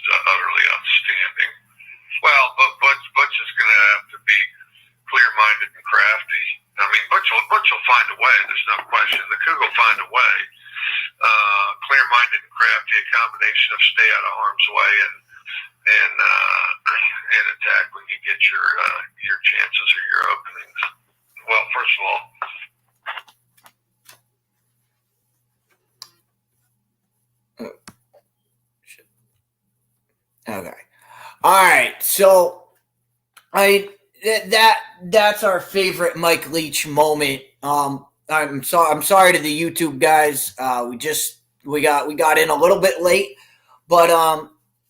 utterly outstanding. Well, but Butch is going to have to be clear-minded and crafty. I mean, Butch will find a way. There's no question. The Coug will find a way. Clear-minded and crafty, a combination of stay out of harm's way and attack when you get your chances or your openings. Well, first of all. Okay. All right. So that's our favorite Mike Leach moment. I'm sorry to the YouTube guys. We got in a little bit late, but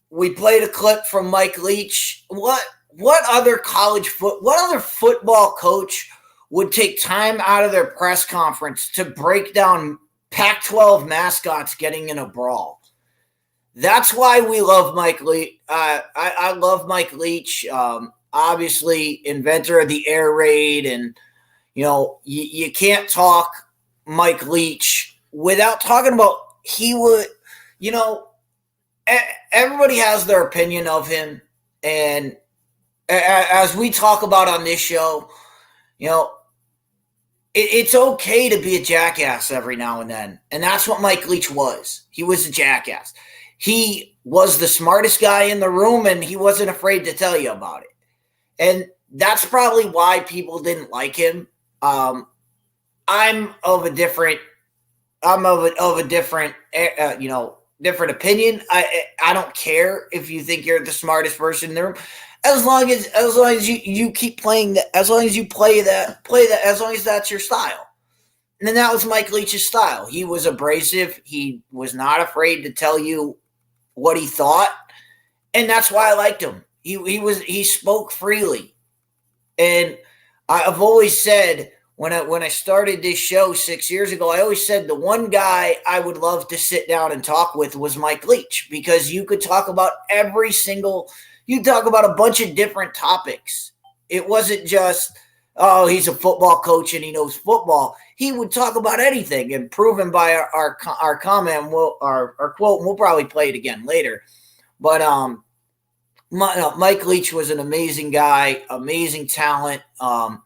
we played a clip from Mike Leach. What other football coach would take time out of their press conference to break down Pac-12 mascots getting in a brawl? That's why we love Mike Leach. I love Mike Leach. Obviously, inventor of the air raid, and you can't talk Mike Leach without talking about he would. Everybody has their opinion of him, and as we talk about on this show, it's okay to be a jackass every now and then, and that's what Mike Leach was. He was a jackass. He was the smartest guy in the room, and he wasn't afraid to tell you about it. And that's probably why people didn't like him. I'm of a different different opinion. I don't care if you think you're the smartest person in the room, as long as you keep playing that, as long as you play that, as long as that's your style. And then that was Mike Leach's style. He was abrasive. He was not afraid to tell you what he thought, and that's why I liked him. He spoke freely, and I've always said when I started this show 6 years ago, I always said the one guy I would love to sit down and talk with was Mike Leach, because you could talk about you talk about a bunch of different topics. It wasn't just, oh, he's a football coach and he knows football. He would talk about anything, and proven by our comment, our quote, and we'll probably play it again later. But Mike Leach was an amazing guy, amazing talent. From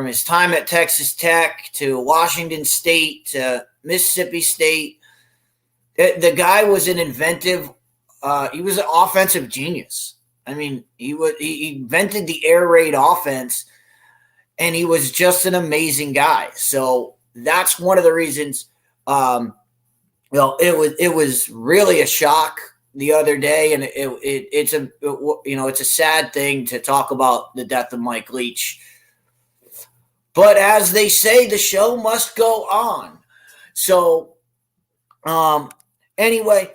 his time at Texas Tech to Washington State to Mississippi State, the guy was an inventive. He was an offensive genius. I mean, he invented the air raid offense. And he was just an amazing guy. So that's one of the reasons. It was really a shock the other day, and it's a sad thing to talk about the death of Mike Leach. But as they say, the show must go on. So, anyway,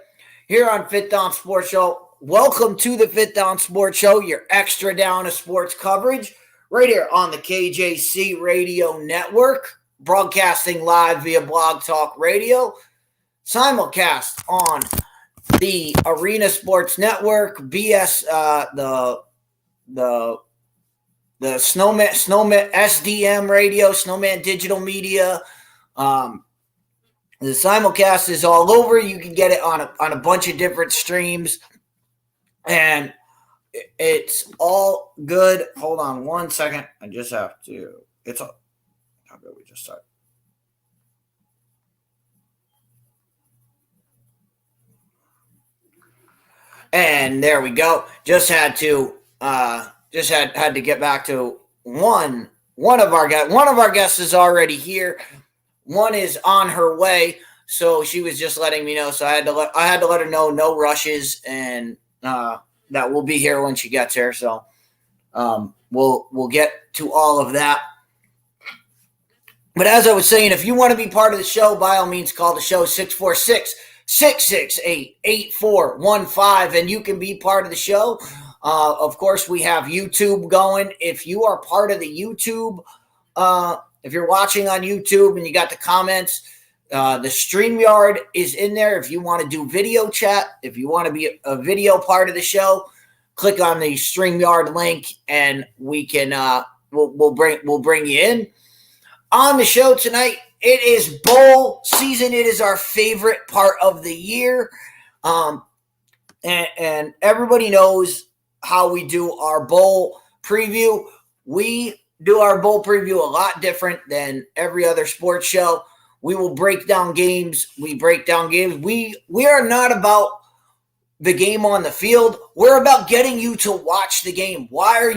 here on Fit Down Sports Show, welcome to the Fit Down Sports Show, your extra down of sports coverage. Right here on the KJC Radio Network, broadcasting live via Blog Talk Radio, simulcast on the Arena Sports Network, BS, the Snowman SDM Radio, Snowman Digital Media. The simulcast is all over. You can get it on a bunch of different streams, and it's all good. Hold on 1 second. I just have to. How about we just start? And there we go. Just had to get back to one of our guests. One of our guests is already here. One is on her way. So she was just letting me know. So I had to let her know, no rushes, and that we'll be here when she gets here. So we'll get to all of that. But as I was saying, if you want to be part of the show, by all means, call the show 646-668-8415, and you can be part of the show. Of course, we have YouTube going. If you are part of the YouTube, if you're watching on YouTube and you got the comments, the StreamYard is in there. If you want to do video chat, if you want to be a video part of the show, click on the StreamYard link, and we can we'll bring you in. On the show tonight, it is bowl season. It is our favorite part of the year. and everybody knows how we do our bowl preview. We do our bowl preview a lot different than every other sports show. We will break down games. We are not about the game on the field. We're about getting you to watch the game. Why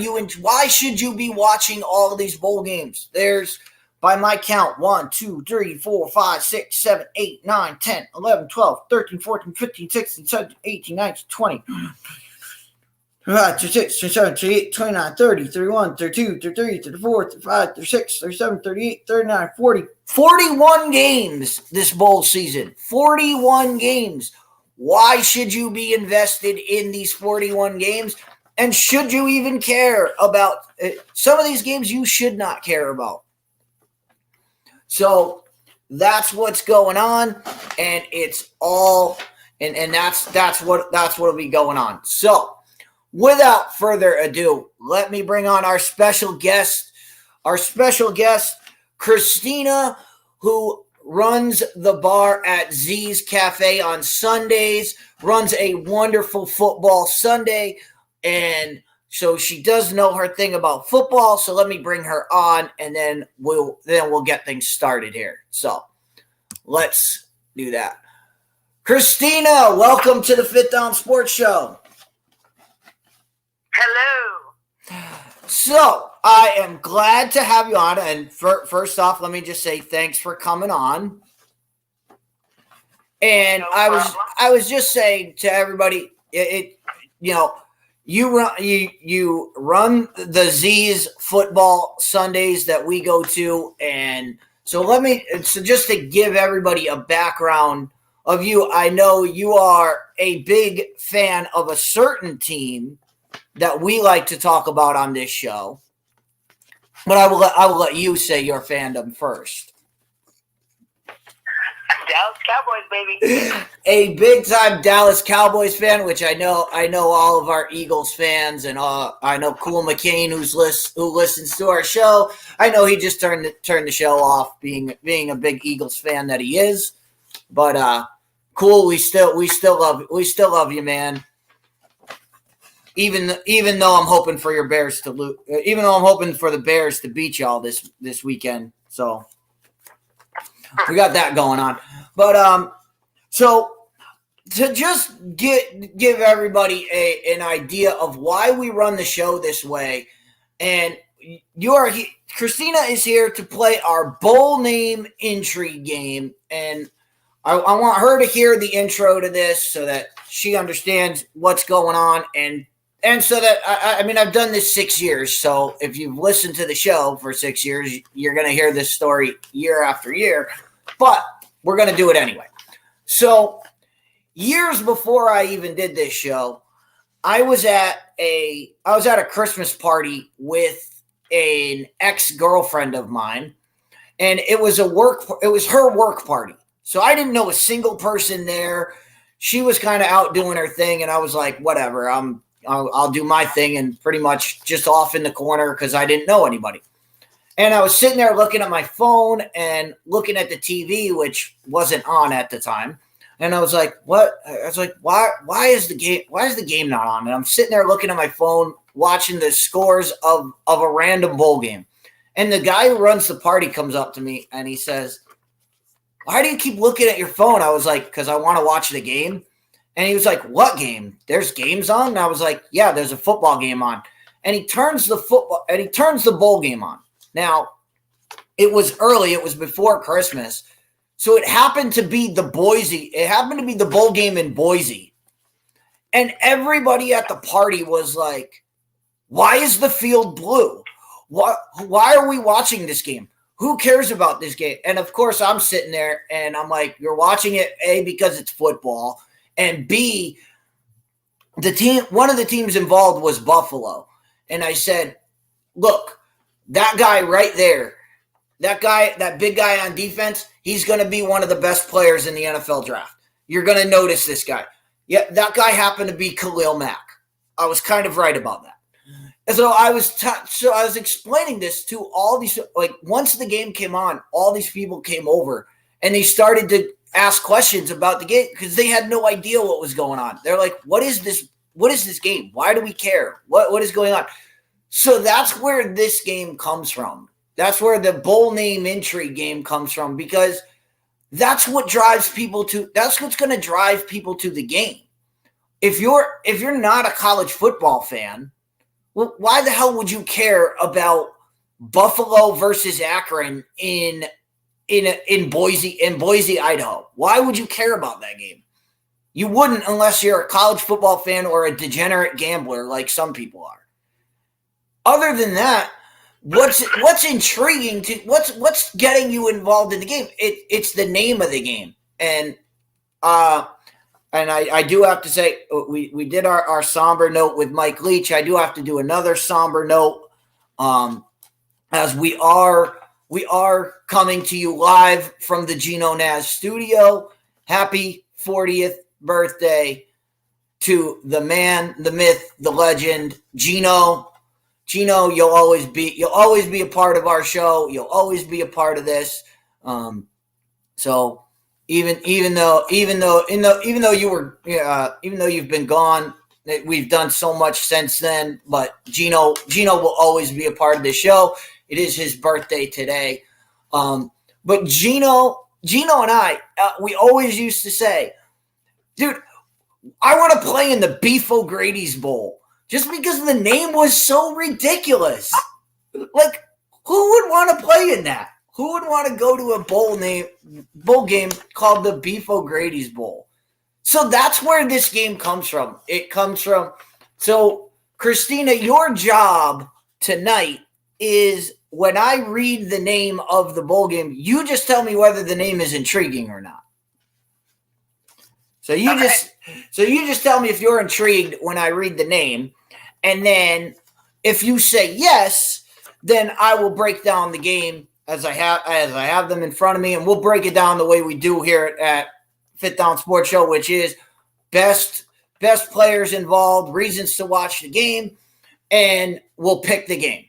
should you be watching all of these bowl games? There's, by my count, 1, 2, 3, 4, 5, 6, 7, 8, 9, 10, 11, 12, 13, 14, 15, 16, 17, 18, 19, 20. 26, 27, 28, 29, 30, 31, 32, 33, 34, 35, 36, 37, 38, 39, 40. 41 games this bowl season. 41 games. Why should you be invested in these 41 games? And should you even care about some of these games? You should not care about. So that's what's going on, and it's all and that's what'll be going on. So without further ado, let me bring on our special guest, Christina, who runs the bar at Z's Cafe on Sundays, runs a wonderful football Sunday, and so she does know her thing about football. So let me bring her on, and then we'll get things started here. So let's do that. Christina, welcome to the Fit Down Sports Show. Hello. So I am glad to have you on. And first off, let me just say thanks for coming on. And No I problem. was just saying to everybody, you run the Z's football Sundays that we go to, and so just to give everybody a background of you, I know you are a big fan of a certain team that we like to talk about on this show, but I will let you say your fandom first. Dallas Cowboys, baby. A big time Dallas Cowboys fan, which I know all of our Eagles fans, and I know Cool McCain who listens to our show. I know he just turned the show off, being a big Eagles fan that he is. But Cool, we still love you, man. Even though I'm hoping for your Bears to lose, even though I'm hoping for the Bears to beat y'all this weekend, so we got that going on. But so to just give everybody an idea of why we run the show this way, and Christina is here to play our Bowl Name Intrigue Game, and I want her to hear the intro to this so that she understands what's going on, and so that I mean, I've done this 6 years, so if you've listened to the show for 6 years, you're going to hear this story year after year, but we're going to do it anyway. So years before I even did this show, I was at a Christmas party with an ex-girlfriend of mine, and it was her work party. So I didn't know a single person there. She was kind of out doing her thing, and I was like, whatever, I'll do my thing, and pretty much just off in the corner because I didn't know anybody. And I was sitting there looking at my phone and looking at the TV, which wasn't on at the time. And I was like, what? I was like, why is the game not on? And I'm sitting there looking at my phone, watching the scores of a random bowl game. And the guy who runs the party comes up to me and he says, why do you keep looking at your phone? I was like, because I want to watch the game. And he was like, what game? There's games on? And I was like, yeah, there's a football game on. And he turns the bowl game on. Now, it was early. It was before Christmas. So it happened to be the bowl game in Boise. And everybody at the party was like, why is the field blue? Why are we watching this game? Who cares about this game? And of course, I'm sitting there and I'm like, you're watching it, A, because it's football, and B, one of the teams involved was Buffalo. And I said, look, that guy right there, that big guy on defense, he's going to be one of the best players in the NFL draft. You're going to notice this guy. Yeah, that guy happened to be Khalil Mack. I was kind of right about that. And so I was explaining this to all these, like, once the game came on, all these people came over and they started to ask questions about the game because they had no idea what was going on. They're like, what is this? What is this game? Why do we care? What is going on? So that's where this game comes from. That's where the Bowl Name Intrigue Game comes from, because that's what drives people to. That's what's going to drive people to the game. If you're not a college football fan, well, why the hell would you care about Buffalo versus Akron in Boise, Idaho? Why would you care about that game? You wouldn't unless you're a college football fan or a degenerate gambler like some people are. Other than that, what's intriguing to what's getting you involved in the game? It's the name of the game. And I do have to say, we did our somber note with Mike Leach. I do have to do another somber note, as we are coming to you live from the Gino Naz studio. Happy 40th birthday to the man, the myth, the legend, Gino. Gino, you'll always be a part of our show. You'll always be a part of this. So even though you've been gone, we've done so much since then. But Gino will always be a part of the show. It is his birthday today. But Gino and I, we always used to say, dude, I want to play in the Beef O'Grady's Bowl. Just because the name was so ridiculous. Like, who would want to play in that? Who would want to go to a bowl game called the Beef O'Grady's Bowl? So that's where this game comes from. It comes from. So, Christina, your job tonight is, when I read the name of the bowl game, you just tell me whether the name is intriguing or not. So you just tell me if you're intrigued when I read the name. And then if you say yes, then I will break down the game as I have them in front of me, and we'll break it down the way we do here at Fit Down Sports Show, which is best players involved, reasons to watch the game, and we'll pick the game.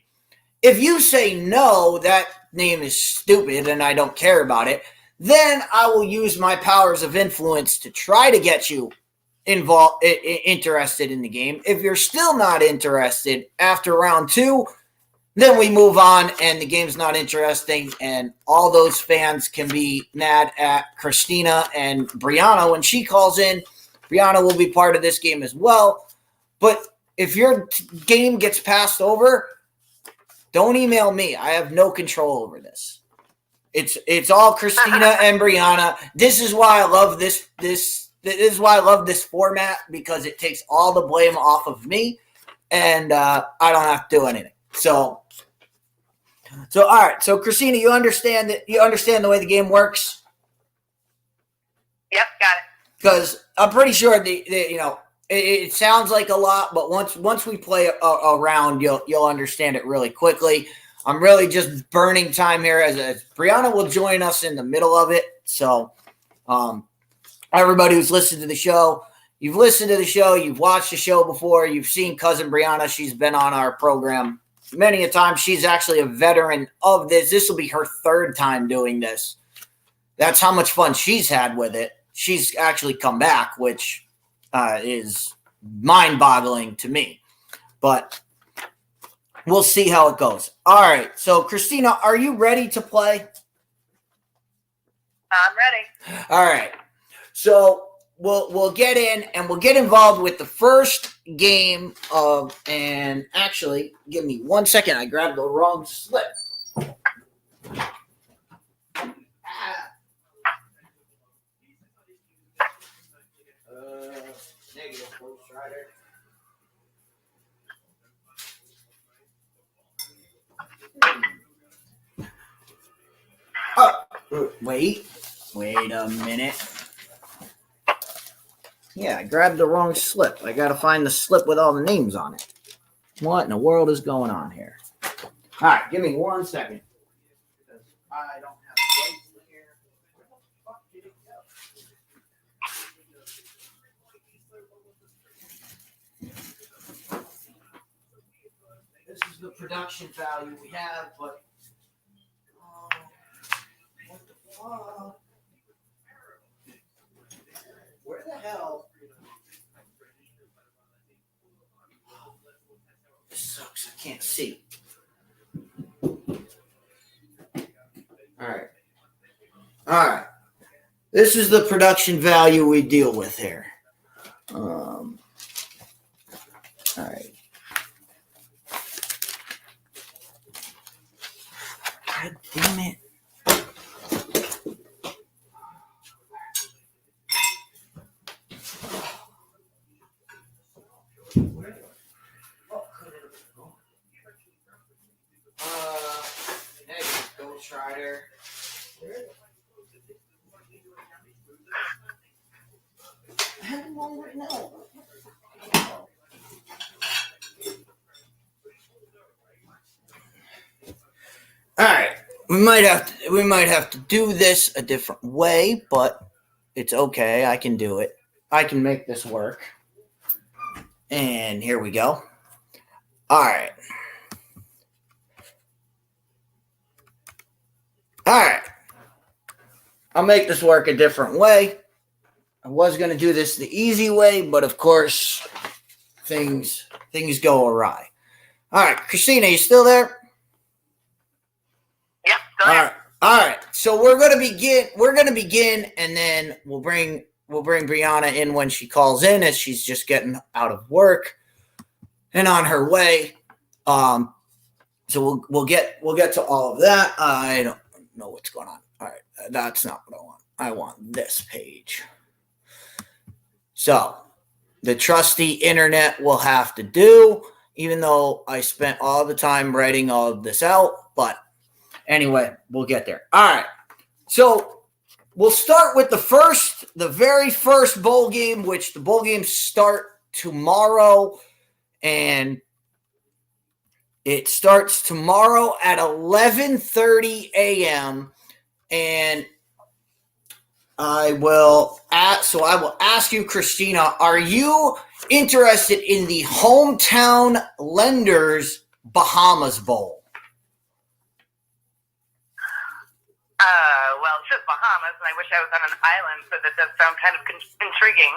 If you say no, that name is stupid and I don't care about it, then I will use my powers of influence to try to get you interested in the game. If you're still not interested after round 2, then we move on and the game's not interesting, and all those fans can be mad at Christina and Brianna when she calls in. Brianna will be part of this game as well. But if your game gets passed over, don't email me. I have no control over this. It's all Christina and Brianna. This is why I love this. This is why I love this format, because it takes all the blame off of me, and I don't have to do anything. So all right. So Christina, you understand the way the game works? Yep, got it. Because I'm pretty sure it sounds like a lot, but once we play a round, you'll understand it really quickly. I'm really just burning time here, as Brianna will join us in the middle of it. So, everybody who's listened to the show, you've listened to the show, you've watched the show before, you've seen cousin Brianna. She's been on our program many a time. She's actually a veteran of this. This will be her 3rd time doing this. That's how much fun she's had with it. She's actually come back, which is mind-boggling to me. But we'll see how it goes. All right. So, Christina, are you ready to play? I'm ready. All right. So we'll get in and we'll get involved with the first game of. And actually, give me 1 second. I grabbed the wrong slip. Negative Ghost Rider. Oh, wait a minute. Yeah, I grabbed the wrong slip. I got to find the slip with all the names on it. What in the world is going on here? All right, give me 1 second. Because I don't have place here. Where the fuck did it go? This is the production value we have, but what the fuck? This sucks. I can't see. All right. This is the production value we deal with here. All right. God damn it. Ghost Rider. I have one right now. All right, we might have to do this a different way, but it's okay. I can do it. I can make this work. And here we go. All right. I'll make this work a different way. I was going to do this the easy way, but of course, things go awry. All right, Christina, you still there? Yep, go ahead. All right. So we're going to begin, and then we'll bring Brianna in when she calls in, as she's just getting out of work and on her way. So we'll get to all of that. I don't know what's going on. All right, that's not what I want. I want this page. So the trusty internet will have to do, even though I spent all the time writing all of this out. But anyway, we'll get there. All right. So we'll start with the very first bowl game, which the bowl games start tomorrow. And it starts tomorrow at 11:30 a.m. And I will ask you, Christina, are you interested in the Hometown Lenders Bahamas Bowl? Well, it says Bahamas, and I wish I was on an island, so that does sound kind of intriguing.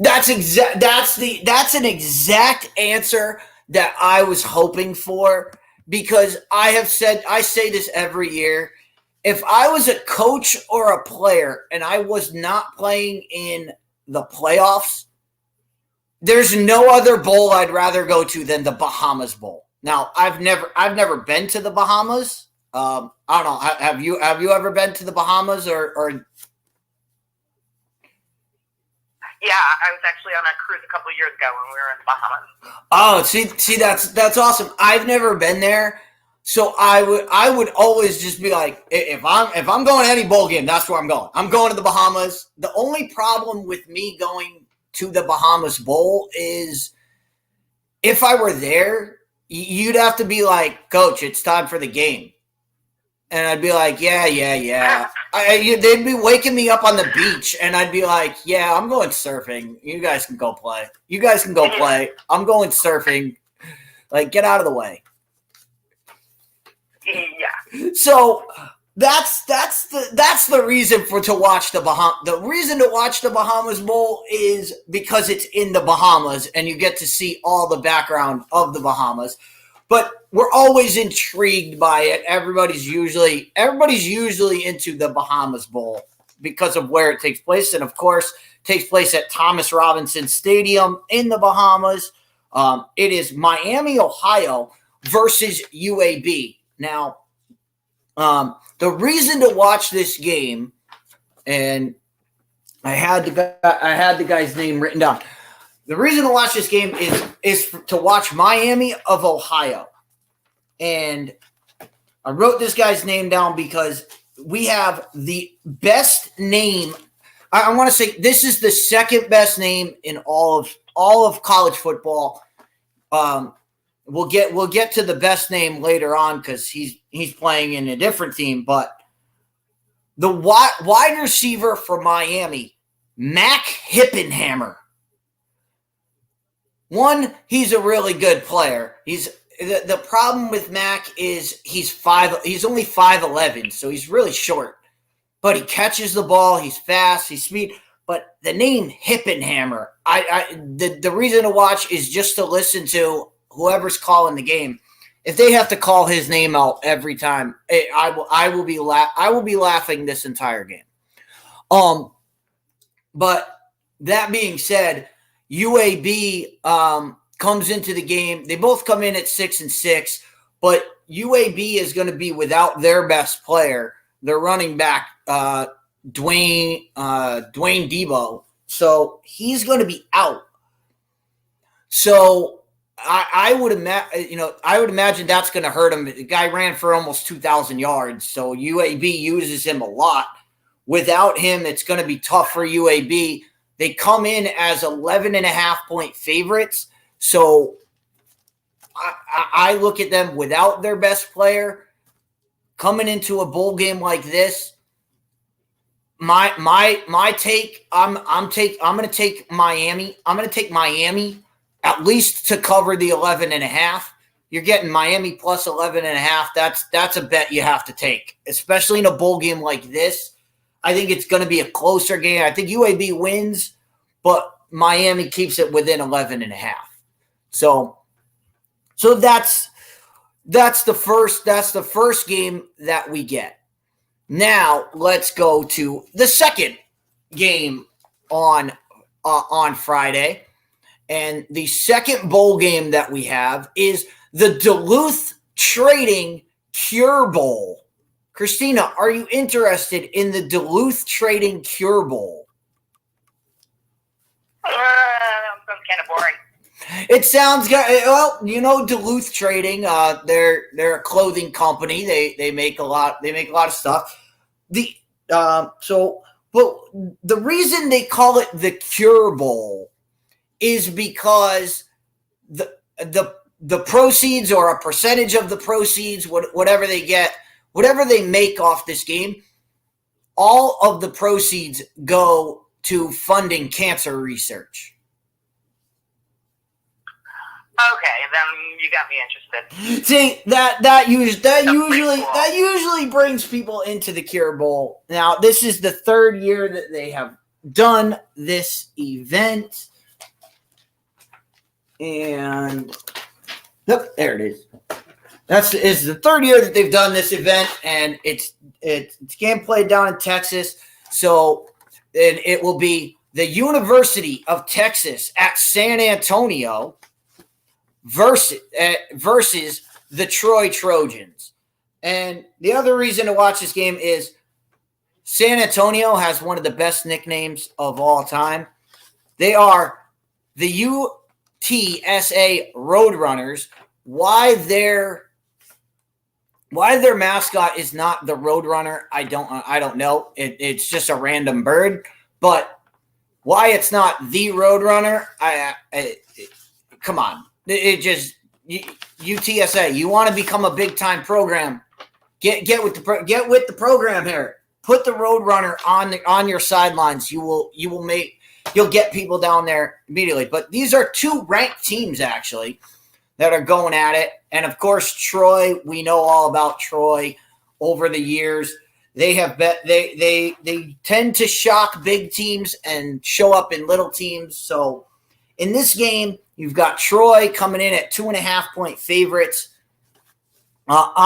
That's an exact answer that I was hoping for, because I say this every year. If I was a coach or a player and I was not playing in the playoffs, there's no other bowl I'd rather go to than the Bahamas Bowl. Now, I've never been to the Bahamas. I don't know. Have you ever been to the Bahamas or? Yeah, I was actually on a cruise a couple of years ago when we were in the Bahamas. Oh, see, that's awesome. I've never been there, so I would always just be like, if I'm going to any bowl game, that's where I'm going. I'm going to the Bahamas. The only problem with me going to the Bahamas Bowl is if I were there, you'd have to be like, Coach, it's time for the game. And I'd be like, yeah. They'd be waking me up on the beach, and I'd be like, yeah, I'm going surfing. You guys can go play. I'm going surfing. Like, get out of the way. Yeah. So that's the reason to watch the Bahamas. The reason to watch the Bahamas Bowl is because it's in the Bahamas, and you get to see all the background of the Bahamas. But we're always intrigued by it. Everybody's usually into the Bahamas Bowl because of where it takes place. And, of course, it takes place at Thomas Robinson Stadium in the Bahamas. It is Miami, Ohio versus UAB. Now, the reason to watch this game, and I had the guy's name written down. The reason to watch this game is to watch Miami of Ohio. And I wrote this guy's name down because we have the best name. I want to say this is the second best name in all of college football. We'll get to the best name later on because he's playing in a different team. But the wide receiver for Miami, Mac Hippenhammer. One, he's a really good player. The problem with Mac is he's only 5'11", so he's really short. But he catches the ball, he's fast, he's speed. but the name Hippenhammer, the reason to watch is just to listen to whoever's calling the game. If they have to call his name out every time, I will be laughing this entire game. But that being said, UAB comes into the game. They both come in at 6-6, but UAB is going to be without their best player, their running back, Dwayne Debo. So he's going to be out. So I would imagine that's going to hurt him. The guy ran for almost 2,000 yards, so UAB uses him a lot. Without him, it's going to be tough for UAB. They come in as 11.5-point favorites, so I look at them without their best player coming into a bowl game like this. My take, I'm going to take Miami. I'm going to take Miami at least to cover the 11.5. You're getting Miami plus 11.5. That's a bet you have to take, especially in a bowl game like this. I think it's going to be a closer game. I think UAB wins, but Miami keeps it within 11.5. So that's the first game that we get. Now let's go to the second game on Friday. And the second bowl game that we have is the Duluth Trading Cure Bowl. Christina, are you interested in the Duluth Trading Cure Bowl? Sounds kind of boring. It sounds good. Well, Duluth Trading. They're a clothing company. They make a lot. They make a lot of stuff. But the reason they call it the Cure Bowl is because the proceeds, or a percentage of the proceeds, whatever they get, whatever they make off this game, all of the proceeds go to funding cancer research. Okay, then you got me interested. See, that usually brings people into the Cure Bowl. Now, this is the third year that they have done this event. And yep, there it is. It's the third year that they've done this event, and it's game played down in Texas. So it will be the University of Texas at San Antonio versus the Troy Trojans. And the other reason to watch this game is San Antonio has one of the best nicknames of all time. They are the UTSA Roadrunners. Why their mascot is not the Roadrunner, I don't know. It's just a random bird. But why it's not the Roadrunner, come on. UTSA. You want to become a big time program? Get with the program here. Put the Roadrunner on your sidelines. You'll get people down there immediately. But these are two ranked teams actually that are going at it. And of course, Troy, we know all about Troy over the years. They tend to shock big teams and show up in little teams. So in this game, you've got Troy coming in at 2.5-point favorites. I'll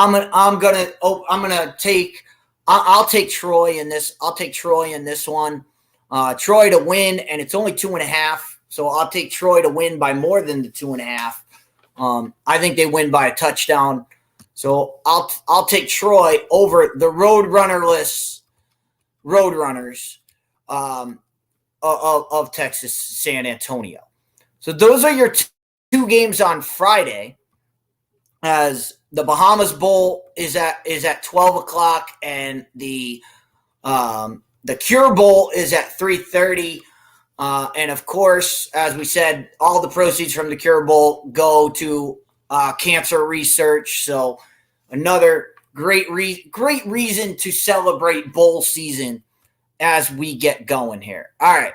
take Troy in this. I'll take Troy in this one. Troy to win, and it's only 2.5. So I'll take Troy to win by more than the 2.5. I think they win by a touchdown. So I'll take Troy over the Roadrunners of Texas, San Antonio. So those are your two games on Friday, as the Bahamas Bowl is at 12 o'clock, and the Cure Bowl is at 3:30. And of course, as we said, all the proceeds from the Cure Bowl go to cancer research. So another great reason to celebrate bowl season as we get going here. All right,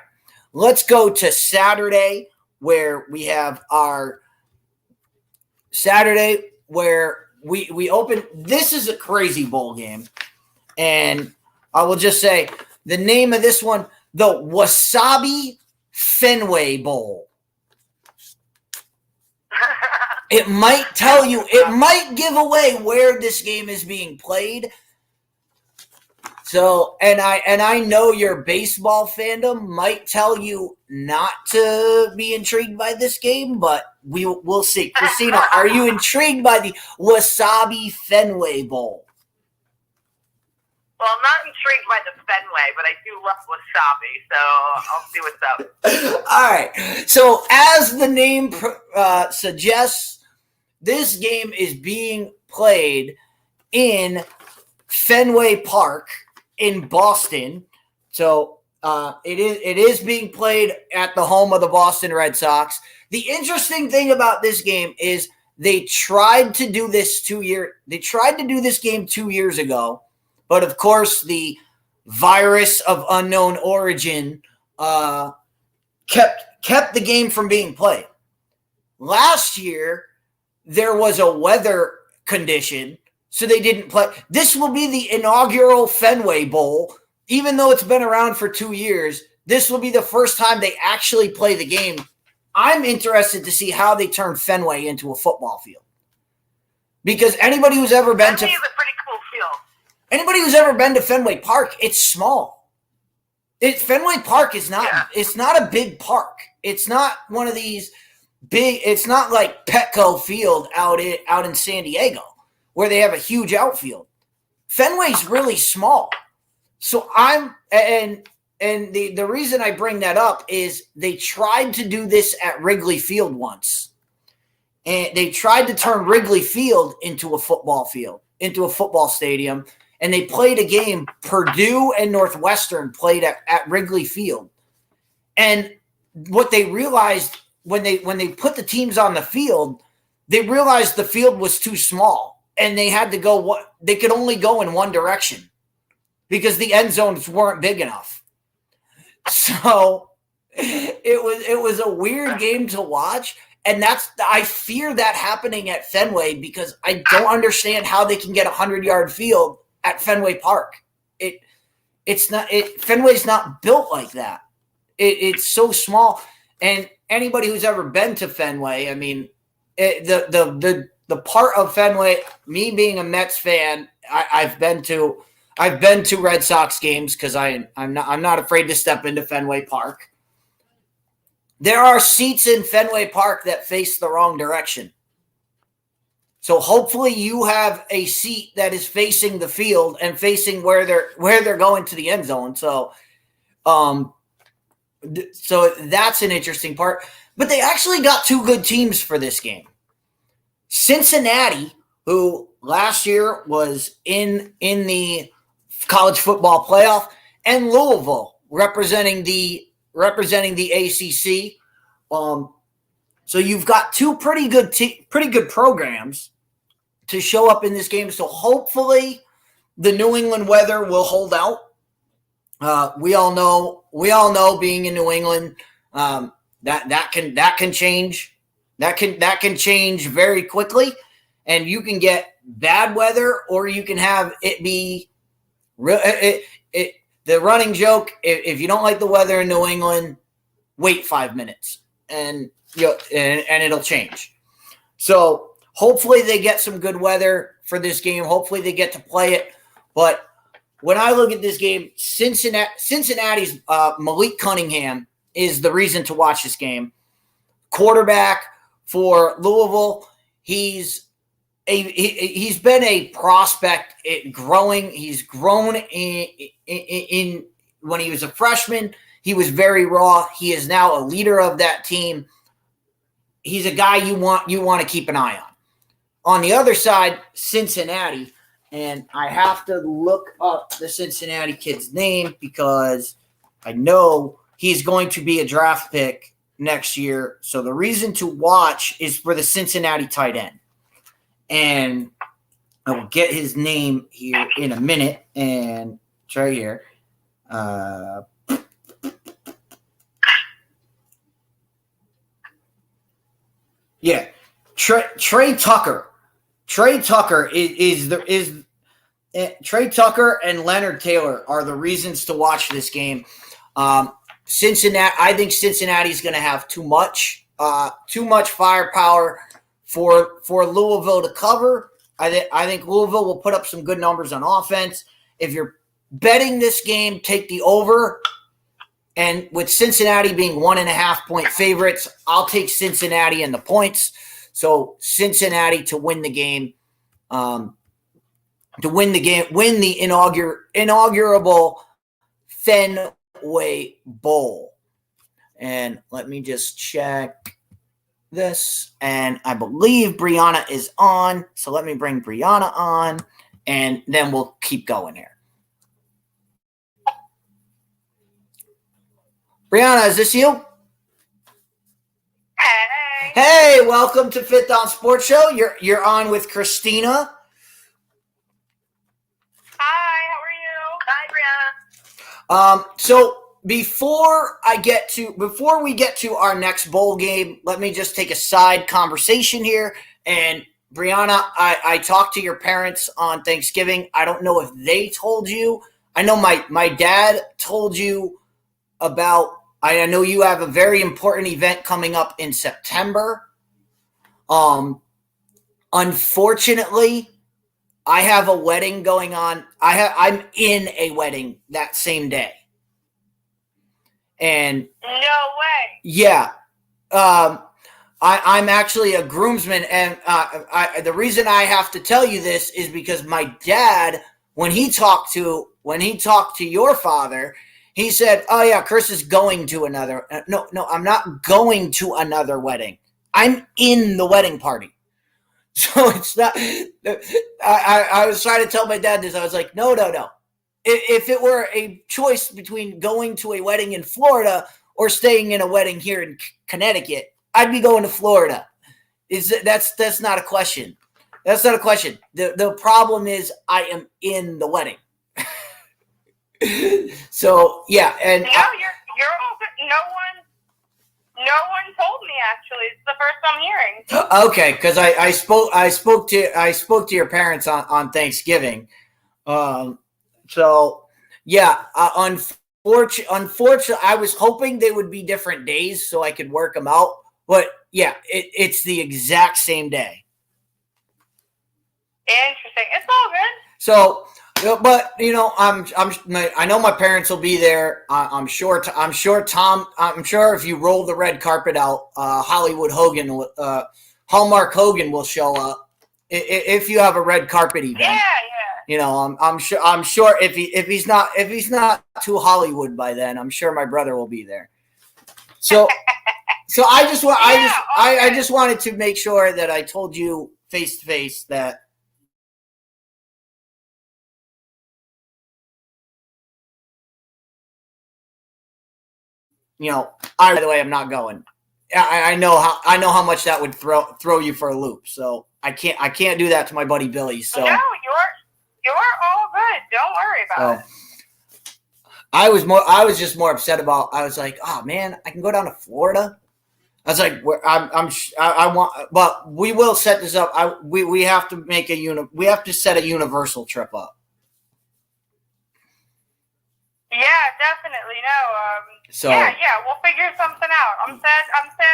let's go to Saturday, where we have our Saturday where we open. This is a crazy bowl game, and I will just say the name of this one, the Wasabi Fenway Bowl. It might tell you, it might give away where this game is being played. So, and I know your baseball fandom might tell you not to be intrigued by this game, but we'll see. Christina, are you intrigued by the Wasabi Fenway Bowl? Well, I'm not intrigued by the Fenway, but I do love wasabi, so I'll see what's up. All right. So, as the name suggests, this game is being played in Fenway Park in Boston. So, it is being played at the home of the Boston Red Sox. The interesting thing about this game is they tried to do this game 2 years ago. But of course, the virus of unknown origin kept the game from being played. Last year, there was a weather condition, so they didn't play. This will be the inaugural Fenway Bowl. Even though it's been around for 2 years, this will be the first time they actually play the game. I'm interested to see how they turn Fenway into a football field. Because anybody who's ever been Fenway is a pretty cool field. Anybody who's ever been to Fenway Park, it's small. Fenway Park is not. Yeah. It's not a big park. It's not one of these big. It's not like Petco Field out in San Diego where they have a huge outfield. Fenway's really small. So the reason I bring that up is they tried to do this at Wrigley Field once, and they tried to turn Wrigley Field into a football field, into a football stadium. And they played a game, Purdue and Northwestern played at Wrigley Field. And what they realized when they put the teams on the field, they realized the field was too small. And they had to they could only go in one direction because the end zones weren't big enough. So it was a weird game to watch. And I fear that happening at Fenway because I don't understand how they can get a 100-yard field at Fenway Park. Fenway's not built like that. It's so small. And anybody who's ever been to Fenway, I mean, the part of Fenway, me being a Mets fan, I've been to Red Sox games because I'm not afraid to step into Fenway Park. There are seats in Fenway Park that face the wrong direction. So hopefully you have a seat that is facing the field and facing where they're going to the end zone. So that's an interesting part. But they actually got two good teams for this game. Cincinnati, who last year was in the college football playoff, and Louisville representing the ACC. So you've got two pretty good programs to show up in this game. So hopefully the New England weather will hold out. We all know being in New England, that can change. That can change very quickly, and you can get bad weather, or you can have it be the running joke. If you don't like the weather in New England, wait 5 minutes, and it'll change. So hopefully they get some good weather for this game. Hopefully they get to play it. But when I look at this game, Cincinnati's Malik Cunningham is the reason to watch this game. Quarterback for Louisville. He's been a prospect growing. He's grown in when he was a freshman. He was very raw. He is now a leader of that team. He's a guy you want to keep an eye on. On the other side, Cincinnati, and I have to look up the Cincinnati kid's name because I know he's going to be a draft pick next year. So the reason to watch is for the Cincinnati tight end. And I will get his name here in a minute. And it's right here. Yeah. Trey Tucker. Trey Tucker Trey Tucker and Leonard Taylor are the reasons to watch this game. Cincinnati. I think Cincinnati's going to have too much firepower for Louisville to cover. I think Louisville will put up some good numbers on offense. If you're betting this game, take the over. And with Cincinnati being 1.5-point favorites, I'll take Cincinnati and the points. So Cincinnati to win the game, win the inaugural Fenway Bowl. And let me just check this. And I believe Brianna is on. So let me bring Brianna on, and then we'll keep going here. Brianna, is this you? Hey. Hey, welcome to Fifth Down Sports Show. You're on with Christina. Hi, how are you? Hi, Brianna. So before we get to our next bowl game, let me just take a side conversation here. And Brianna, I talked to your parents on Thanksgiving. I don't know if they told you. I know my dad told you about. I know you have a very important event coming up in September. Unfortunately, I have a wedding going on. I'm in a wedding that same day. And No way. yeah, I'm actually a groomsman, and the reason I have to tell you this is because my dad, when he talked to your father, he said, "Oh yeah, Chris is going to another." No, I'm not going to another wedding. I'm in the wedding party. So it's not. I was trying to tell my dad this. I was like, no. If it were a choice between going to a wedding in Florida or staying in a wedding here in Connecticut, I'd be going to Florida. That's not a question. That's not a question. The problem is I am in the wedding. So yeah, and No, you're all good. No one told me actually. It's the first I'm hearing. Okay, because I spoke to your parents on Thanksgiving. So yeah, unfortunately, I was hoping they would be different days so I could work them out. But yeah, it's the exact same day. Interesting. It's all good. So, but I know my parents will be there. I'm sure if you roll the red carpet out, Hallmark Hogan will show up if you have a red carpet event. Yeah. You know, I'm sure if he's not too Hollywood by then, I'm sure my brother will be there. So I just wanted to make sure that I told you face to face that. By the way, I'm not going. I know how much that would throw you for a loop. So I can't do that to my buddy Billy. So no, you're all good. Don't worry about it. I was just more upset about. I was like, oh man, I can go down to Florida. I was like, I want, but we will set this up. We have to make we have to set a Universal trip up. Yeah, definitely. No. So yeah, we'll figure something out. I'm sad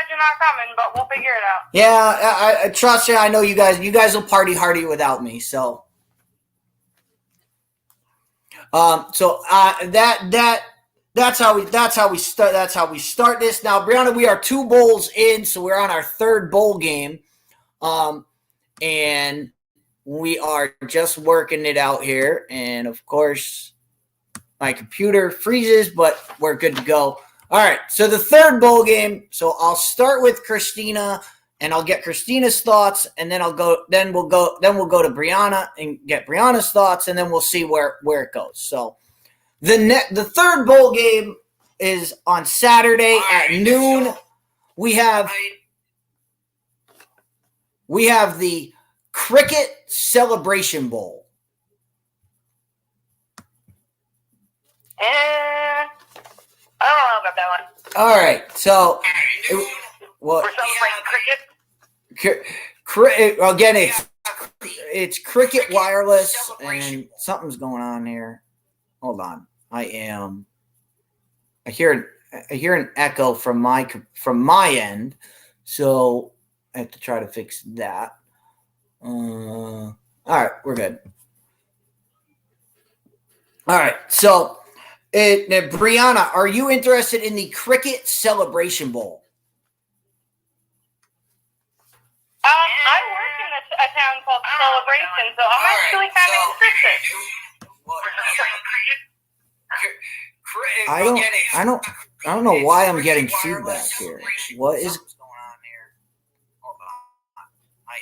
you're not coming, but we'll figure it out. Yeah, I trust you. I know you guys will party hardy without me. So, that's how we start this. Now, Brianna, we are 2 bowls in, so we're on our 3rd bowl game, and we are just working it out here. And of course, my computer freezes, but we're good to go. All right, so the 3rd bowl game. So I'll start with Christina, and I'll get Christina's thoughts, and then we'll go to Brianna and get Brianna's thoughts, and then we'll see where it goes. So the 3rd bowl game is on Saturday at noon. We have the Cricket Celebration Bowl. I don't know about that one. All right, so We're celebrating cricket. Again, it's Cricket Wireless, and something's going on here. Hold on, I am I hear an echo from my end, so I have to try to fix that. All right, we're good. All right, so Brianna, are you interested in the Cricket Celebration Bowl? I work in a town called Celebration, so I'm actually kind of interested. I don't know why I'm getting feedback here. What is going on here? Hold on. I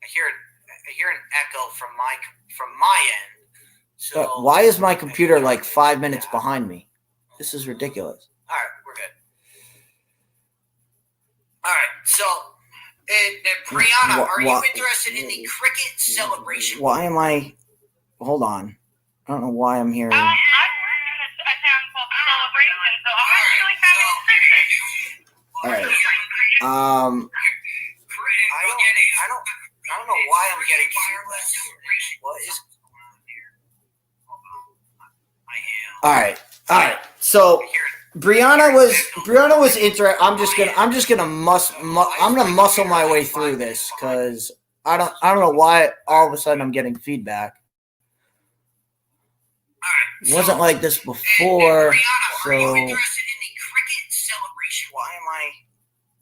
hear an echo from my end. So why is my computer like 5 minutes behind me? This is ridiculous. All right, we're good. All right, so Brianna, are you interested in the Cricket Celebration? Why am I? Hold on. I don't know why I'm hearing. I work in a town called Celebration, so I'm actually kind of interested. All right. I don't know why I'm getting feedback. What is going on here? All right. So Brianna was interested. I'm gonna muscle my way through this because I don't know why all of a sudden I'm getting feedback. It wasn't like this before. So Why am I?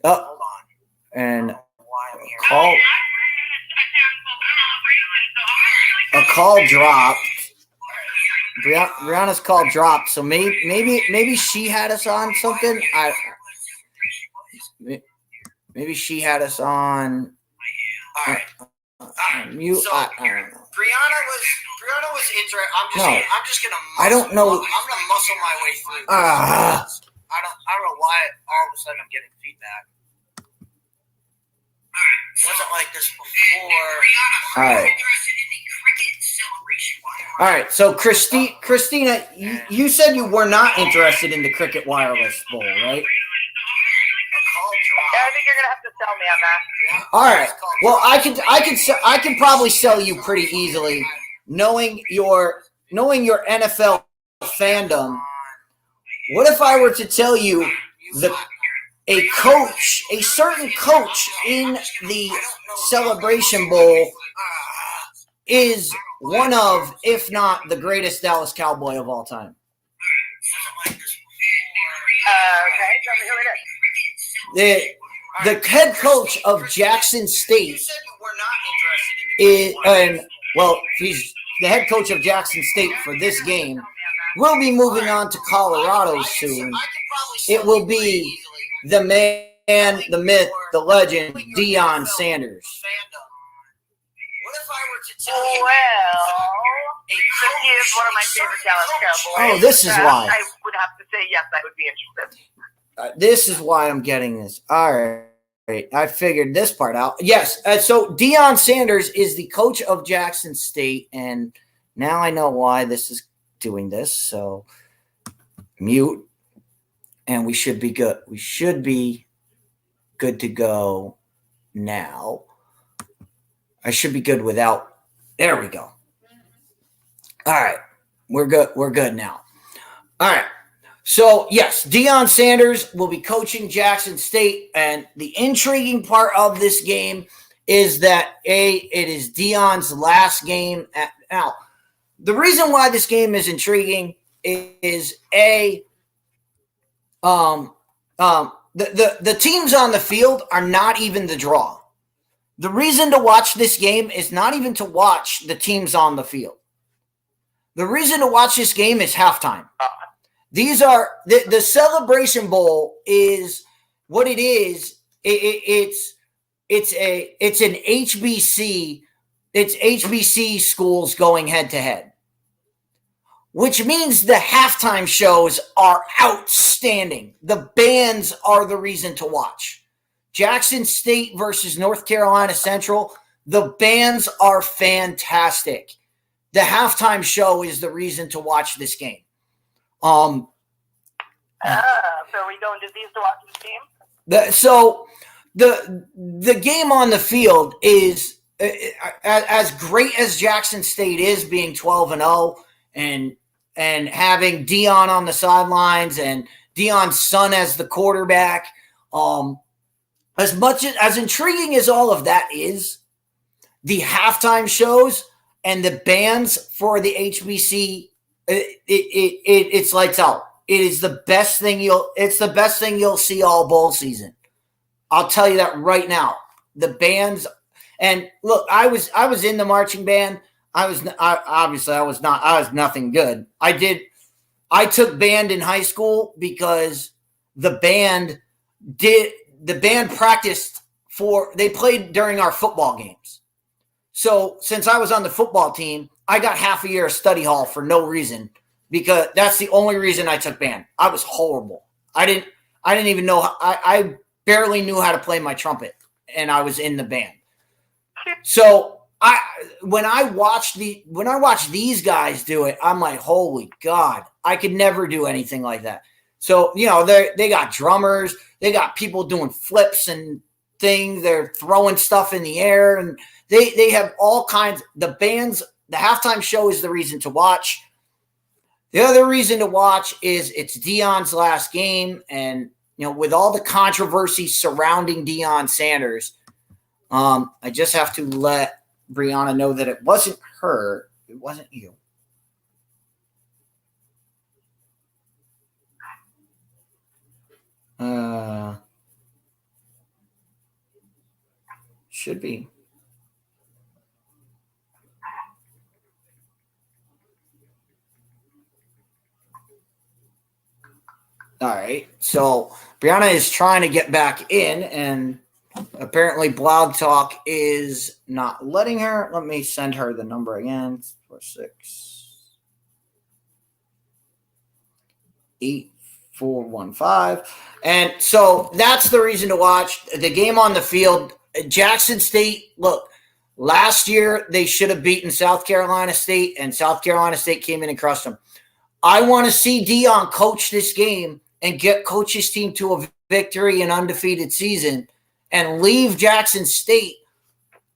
Oh, Hold on. and Why I'm here? a call dropped. Brianna's call dropped. So maybe she had us on something. Maybe she had us on. All right. Mute. So, I don't know. Brianna was interested. I'm just gonna. I don't know. I'm gonna muscle my way through. Ah. I don't know why all of a sudden I'm getting feedback. It wasn't like this before. All right. So Christina, you said you were not interested in the Cricket Wireless Bowl, right? I think you're gonna have to sell me on that. All right. Well, I can probably sell you pretty easily, knowing your NFL fandom. What if I were to tell you a certain coach in the Celebration Bowl is one of, if not the greatest Dallas Cowboy of all time? Okay, tell me who it is. The head coach of Jackson State is, he's the head coach of Jackson State for this game. We'll be moving on to Colorado soon. It will be the man, the myth, the legend, Deion Sanders. Well, he is one of my favorite Dallas Cowboys. Oh, this is why. I would have to say yes, I would be interested. This is why I'm getting this. All right. I figured this part out. Yes. So Deion Sanders is the coach of Jackson State, and now I know why this is doing this. So mute, and we should be good. We should be good to go now. I should be good without. There we go. All right. We're good. We're good now. All right. So, yes, Deion Sanders will be coaching Jackson State, and the intriguing part of this game is that, it is Deion's last game. Now, the reason why this game is intriguing is, the teams on the field are not even the draw. The reason to watch this game is not even to watch the teams on the field. The reason to watch this game is halftime. These are the Celebration Bowl is what it is. It's an HBC. It's HBC schools going head to head, which means the halftime shows are outstanding. The bands are the reason to watch. Jackson State versus North Carolina Central. The bands are fantastic. The halftime show is the reason to watch this game. So are we going to these to watch this game? The game on the field is as great as Jackson State is, being 12-0 and and having Dion on the sidelines and Dion's son as the quarterback. As much as intriguing as all of that is, the halftime shows and the bands for the HBC, it's lights out. It is the best thing you'll see all bowl season. I'll tell you that right now. The bands, and look, I was in the marching band. I was nothing good. I took band in high school because the band practiced they played during our football games. So since I was on the football team, I got half a year of study hall for no reason, because that's the only reason I took band. I was horrible. I didn't even know. I barely knew how to play my trumpet, and I was in the band. So when I watch these guys do it, I'm like, holy God, I could never do anything like that. So, they got drummers, they got people doing flips and things, they're throwing stuff in the air, and they have all kinds. The bands, the halftime show is the reason to watch. The other reason to watch is it's Deion's last game, and with all the controversy surrounding Deion Sanders, I just have to let Brianna know that it wasn't her. It wasn't you. Should be. All right. So Brianna is trying to get back in, and apparently Blog Talk is not letting her. Let me send her the number again. 46-8415. And so that's the reason to watch the game on the field. Jackson State, look, last year they should have beaten South Carolina State, and South Carolina State came in and crushed them. I want to see Deion coach this game and coach his team to a victory and undefeated season, and leave Jackson State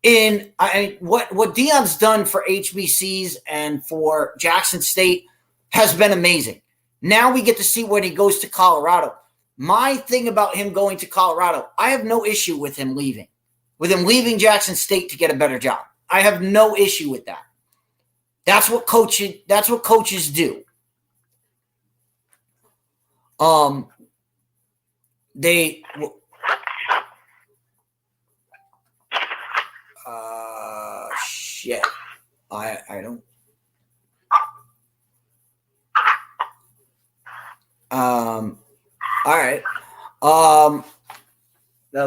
in. What Deion's done for HBCs and for Jackson State has been amazing. Now we get to see when he goes to Colorado. My thing about him going to Colorado, I have no issue with him leaving Jackson State to get a better job. I have no issue with that. That's what coaches do. Shit. I don't. All right. Now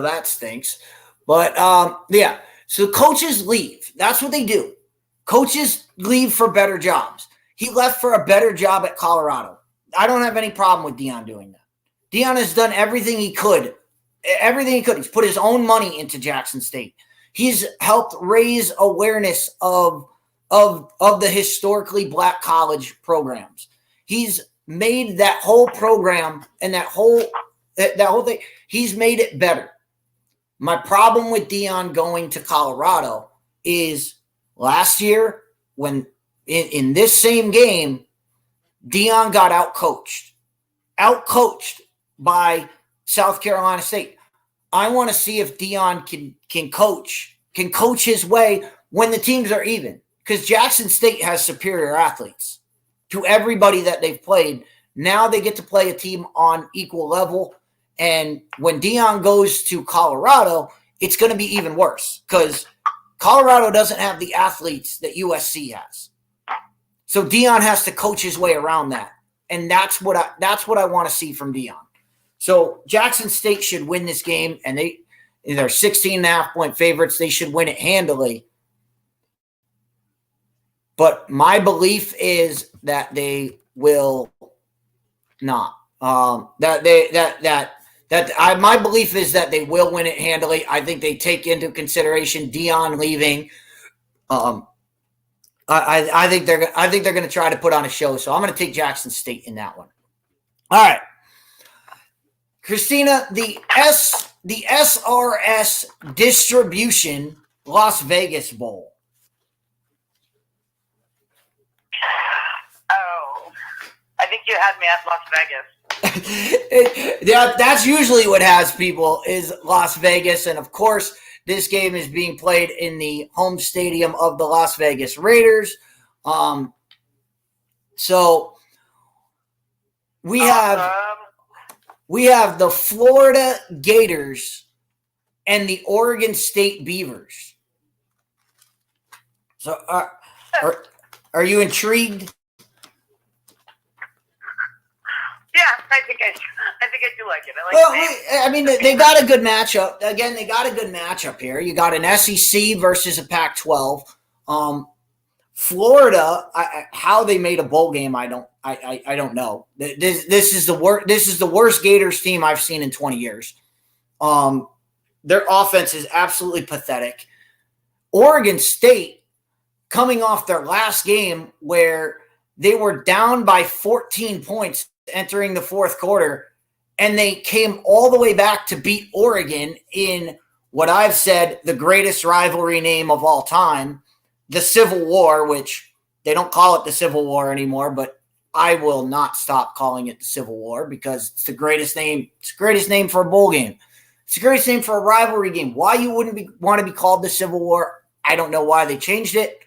that stinks. But yeah. So coaches leave. That's what they do. Coaches leave for better jobs. He left for a better job at Colorado. I don't have any problem with Deion doing that. Deion has done everything he could. He's put his own money into Jackson State. He's helped raise awareness of the historically black college programs. He's made that whole program and that whole thing, he's made it better. My problem with Deion going to Colorado is last year when in this same game, Deion got outcoached by South Carolina State. I want to see if Deion can coach his way when the teams are even, because Jackson State has superior athletes to everybody that they've played. Now they get to play a team on equal level. And when Deion goes to Colorado, it's going to be even worse because Colorado doesn't have the athletes that USC has. So Deion has to coach his way around that. And that's what I want to see from Deion. So Jackson State should win this game, and they're 16.5-point favorites. They should win it handily. But my belief is that they will not. My belief is that they will win it handily. I think they take into consideration Deion leaving. I think they're going to try to put on a show. So I'm going to take Jackson State in that one. All right, Christina, the SRS Distribution Las Vegas Bowl. Oh, think you had me at Las Vegas. That's usually what has people is Las Vegas. And, of course, this game is being played in the home stadium of the Las Vegas Raiders. So we have the Florida Gators and the Oregon State Beavers. So are you intrigued? Yeah, I think I do like it. I mean, they got a good matchup. Again, they got a good matchup here. You got an SEC versus a Pac-12. Florida, how they made a bowl game, I don't know. This is the worst Gators team I've seen in 20 years. Their offense is absolutely pathetic. Oregon State, coming off their last game where they were down by 14 points entering the fourth quarter, and they came all the way back to beat Oregon in what I've said the greatest rivalry name of all time, the Civil War, which they don't call it the Civil War anymore, but I will not stop calling it the Civil War because it's the greatest name. It's the greatest name for a bowl game. It's the greatest name for a rivalry game. Why you wouldn't want to be called the Civil War, I don't know why they changed it,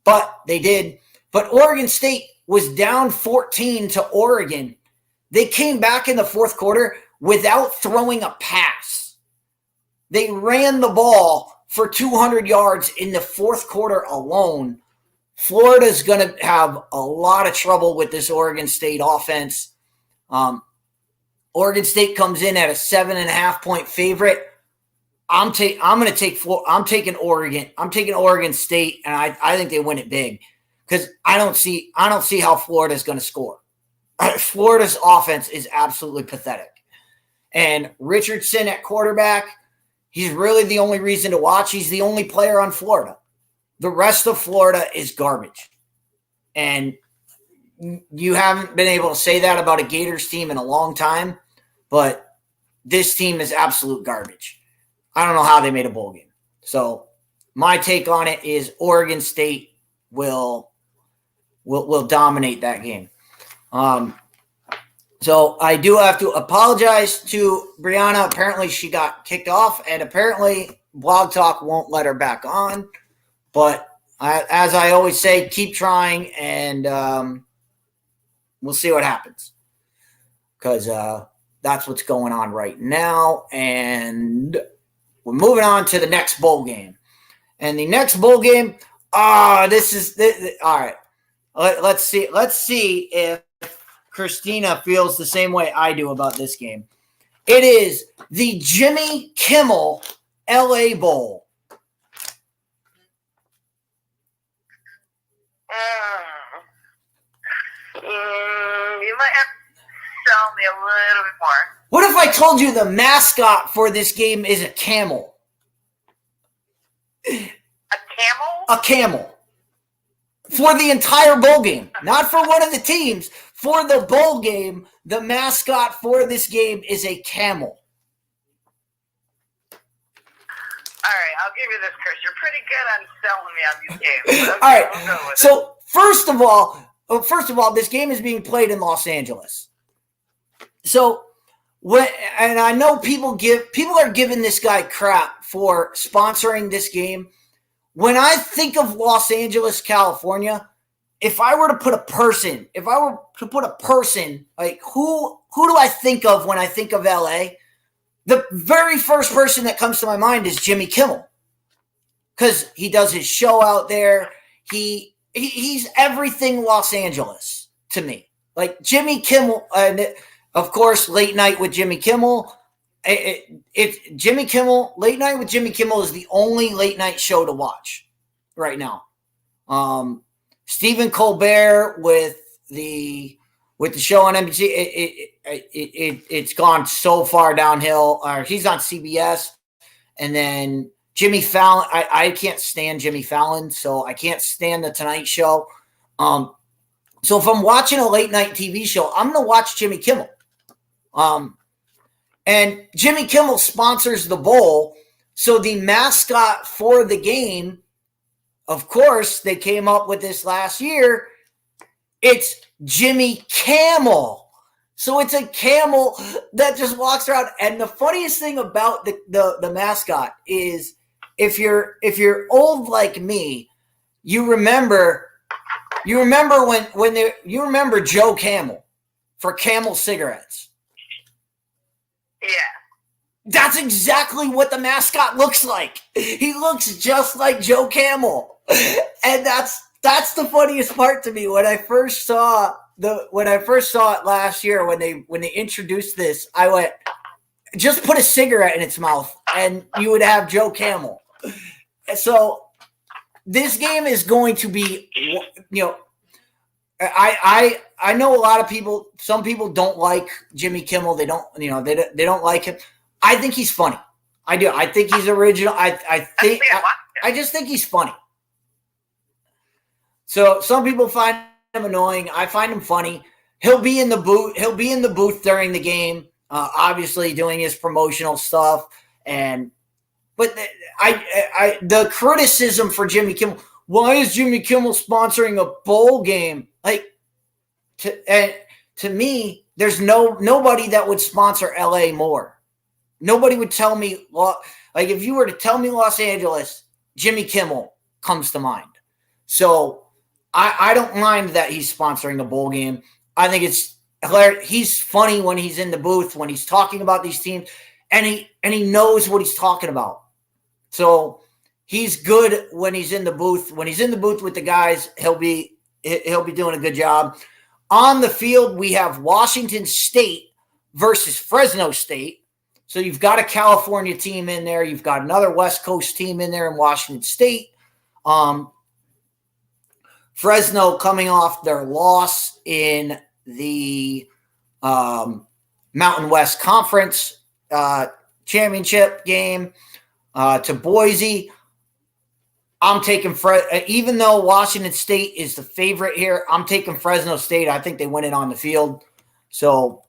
but they did. But Oregon State was down 14 to Oregon. They came back in the fourth quarter without throwing a pass. They ran the ball for 200 yards in the fourth quarter alone. Florida's going to have a lot of trouble with this Oregon State offense. Oregon State comes in at a 7.5-point favorite. I'm taking Oregon. I'm taking Oregon State, and I think they win it big because I don't see how Florida's going to score. Florida's offense is absolutely pathetic, and Richardson at quarterback. He's really the only reason to watch. He's the only player on Florida. The rest of Florida is garbage. And you haven't been able to say that about a Gators team in a long time, but this team is absolute garbage. I don't know how they made a bowl game. So my take on it is Oregon State will dominate that game. So I do have to apologize to Brianna. Apparently she got kicked off, and apparently Blog Talk won't let her back on. But as I always say, keep trying, and we'll see what happens. Because that's what's going on right now. And we're moving on to the next bowl game. And the next bowl game, all right. Let's see if Christina feels the same way I do about this game. It is the Jimmy Kimmel LA Bowl. You might have to tell me a little bit more. What if I told you the mascot for this game is a camel? A camel? A camel. For the entire bowl game. Not for one of the teams. For the bowl game, the mascot for this game is a camel. All right, I'll give you this, Chris. You're pretty good on selling me on these games. Okay, All right. we'll go with So first of all, this game is being played in Los Angeles. So and I know people are giving this guy crap for sponsoring this game. When I think of Los Angeles, California, if I were to put a person, like who do I think of when I think of LA? The very first person that comes to my mind is Jimmy Kimmel. Because he does his show out there. He's everything Los Angeles to me. Like Jimmy Kimmel, of course, Late Night with Jimmy Kimmel. Jimmy Kimmel, Late Night with Jimmy Kimmel is the only late night show to watch right now. Stephen Colbert with the show on NBC, it's gone so far downhill. He's on CBS, and then Jimmy Fallon. I can't stand Jimmy Fallon, so I can't stand the Tonight Show. So if I'm watching a late night TV show, I'm going to watch Jimmy Kimmel. And Jimmy Kimmel sponsors the bowl. So the mascot for the game, of course, they came up with this last year. It's Jimmy Camel. So it's a camel that just walks around. And the funniest thing about the mascot is if you're old like me, you remember when you remember Joe Camel for Camel cigarettes. Yeah. That's exactly what the mascot looks like. He looks just like Joe Camel. And that's the funniest part to me when I first saw it last year when they introduced this. I went, just put a cigarette in its mouth and you would have Joe Camel. So this game is going to be, I know a lot of people. Some people don't like Jimmy Kimmel. They don't like him. I think he's funny. I do. I think he's original. I just think he's funny. So some people find him annoying. I find him funny. He'll be in the booth. He'll be in the booth during the game, obviously doing his promotional stuff. But the criticism for Jimmy Kimmel. Why is Jimmy Kimmel sponsoring a bowl game? Like, to me, there's nobody that would sponsor LA more. Nobody would tell me, like, if you were to tell me Los Angeles, Jimmy Kimmel comes to mind. So I don't mind that he's sponsoring a bowl game. I think it's hilarious. He's funny when he's in the booth, when he's talking about these teams, and he knows what he's talking about. So he's good when he's in the booth. When he's in the booth with the guys, he'll be doing a good job. On the field, we have Washington State versus Fresno State. So you've got a California team in there. You've got another West Coast team in there in Washington State. Fresno coming off their loss in the Mountain West Conference championship game to Boise. I'm taking even though Washington State is the favorite here, I'm taking Fresno State. I think they win it on the field. So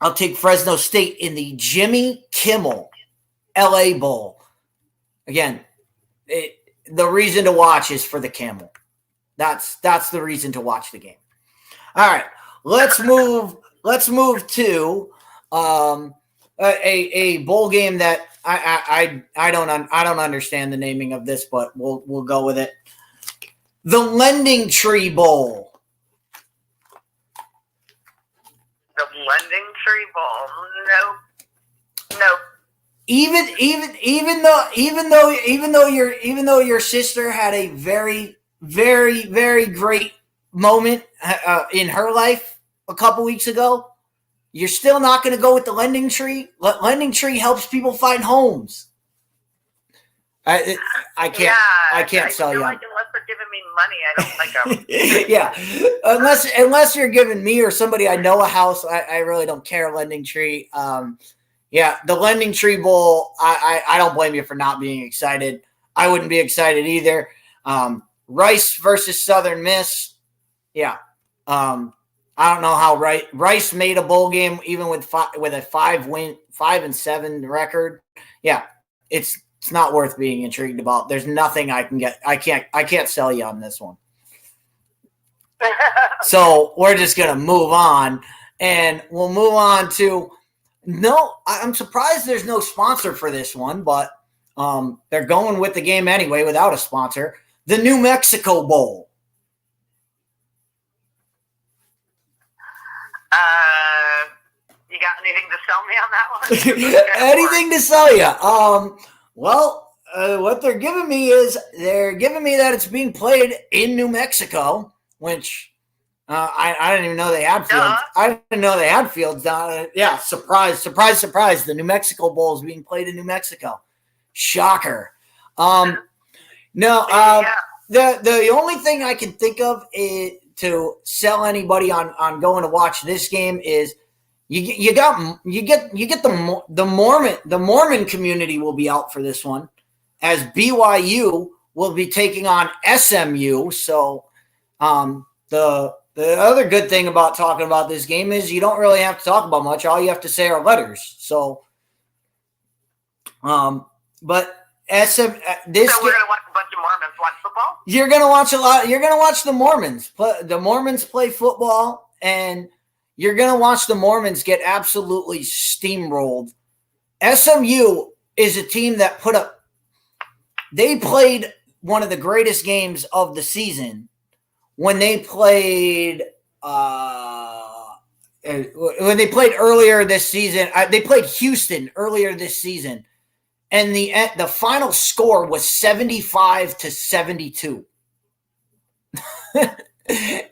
I'll take Fresno State in the Jimmy Kimmel LA Bowl. Again, the reason to watch is for the camel. That's the reason to watch the game. All right, let's move to a bowl game that I don't understand the naming of this, but we'll go with it. The Lending Tree Bowl. The Lending Tree Bowl. Nope. Even though your sister had a very, very, very great moment in her life a couple weeks ago, you're still not going to go with the Lending Tree? Lending Tree helps people find homes. I can't sell you. Like unless they're giving me money, I don't like them. Yeah, unless you're giving me or somebody I know a house, I really don't care. Lending Tree. The Lending Tree Bowl. I don't blame you for not being excited. I wouldn't be excited either. Rice versus Southern Miss. Yeah. I don't know how Rice made a bowl game even with a 5-7 record. Yeah, it's not worth being intrigued about. There's nothing I can get. I can't sell you on this one. So we're just gonna move on, and we'll move on to. No, I'm surprised there's no sponsor for this one, but they're going with the game anyway without a sponsor. The New Mexico Bowl. You got anything to sell me on that one? Anything to sell you? What they're giving me is that it's being played in New Mexico, which I didn't even know they had fields. I didn't know they had fields down. Yeah, surprise! The New Mexico Bowl is being played in New Mexico. Shocker. The only thing I can think of is to sell anybody on going to watch this game is you get the Mormon community will be out for this one, as BYU will be taking on SMU. So the other good thing about talking about this game is you don't really have to talk about much. All you have to say are letters. So but this. So we're gonna watch a bunch of Mormons watch football? You're gonna watch a lot. You're gonna watch the Mormons. The Mormons play football, and you're gonna watch the Mormons get absolutely steamrolled. SMU is a team that put up. They played one of the greatest games of the season when they played. When they played earlier this season, they played Houston earlier this season, and the final score was 75-72.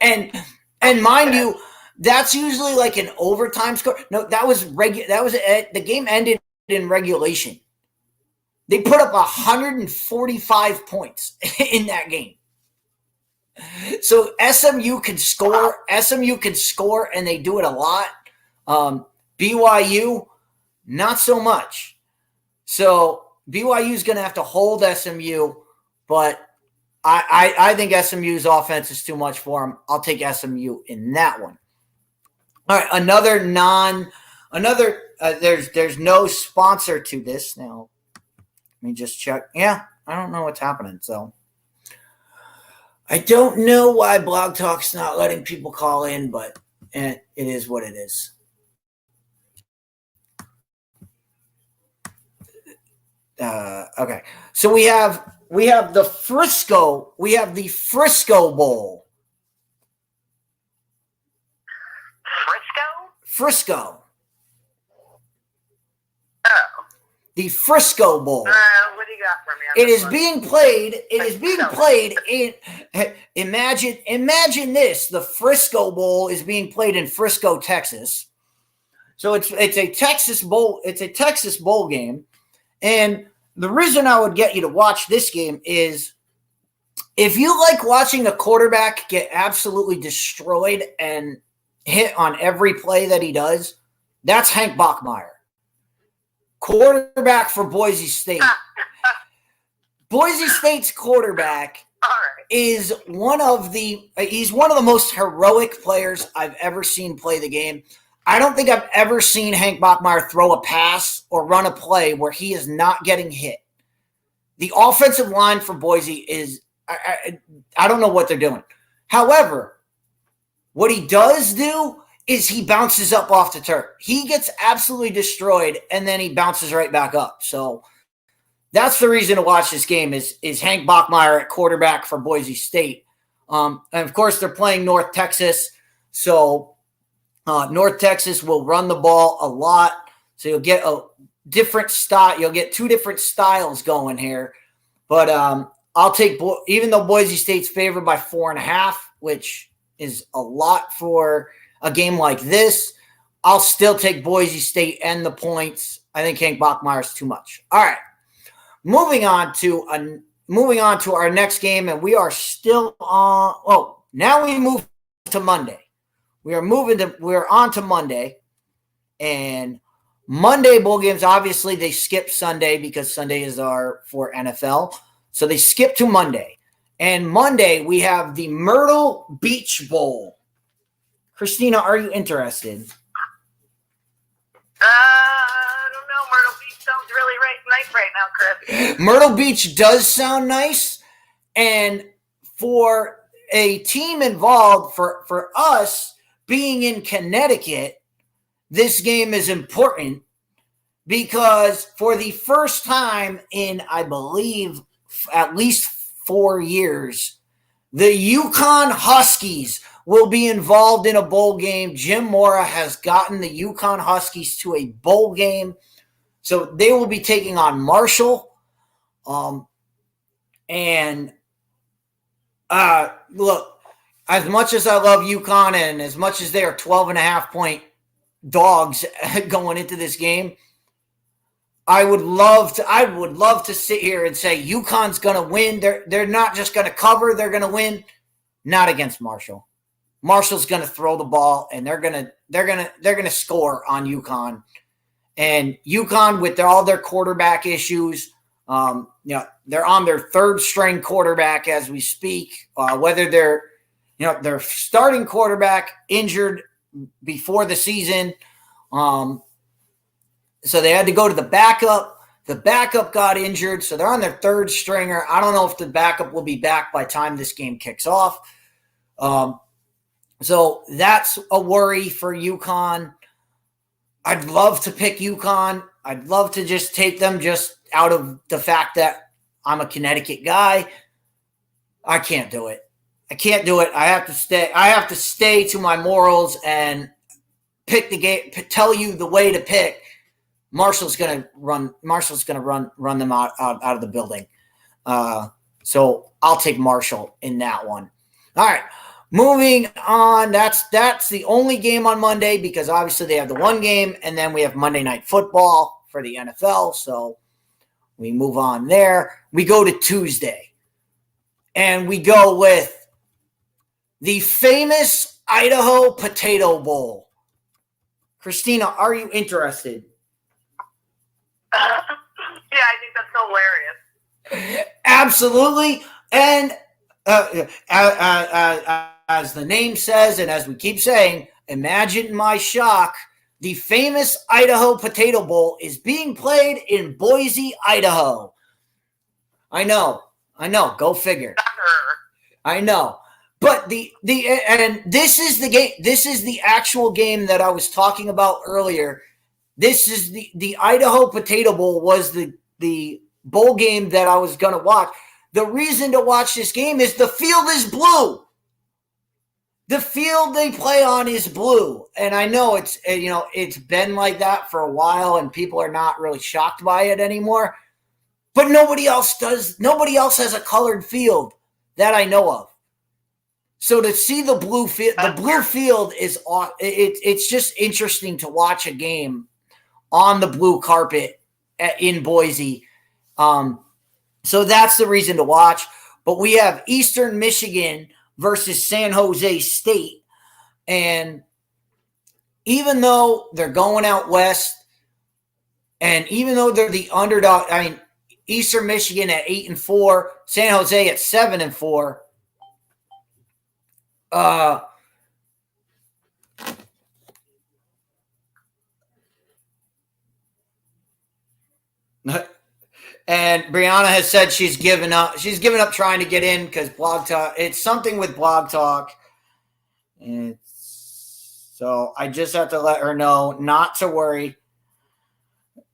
and mind you, that's usually like an overtime score. No, that was the game ended in regulation. They put up 145 points in that game. So SMU can score. SMU can score, and they do it a lot. BYU, not so much. So BYU is going to have to hold SMU, but I think SMU's offense is too much for them. I'll take SMU in that one. All right, there's no sponsor to this now. Let me just check. Yeah, I don't know what's happening. So I don't know why Blog Talk's not letting people call in, but it is what it is. Okay, so we have the Frisco Bowl. Frisco. Oh. The Frisco Bowl. What do you got for me? It is being played in. Imagine this: the Frisco Bowl is being played in Frisco, Texas. So it's a Texas bowl. It's a Texas bowl game, and the reason I would get you to watch this game is if you like watching a quarterback get absolutely destroyed and hit on every play that he does. That's Hank Bachmeier, quarterback for Boise State. Boise State's quarterback is he's one of the most heroic players I've ever seen play the game. I don't think I've ever seen Hank Bachmeier throw a pass or run a play where he is not getting hit. The offensive line for Boise is I don't know what they're doing. However, what he does do is he bounces up off the turf. He gets absolutely destroyed, and then he bounces right back up. So that's the reason to watch this game is Hank Bachmeier at quarterback for Boise State. And, of course, they're playing North Texas. So North Texas will run the ball a lot. So you'll get a different style. You'll get two different styles going here. But I'll take – even though Boise State's favored by 4.5, which – is a lot for a game like this, I'll still take Boise State and the points. I think Hank Bachmeier is too much. All right, moving on to our next game, and we are still on. Oh, now we move to Monday. We're on to Monday, and Monday bowl games. Obviously, they skip Sunday because Sunday is for NFL, so they skip to Monday. And Monday, we have the Myrtle Beach Bowl. Christina, are you interested? I don't know. Myrtle Beach sounds really nice right now, Chris. Myrtle Beach does sound nice. And for a team involved, for us being in Connecticut, this game is important because for the first time in, I believe, at least 4 years, the Yukon Huskies will be involved in a bowl game. Jim Mora has gotten the Yukon Huskies to a bowl game. So they will be taking on Marshall. Look, as much as I love Yukon and as much as they are 12.5-point dogs going into this game, I would love to sit here and say UConn's going to win. They're not just going to cover, they're going to win. Not against Marshall. Marshall's going to throw the ball and they're going to score on UConn. And UConn with all their quarterback issues, they're on their third string quarterback as we speak. Whether their starting quarterback injured before the season, so they had to go to the backup. The backup got injured, so they're on their third stringer. I don't know if the backup will be back by the time this game kicks off. So that's a worry for UConn. I'd love to pick UConn. I'd love to just take them just out of the fact that I'm a Connecticut guy. I can't do it. I can't do it. I have to stay to my morals and pick the game, tell you the way to pick. Marshall's gonna run them out of the building. So I'll take Marshall in that one. All right. Moving on, that's the only game on Monday because obviously they have the one game, and then we have Monday Night Football for the NFL. So we move on there. We go to Tuesday, and we go with the famous Idaho Potato Bowl. Christina, are you interested? Yeah, I think that's hilarious. Absolutely. And as the name says, and as we keep saying, imagine my shock. The famous Idaho Potato Bowl is being played in Boise, Idaho. I know. Go figure. I know. But and this is the game. This is the actual game that I was talking about earlier. This is the Idaho Potato Bowl was the bowl game that I was going to watch. The reason to watch this game is the field is blue. The field they play on is blue. And I know it's been like that for a while and people are not really shocked by it anymore. But nobody else does. Nobody else has a colored field that I know of. So to see the blue field is it's just interesting to watch a game on the blue carpet in Boise. So that's the reason to watch. But we have Eastern Michigan versus San Jose State. And even though they're going out west, and even though they're the underdog, I mean, Eastern Michigan at 8-4, San Jose at 7-4. And Brianna has said she's given up. She's given up trying to get in because Blog Talk. It's something with Blog Talk. So I just have to let her know not to worry.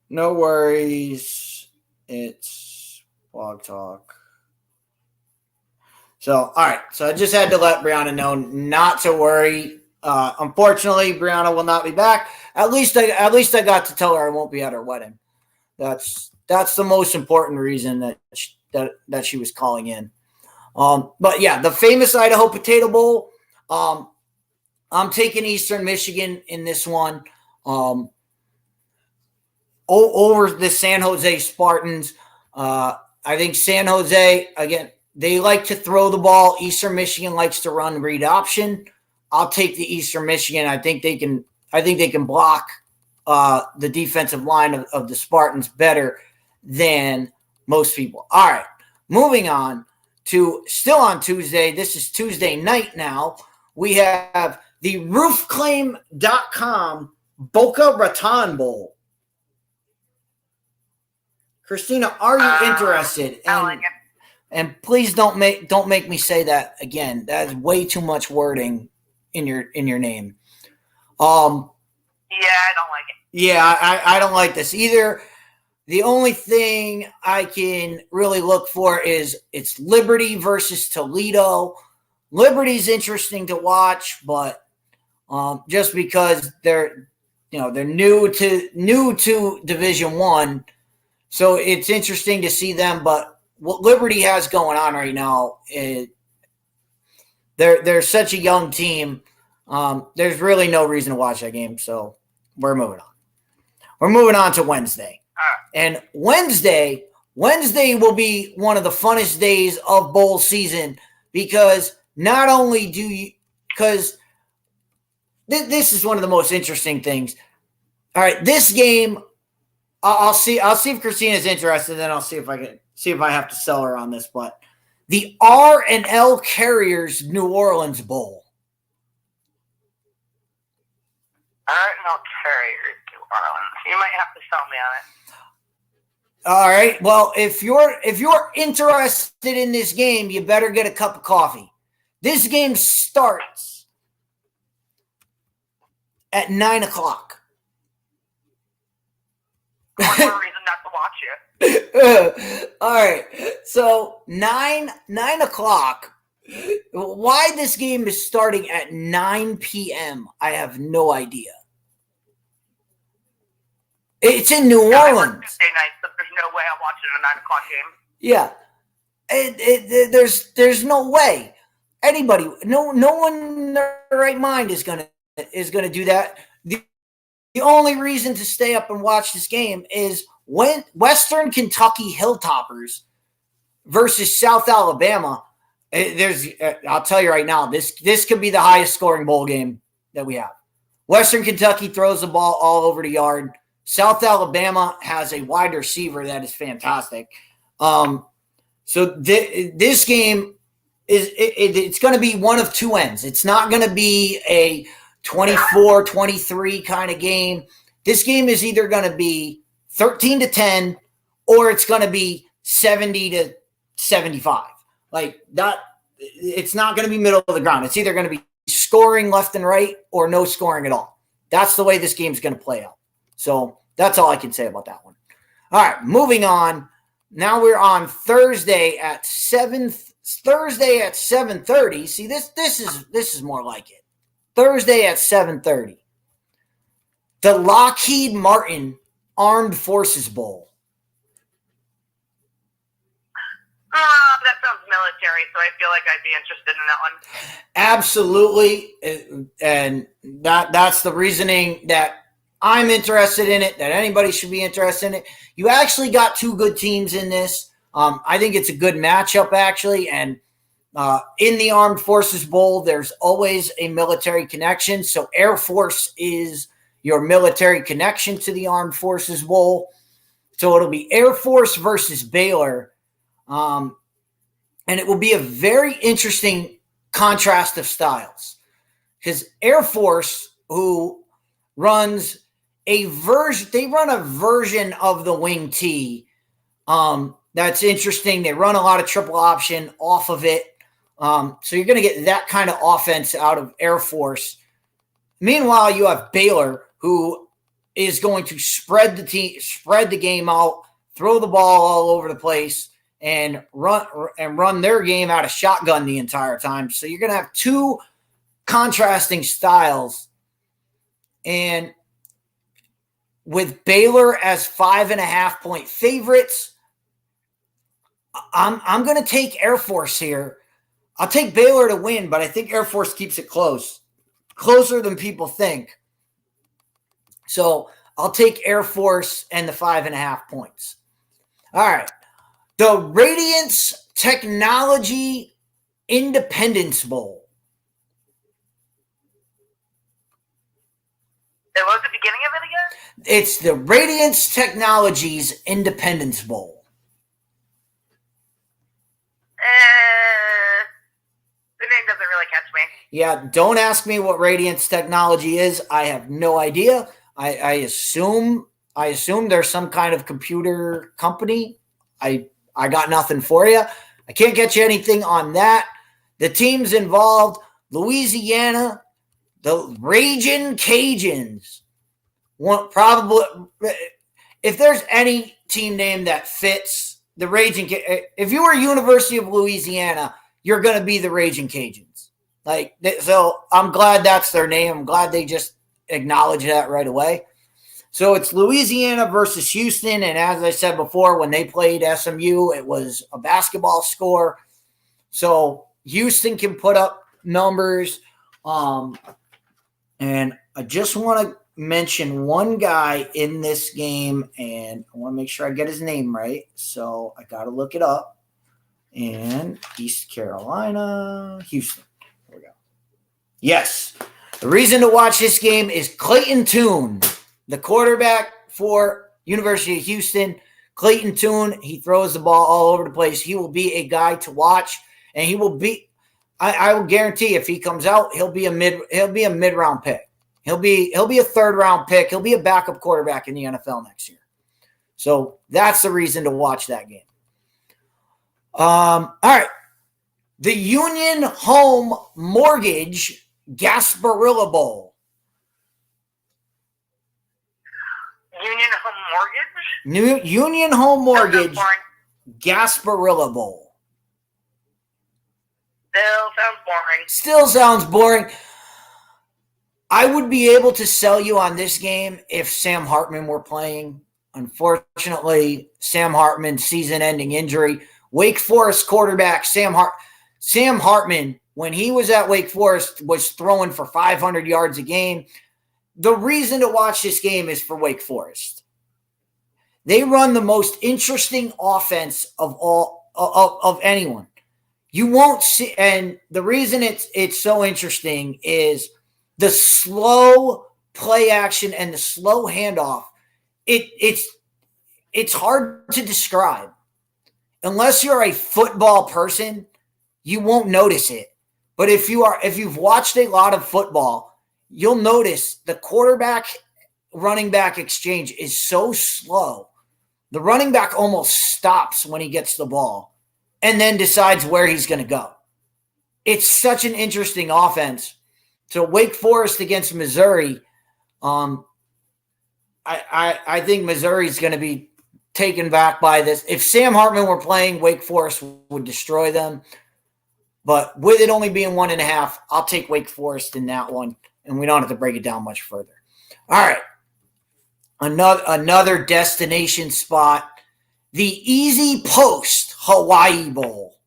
No worries. It's Blog Talk. So, all right. So I just had to let Brianna know not to worry. Unfortunately, Brianna will not be back. At least I got to tell her I won't be at her wedding. That's the most important reason that she was calling in. But yeah, the famous Idaho Potato Bowl. I'm taking Eastern Michigan in this one. Over the San Jose Spartans. I think San Jose, again, they like to throw the ball. Eastern Michigan likes to run read option. I'll take the Eastern Michigan. I think they can block the defensive line of the Spartans better than most people. All right, moving on to still on Tuesday. This is Tuesday night now. We have the roofclaim.com Boca Raton Bowl. Christina, are you interested? And please don't make me say that again. That is way too much wording in your name. Yeah, I don't like it. Yeah, I don't like this either. The only thing I can really look for is it's Liberty versus Toledo. Liberty's interesting to watch, but just because they're new to Division I, so it's interesting to see them. But what Liberty has going on right now, they're such a young team. There's really no reason to watch that game, so we're moving on. We're moving on to Wednesday. And Wednesday will be one of the funnest days of bowl season because not only do you – because this is one of the most interesting things. All right, this game, I'll see if Christina's interested, and then I'll see if I have to sell her on this. But the R&L Carriers New Orleans Bowl. R&L Carriers New Orleans. You might have to sell me on it. All right. Well, if you're interested in this game, you better get a cup of coffee. This game starts at 9 o'clock. One more reason not to watch it. All right. So 9 o'clock. Why this game is starting at 9 p.m., I have no idea. It's in New Orleans. I work Tuesday nights, so there's no way I'm watching a 9 o'clock game. Yeah. There's no way. Anybody, no one in their right mind is gonna do that. The only reason to stay up and watch this game is when Western Kentucky Hilltoppers versus South Alabama. I'll tell you right now, this could be the highest scoring bowl game that we have. Western Kentucky throws the ball all over the yard. South Alabama has a wide receiver that is fantastic. So this game it's going to be one of two ends. It's not going to be a 24-23 kind of game. This game is either going to be 13-10 or it's going to be 70-75. Like that, it's not going to be middle of the ground. It's either going to be scoring left and right or no scoring at all. That's the way this game's going to play out. So that's all I can say about that one. All right, moving on. Now we're on Thursday at 7:30. See, this is more like it. Thursday at 7:30. The Lockheed Martin Armed Forces Bowl. That sounds military, so I feel like I'd be interested in that one. Absolutely, and that's the reasoning that I'm interested in it, that anybody should be interested in it. You actually got two good teams in this. I think it's a good matchup, actually, and in the Armed Forces Bowl, there's always a military connection, so Air Force is your military connection to the Armed Forces Bowl. So it'll be Air Force versus Baylor. And it will be a very interesting contrast of styles because Air Force, who runs they run a version of the wing T. That's interesting. They run a lot of triple option off of it. So you're going to get that kind of offense out of Air Force. Meanwhile, you have Baylor, who is going to spread the game out, throw the ball all over the place, and run their game out of shotgun the entire time. So you're going to have two contrasting styles. And with Baylor as 5.5-point favorites, I'm going to take Air Force here. I'll take Baylor to win, but I think Air Force keeps it closer than people think. So I'll take Air Force and the 5.5 points. All right. The Radiance Technology Independence Bowl. What was the beginning of it again? It's the Radiance Technologies Independence Bowl. The name doesn't really catch me. Yeah, don't ask me what Radiance Technology is. I have no idea. I assume there's some kind of computer company. I got nothing for you. I can't get you anything on that. The teams involved: Louisiana, the Ragin' Cajuns. If there's any team name that fits the Ragin', if you were University of Louisiana, you're going to be the Ragin' Cajuns. So I'm glad that's their name. I'm glad they just acknowledge that right away. So it's Louisiana versus Houston, and as I said before, when they played SMU, it was a basketball score. So Houston can put up numbers. And I just want to mention one guy in this game, and I want to make sure I get his name right. So I got to look it up. And East Carolina, Houston. There we go. Yes. The reason to watch this game is Clayton Tune, the quarterback for University of Houston. Clayton Tune, he throws the ball all over the place. He will be a guy to watch, and he will be. I will guarantee if he comes out, he'll be a mid-round pick. He'll be a third-round pick. He'll be a backup quarterback in the NFL next year. So that's the reason to watch that game. All right. The Union Home Mortgage Gasparilla Bowl. Union Home Mortgage? Union Home Mortgage Gasparilla Bowl. Still sounds boring. I would be able to sell you on this game if Sam Hartman were playing. Unfortunately, Sam Hartman's season-ending injury. Wake Forest quarterback Sam Hartman, when he was at Wake Forest, was throwing for 500 yards a game. The reason to watch this game is for Wake Forest. They run the most interesting offense of anyone. You won't see, and the reason it's so interesting is the slow play action and the slow handoff. It's hard to describe. Unless you're a football person, you won't notice it. But if you've watched a lot of football, you'll notice the quarterback running back exchange is so slow. The running back almost stops when he gets the ball and then decides where he's going to go. It's such an interesting offense. So Wake Forest against Missouri, I think Missouri's going to be taken back by this. If Sam Hartman were playing, Wake Forest would destroy them. But with it only being 1.5, I'll take Wake Forest in that one, and we don't have to break it down much further. All right. Another destination spot, the Easy Post Hawaii Bowl.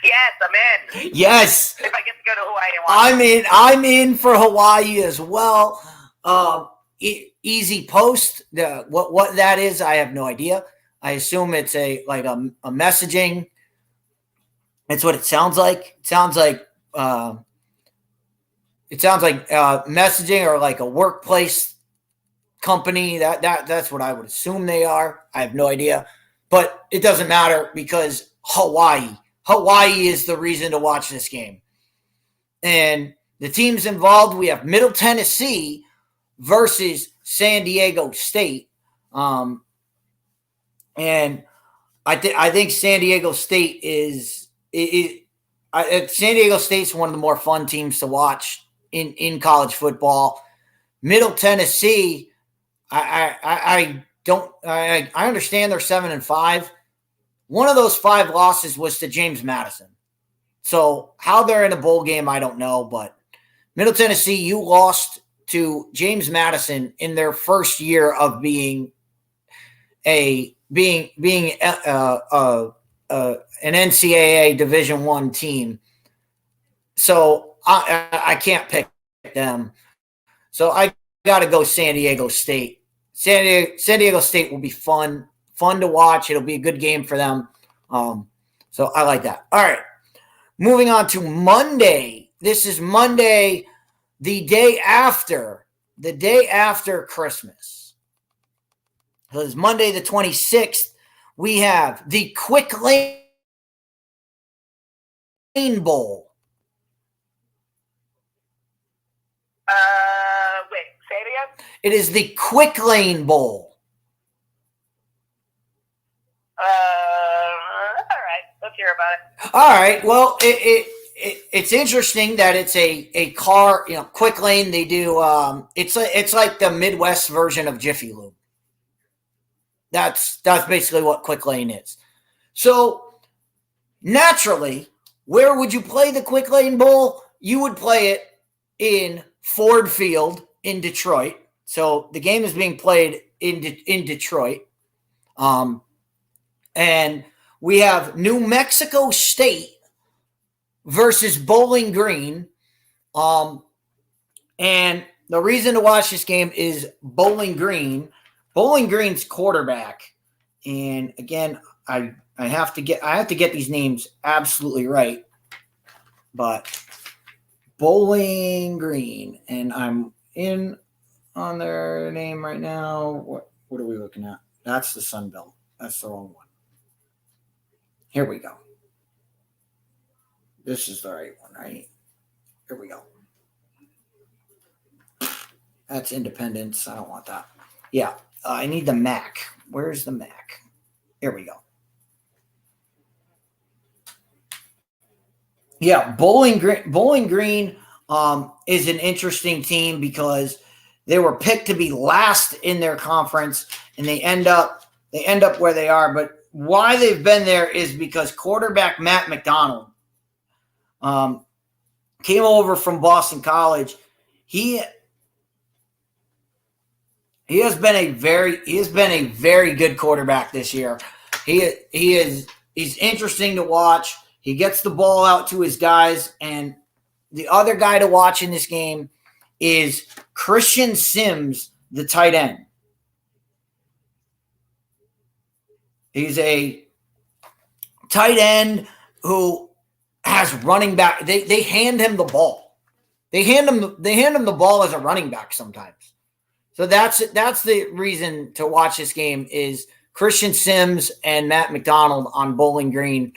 Yes, I'm in. Yes. If I get to go to Hawaii. I'm in for Hawaii as well. Easy Post, what that is, I have no idea. I assume it's a messaging. That's what it sounds like. It sounds like messaging or like a workplace company. That's what I would assume they are. I have no idea, but it doesn't matter because Hawaii is the reason to watch this game. And the teams involved, we have Middle Tennessee versus San Diego State. And I think San Diego State San Diego State's one of the more fun teams to watch in college football. Middle Tennessee, I understand they're 7-5. One of those 5 losses was to James Madison. So how they're in a bowl game, I don't know. But Middle Tennessee, you lost to James Madison in their first year of being an NCAA Division I team. So I can't pick them. So I got to go San Diego State. San Diego State will be fun to watch. It'll be a good game for them. So I like that. All right. Moving on to Monday. This is Monday, the day after Christmas. So it's Monday the 26th. We have the Quick Lane Bowl. Wait, say it again? It is the Quick Lane Bowl. All right, let's hear about it. All right. Well, it's interesting that it's a car, Quick Lane. They do. It's like the Midwest version of Jiffy Lube. That's basically what Quick Lane is. So naturally, where would you play the Quick Lane Bowl? You would play it in Ford Field in Detroit. So the game is being played in Detroit. And we have New Mexico State versus Bowling Green. And the reason to watch this game is Bowling Green's quarterback. And again, I have to get these names absolutely right. But Bowling Green, and I'm in on their name right now. What are we looking at? That's the Sun Belt. That's the wrong one. Here we go. This is the right one, right? Here we go. That's Independence. I don't want that. Yeah. I need the MAC. Where's the MAC? Here we go. Yeah, Bowling Green is an interesting team because they were picked to be last in their conference, and they end up where they are. But why they've been there is because quarterback Matt McDonald came over from Boston College. He has been a very good quarterback this year. He's interesting to watch. He gets the ball out to his guys, and the other guy to watch in this game is Christian Sims, the tight end. He's a tight end who has running back. They hand him the ball. They hand him the ball as a running back sometimes. So that's the reason to watch this game is Christian Sims and Matt McDonald on Bowling Green.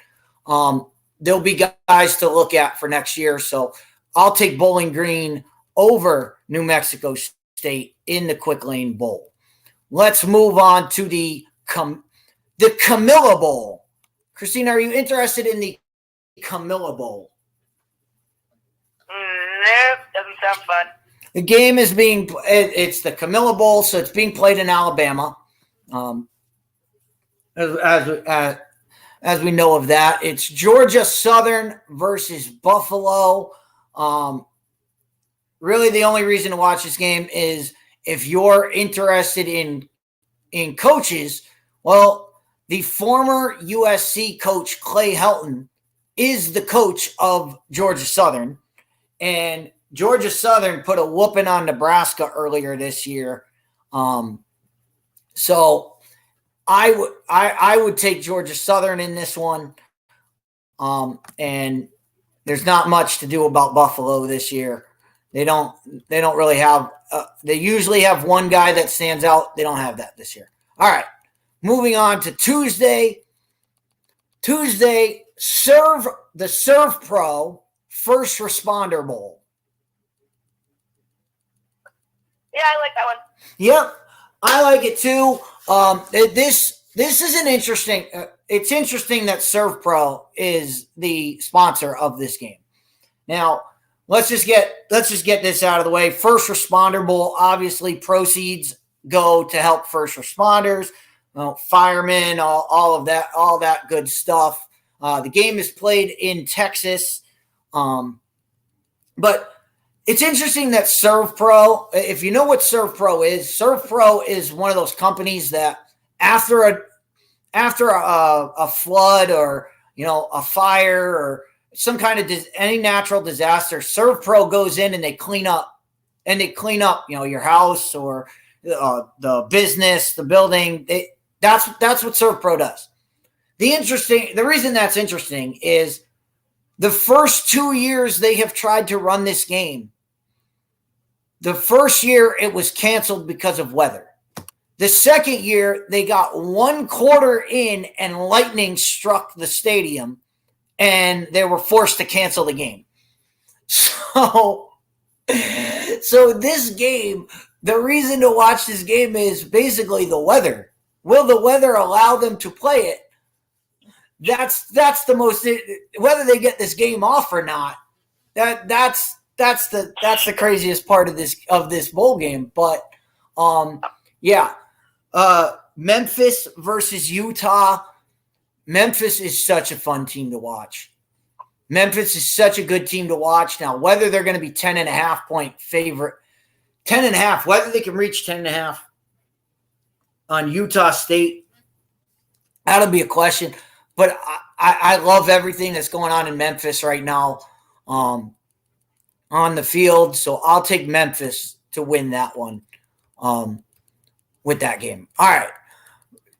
There'll be guys to look at for next year. So I'll take Bowling Green over New Mexico State in the Quick Lane Bowl. Let's move on to the Camilla Bowl. Christina, are you interested in the Camilla Bowl? Nope, doesn't sound fun. The game is it's the Camilla Bowl, so it's being played in Alabama. As we know of that, it's Georgia Southern versus Buffalo. Really, the only reason to watch this game is if you're interested in coaches. Well, the former USC coach Clay Helton is the coach of Georgia Southern, and Georgia Southern put a whooping on Nebraska earlier this year. So I would take Georgia Southern in this one. And there's not much to do about Buffalo this year. They don't really have they usually have one guy that stands out. They don't have that this year. All right. Moving on to Tuesday. The Serve Pro First Responder Bowl. Yeah, I like that one. Yep, I like it too. This is an interesting. It's interesting that Serve Pro is the sponsor of this game. Now, let's just get this out of the way. First Responder Bowl, obviously, proceeds go to help first responders, firemen, all of that good stuff. The game is played in Texas, but it's interesting that Serve Pro, if you know what Serve Pro is one of those companies that after a flood or a fire or some kind of any natural disaster, Serve Pro goes in and they clean up your house or the business, the building. That's what Serve Pro does. The reason that's interesting is the first 2 years they have tried to run this game. The first year it was canceled because of weather. The second year they got 1 quarter in and lightning struck the stadium and they were forced to cancel the game. So this game, the reason to watch this game is basically the weather. Will the weather allow them to play it? That's the most, whether they get this game off or not. That's the craziest part of this bowl game. But Memphis versus Utah. Memphis is such a fun team to watch. Memphis is such a good team to watch. Now, whether they're going to be 10.5 point favorite, 10.5, whether they can reach 10.5 on Utah State, that'll be a question. But I love everything that's going on in Memphis right now on the field. So I'll take Memphis to win that one with that game. All right.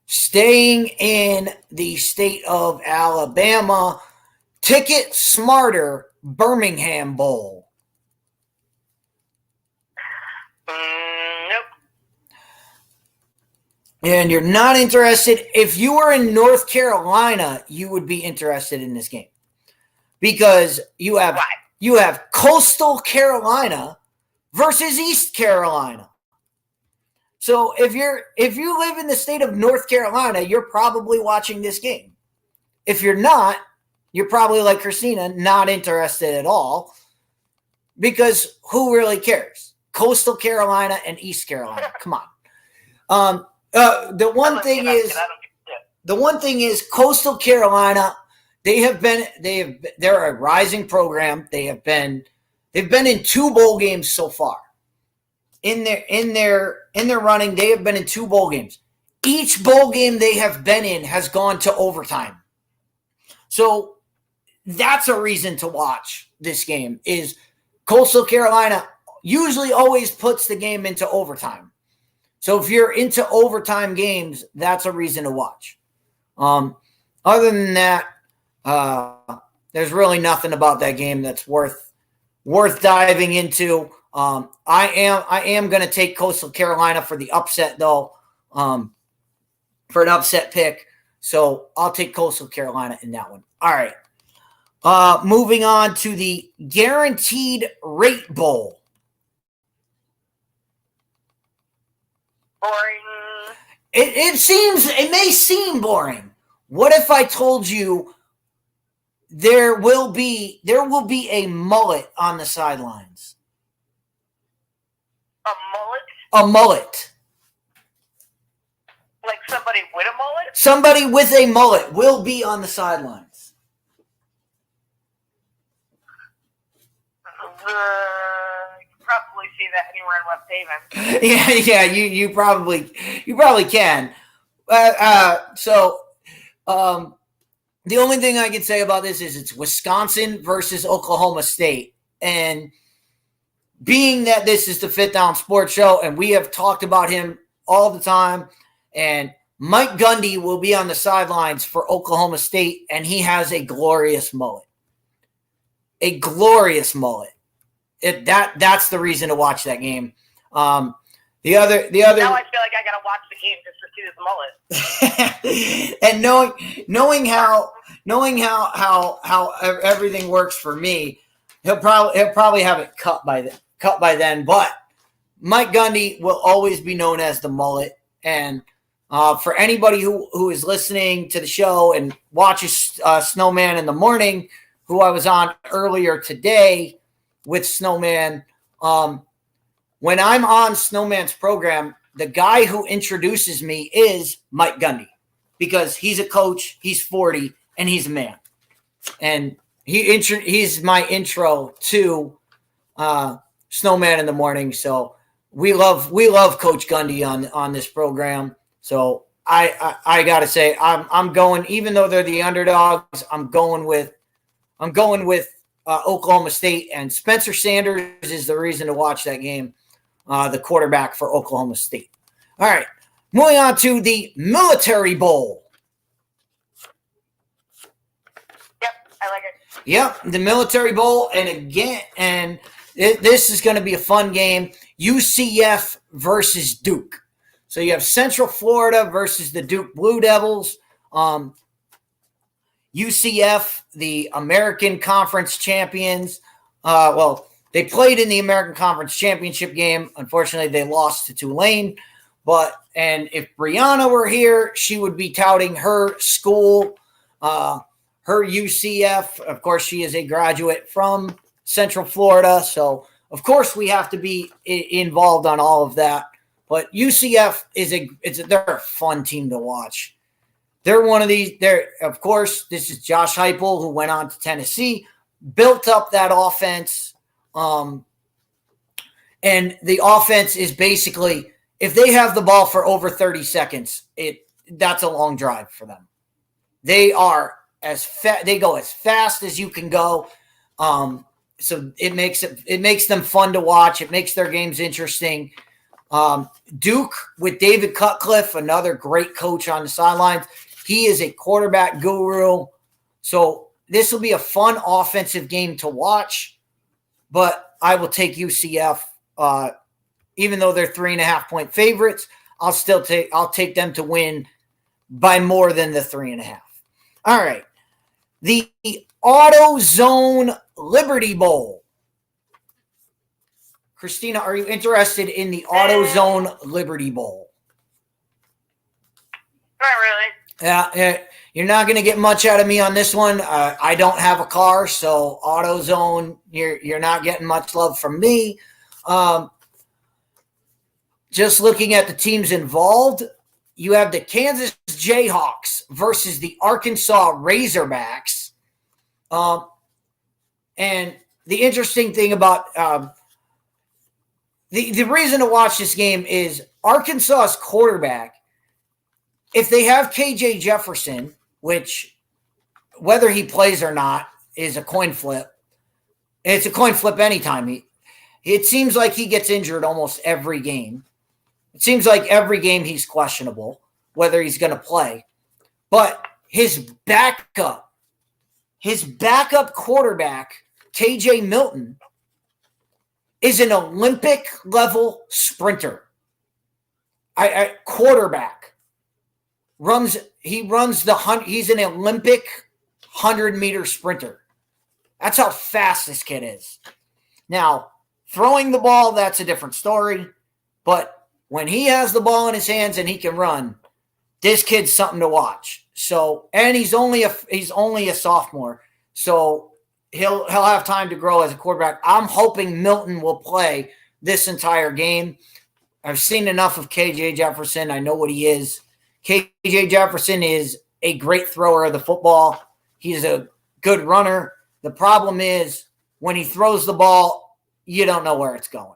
Staying in the state of Alabama, Ticket Smarter Birmingham Bowl. Nope. And you're not interested. If you were in North Carolina, you would be interested in this game because you have Coastal Carolina versus East Carolina. So if you live in the state of North Carolina, you're probably watching this game. If you're not, you're probably like Christina, not interested at all, because who really cares? Coastal Carolina and East Carolina. Come on. The one thing is Coastal Carolina. They're a rising program. They've been in 2 bowl games so far. In their running, they have been in 2 bowl games. Each bowl game they have been in has gone to overtime. So that's a reason to watch this game. Is Coastal Carolina usually always puts the game into overtime. So if you're into overtime games, that's a reason to watch. Other than that, there's really nothing about that game that's worth diving into. I am going to take Coastal Carolina for the upset, though, for an upset pick. So I'll take Coastal Carolina in that one. All right. Moving on to the Guaranteed Rate Bowl. Boring. It may seem boring. What if I told you there will be a mullet on the sidelines? A mullet? A mullet. Like somebody with a mullet? Somebody with a mullet will be on the sidelines. You probably see that anywhere in West Haven. Yeah, you probably can. The only thing I can say about this is it's Wisconsin versus Oklahoma State. And being that this is the Fifth Down Sports Show, and we have talked about him all the time, and Mike Gundy will be on the sidelines for Oklahoma State, and he has a glorious mullet. A glorious mullet. That's the reason to watch that game. The other. Now I feel like I gotta watch the game just to see this mullet. And knowing how everything works for me, he'll probably have it cut by then. But Mike Gundy will always be known as the mullet. And for anybody who is listening to the show and watches Snowman in the Morning, who I was on earlier today with Snowman, when I'm on Snowman's program, the guy who introduces me is Mike Gundy, because he's a coach, he's 40, and he's a man. And he's my intro to Snowman in the Morning. So we love Coach Gundy on this program. So I gotta say I'm going, even though they're the underdogs, I'm going with Oklahoma State, and Spencer Sanders is the reason to watch that game. The quarterback for Oklahoma State. All right, moving on to the Military Bowl. Yep, I like it. Yep, the Military Bowl, and this is going to be a fun game. UCF versus Duke. So you have Central Florida versus the Duke Blue Devils. UCF, the American Conference champions. They played in the American Conference Championship game. Unfortunately, they lost to Tulane. And if Brianna were here, she would be touting her school, her UCF. Of course, she is a graduate from Central Florida. So, of course, we have to be involved on all of that. But UCF they're a fun team to watch. They're one of these. Of course, this is Josh Heupel, who went on to Tennessee, built up that offense. And the offense is basically, if they have the ball for over 30 seconds, that's a long drive for them. They go as fast as you can go. So it makes them fun to watch. It makes their games interesting. Duke with David Cutcliffe, another great coach on the sidelines. He is a quarterback guru. So this will be a fun offensive game to watch. But I will take UCF, even though they're 3.5-point favorites. I'll take them to win by more than the 3.5. All right, the AutoZone Liberty Bowl. Christina, are you interested in the AutoZone Liberty Bowl? Not really. Yeah, you're not going to get much out of me on this one. I don't have a car, so AutoZone, you're not getting much love from me. Just looking at the teams involved, you have the Kansas Jayhawks versus the Arkansas Razorbacks. And the interesting thing about the reason to watch this game is Arkansas's quarterback, if they have KJ Jefferson, which whether he plays or not is a coin flip. It's a coin flip anytime. It seems like he gets injured almost every game. It seems like every game he's questionable, whether he's going to play. But his backup quarterback, KJ Milton, is an Olympic-level sprinter. Quarterback. He's an Olympic 100-meter sprinter. That's how fast this kid is. Now, throwing the ball, that's a different story. But when he has the ball in his hands and he can run, this kid's something to watch. So, and he's only a sophomore, so he'll have time to grow as a quarterback. I'm hoping Milton will play this entire game. I've seen enough of KJ Jefferson. I know what he is. KJ Jefferson is a great thrower of the football. He's a good runner. The problem is when he throws the ball, you don't know where it's going.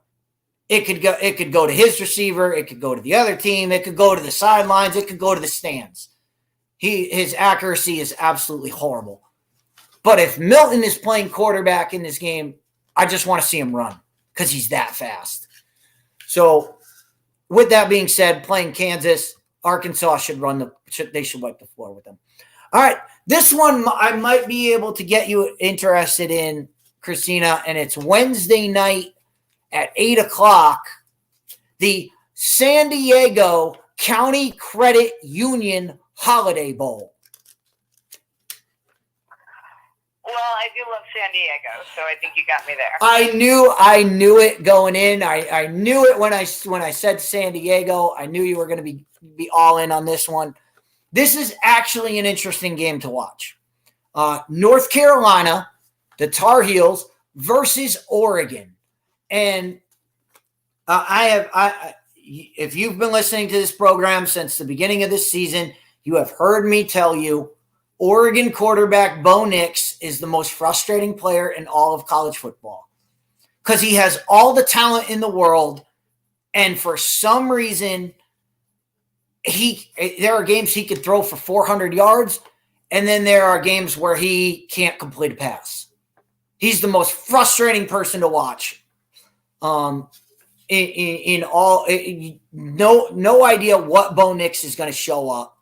It could go to his receiver. It could go to the other team. It could go to the sidelines. It could go to the stands. His accuracy is absolutely horrible. But if Milton is playing quarterback in this game, I just want to see him run because he's that fast. So with that being said, playing Kansas, Arkansas should wipe the floor with them. All right, this one I might be able to get you interested in, Christina, and it's Wednesday night at 8 o'clock, the San Diego County Credit Union Holiday Bowl. Well, I do love San Diego, so I think you got me there. I knew it going in. I knew it when I said San Diego. I knew you were going to be all in on this one. This is actually an interesting game to watch. North Carolina, the Tar Heels versus Oregon. And if you've been listening to this program since the beginning of this season, you have heard me tell you Oregon quarterback Bo Nix is the most frustrating player in all of college football because he has all the talent in the world, and for some reason, there are games he could throw for 400 yards, and then there are games where he can't complete a pass. He's the most frustrating person to watch. No idea what Bo Nix is going to show up.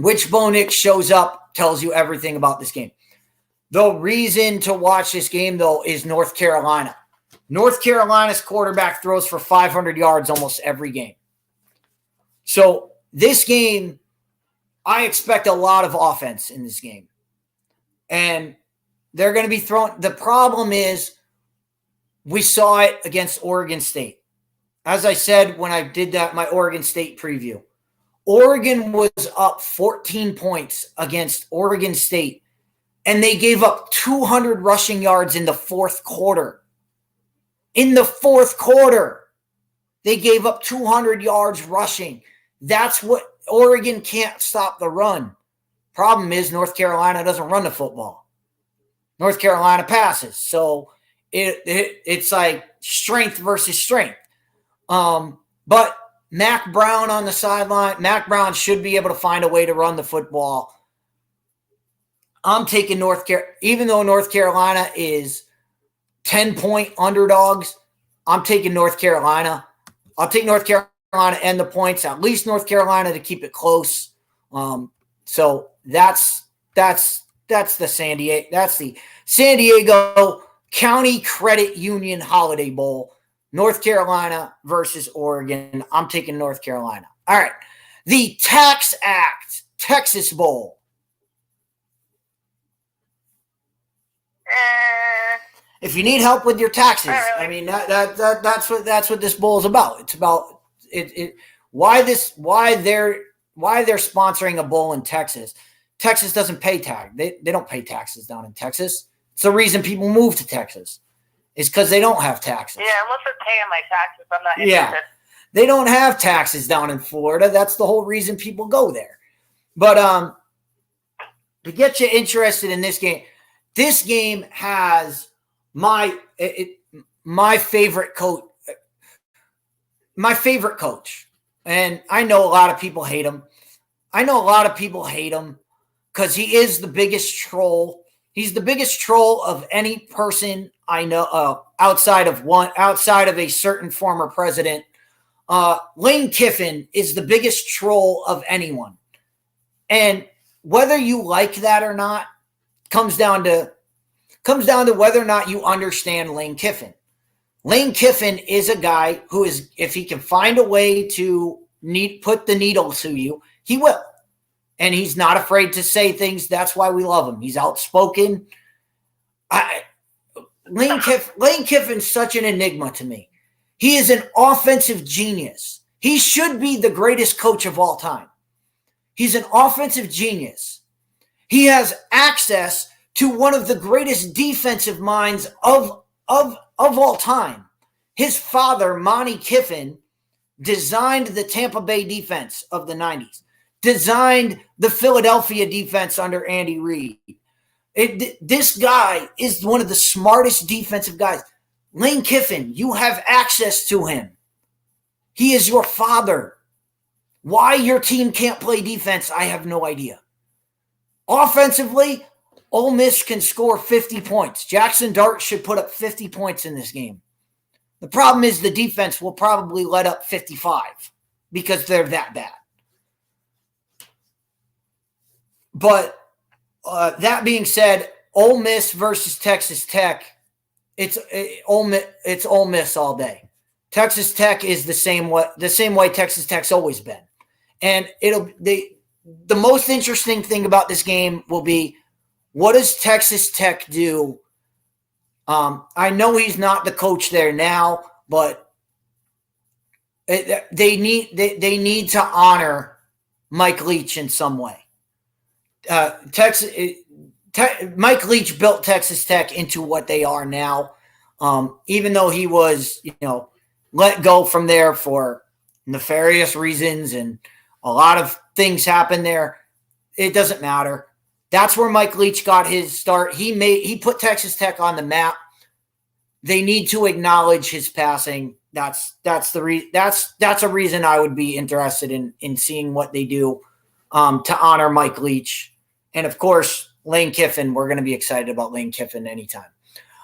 Which Bo Nix shows up tells you everything about this game. The reason to watch this game, though, is North Carolina. North Carolina's quarterback throws for 500 yards almost every game. So this game, I expect a lot of offense in this game. And they're going to be throwing. The problem is we saw it against Oregon State. As I said when I did my Oregon State preview, Oregon was up 14 points against Oregon State, and they gave up 200 rushing yards in the fourth quarter. In the fourth quarter, they gave up 200 yards rushing. That's what Oregon can't stop the run. Problem is North Carolina doesn't run the football. North Carolina passes. So it's like strength versus strength. But Mac Brown on the sideline. Mac Brown should be able to find a way to run the football. I'm taking North Carolina. Even though North Carolina is 10-point underdogs, I'm taking North Carolina. I'll take North Carolina and the points, at least North Carolina to keep it close. So that's the San Diego County Credit Union Holiday Bowl. North Carolina versus Oregon. I'm taking North Carolina. All right. The Tax Act Texas Bowl. If you need help with your taxes, Really? I mean that's what this bowl is about. It's about why they're sponsoring a bowl in Texas. Texas doesn't pay tax. They don't pay taxes down in Texas. It's the reason people move to Texas. It's because they don't have taxes. Yeah, unless they're paying my taxes, I'm not interested. Yeah, they don't have taxes down in Florida. That's the whole reason people go there. But to get you interested in this game has my favorite coach. My favorite coach, and I know a lot of people hate him. Because he is the biggest troll. He's the biggest troll of any person I know outside of a certain former president. Lane Kiffin is the biggest troll of anyone. And whether you like that or not comes down to whether or not you understand Lane Kiffin. Lane Kiffin is a guy who is, if he can find a way to put the needle to you, he will. And he's not afraid to say things. That's why we love him. He's outspoken. Lane Kiffin's such an enigma to me. He is an offensive genius. He should be the greatest coach of all time. He's an offensive genius. He has access to one of the greatest defensive minds of all time. His father, Monty Kiffin, designed the Tampa Bay defense of the 90s. Designed the Philadelphia defense under Andy Reid. This guy is one of the smartest defensive guys. Lane Kiffin, you have access to him. He is your father. Why your team can't play defense, I have no idea. Offensively, Ole Miss can score 50 points. Jackson Dart should put up 50 points in this game. The problem is the defense will probably let up 55 because they're that bad. But that being said, Ole Miss versus Texas Tech, it's Ole Miss all day. Texas Tech is the same way Texas Tech's always been, and the most interesting thing about this game will be, what does Texas Tech do? I know he's not the coach there now, but they need to honor Mike Leach in some way. Mike Leach built Texas Tech into what they are now. Even though he was, let go from there for nefarious reasons and a lot of things happened there, it doesn't matter. That's where Mike Leach got his start. He put Texas Tech on the map. They need to acknowledge his passing. That's a reason I would be interested in seeing what they do to honor Mike Leach. And of course, Lane Kiffin, we're going to be excited about Lane Kiffin anytime.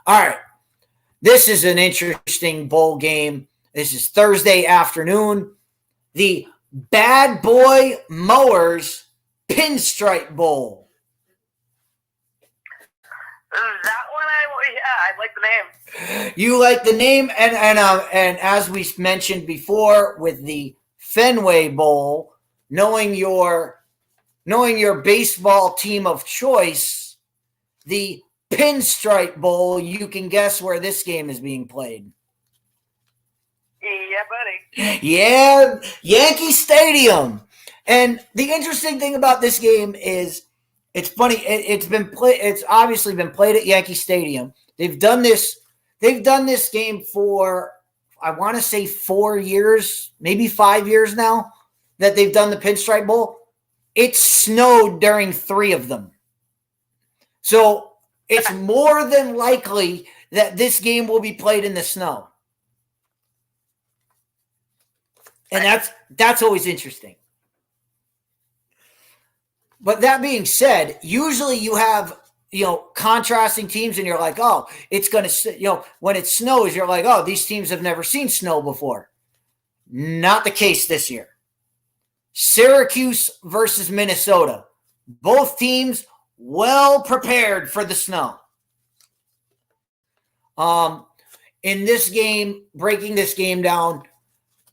All right. This is an interesting bowl game. This is Thursday afternoon. The Bad Boy Mowers Pinstripe Bowl. That one, I like the name. You like the name, and as we mentioned before, with the Fenway Bowl, knowing your baseball team of choice, the Pinstripe Bowl, you can guess where this game is being played. Yeah, buddy. Yeah, Yankee Stadium. And the interesting thing about this game is, it's funny. It's obviously been played at Yankee Stadium. They've done this game for, I want to say 4 years, maybe 5 years now that they've done the Pinstripe Bowl. It snowed during 3 of them. So it's more than likely that this game will be played in the snow. And that's always interesting. But that being said, usually you have, contrasting teams and you're like, oh, it's going to, when it snows, you're like, oh, these teams have never seen snow before. Not the case this year. Syracuse versus Minnesota. Both teams well prepared for the snow. In this game, breaking this game down,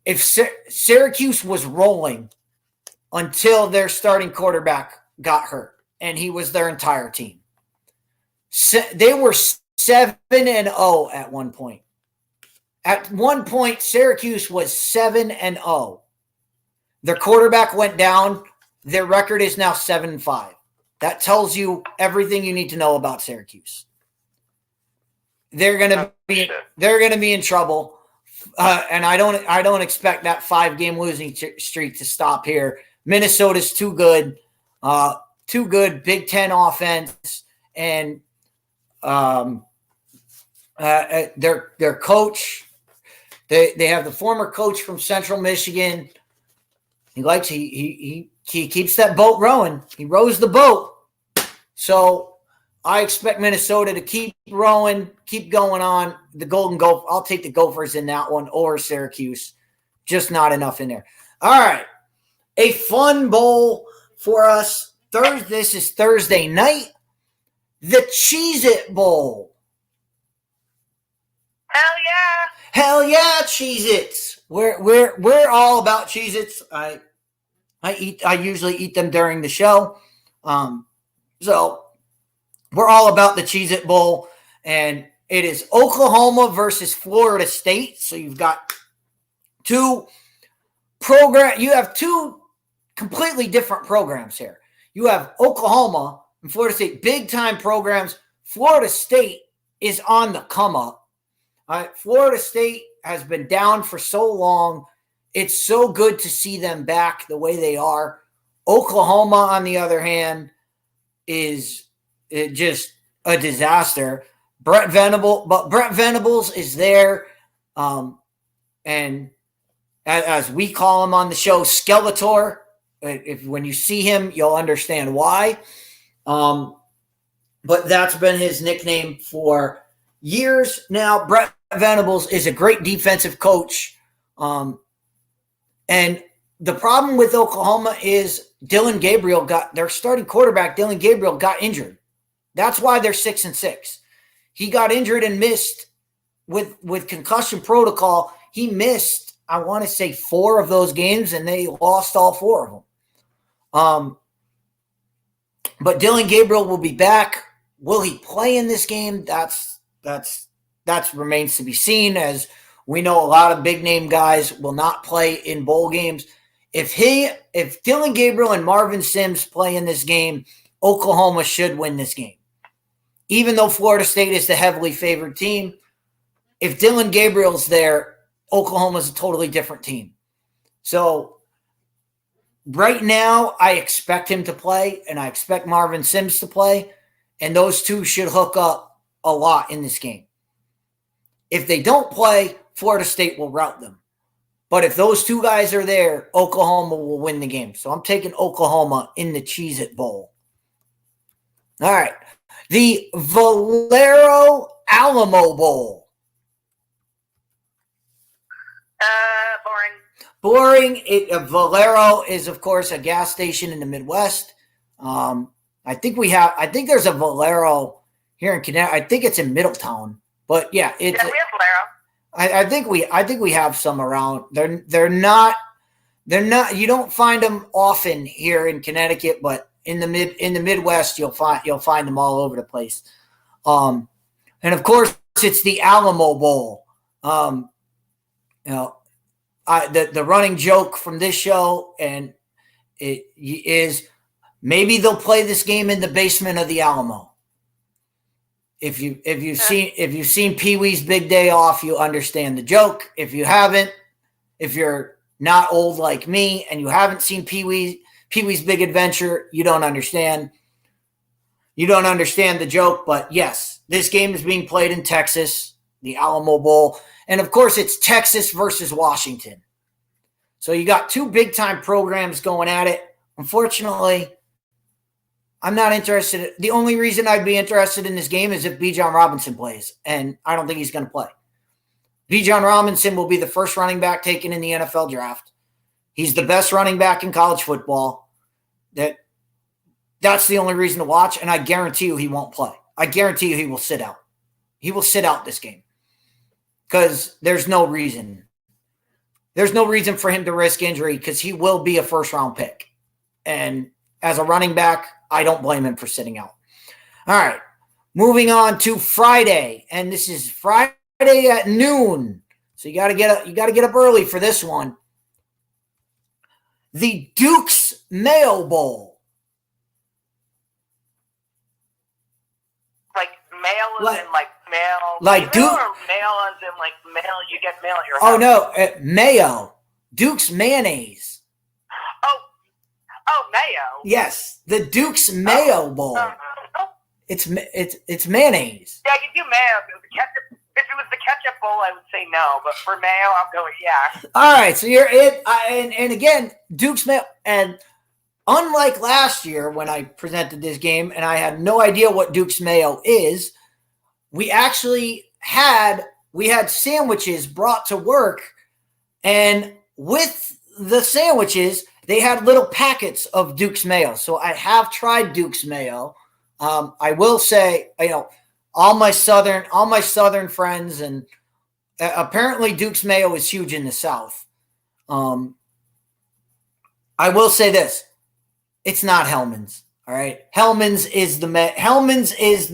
if Syracuse was rolling until their starting quarterback got hurt, and he was their entire team. They were 7-0 at one point. At one point, Syracuse was 7-0. Their quarterback went down. Their record is now 7-5. That tells you everything you need to know about Syracuse. They're gonna be in trouble, and I don't expect that 5-game losing streak to stop here. Minnesota's too good, Big Ten offense, and their coach. They have the former coach from Central Michigan. He keeps that boat rowing. He rows the boat. So I expect Minnesota to keep rowing, keep going on. The Golden Gopher, I'll take the Gophers in that one over Syracuse. Just not enough in there. All right. A fun bowl for us. This is Thursday night. The Cheez-It Bowl. Hell yeah. Hell yeah, Cheez-Its. We're all about Cheez-Its. I usually eat them during the show. So we're all about the Cheez-It Bowl, and it is Oklahoma versus Florida State. So you've got you have two completely different programs here. You have Oklahoma and Florida State, big time programs. Florida State is on the come up. Florida State has been down for so long. It's so good to see them back the way they are. Oklahoma, on the other hand, is just a disaster. Brett Venables is there, and as we call him on the show, Skeletor. When you see him, you'll understand why. But that's been his nickname for years now. Brett Venables is a great defensive coach. And the problem with Oklahoma is their starting quarterback, Dylan Gabriel, got injured. That's why they're 6-6. He got injured and missed with concussion protocol. He missed, I want to say, 4 of those games, and they lost all 4 of them. But Dylan Gabriel will be back. Will he play in this game? That remains to be seen, as we know a lot of big name guys will not play in bowl games. If Dylan Gabriel and Marvin Sims play in this game, Oklahoma should win this game. Even though Florida State is the heavily favored team, if Dylan Gabriel's there, Oklahoma's a totally different team. So right now, I expect him to play, and I expect Marvin Sims to play, and those two should hook up a lot in this game. If they don't play, Florida State will rout them. But if those two guys are there, Oklahoma will win the game. So I'm taking Oklahoma in the Cheez-It Bowl. All right. The Valero Alamo Bowl. Boring. Valero is, of course, a gas station in the Midwest. I think there's a Valero here in Connecticut. I think it's in Middletown. But yeah, we have Valero. I think we have some around. They're not. You don't find them often here in Connecticut, but in the Midwest, you'll find them all over the place. And of course, it's the Alamo Bowl. The running joke from this show, and it is maybe they'll play this game in the basement of the Alamo. If you've seen Pee-wee's Big Day Off, you understand the joke. If you haven't, if you're not old like me and you haven't seen Pee-wee's Big Adventure, you don't understand. You don't understand the joke. But yes, this game is being played in Texas, the Alamo Bowl, and of course it's Texas versus Washington. So you got two big time programs going at it. Unfortunately, I'm not interested. The only reason I'd be interested in this game is if Bijan Robinson plays, and I don't think he's going to play. Bijan Robinson will be the first running back taken in the NFL draft. He's the best running back in college football. That's the only reason to watch, and I guarantee you he won't play. I guarantee you he will sit out. He will sit out this game because there's no reason. There's no reason for him to risk injury because he will be a first-round pick. And as a running back, I don't blame him for sitting out. All right. Moving on to Friday, and this is Friday at noon. So you got to get up early for this one. The Duke's Mayo Bowl. Like mail as in like mail, like Duke, or mail as in like mail. You get mail at your house. Oh no, mayo. Duke's mayonnaise. Oh, mayo. Yes, the Duke's Mayo Bowl. It's mayonnaise. Yeah, I could do mayo. If it was the ketchup bowl, I would say no. But for mayo, I'm going yeah. All right, so you're it, and again, Duke's Mayo. And unlike last year when I presented this game and I had no idea what Duke's Mayo is, we had sandwiches brought to work, and with the sandwiches, they had little packets of Duke's Mayo. So I have tried Duke's Mayo. I will say, all my southern friends, and apparently Duke's Mayo is huge in the South. I will say this: it's not Hellman's. All right, Hellman's is the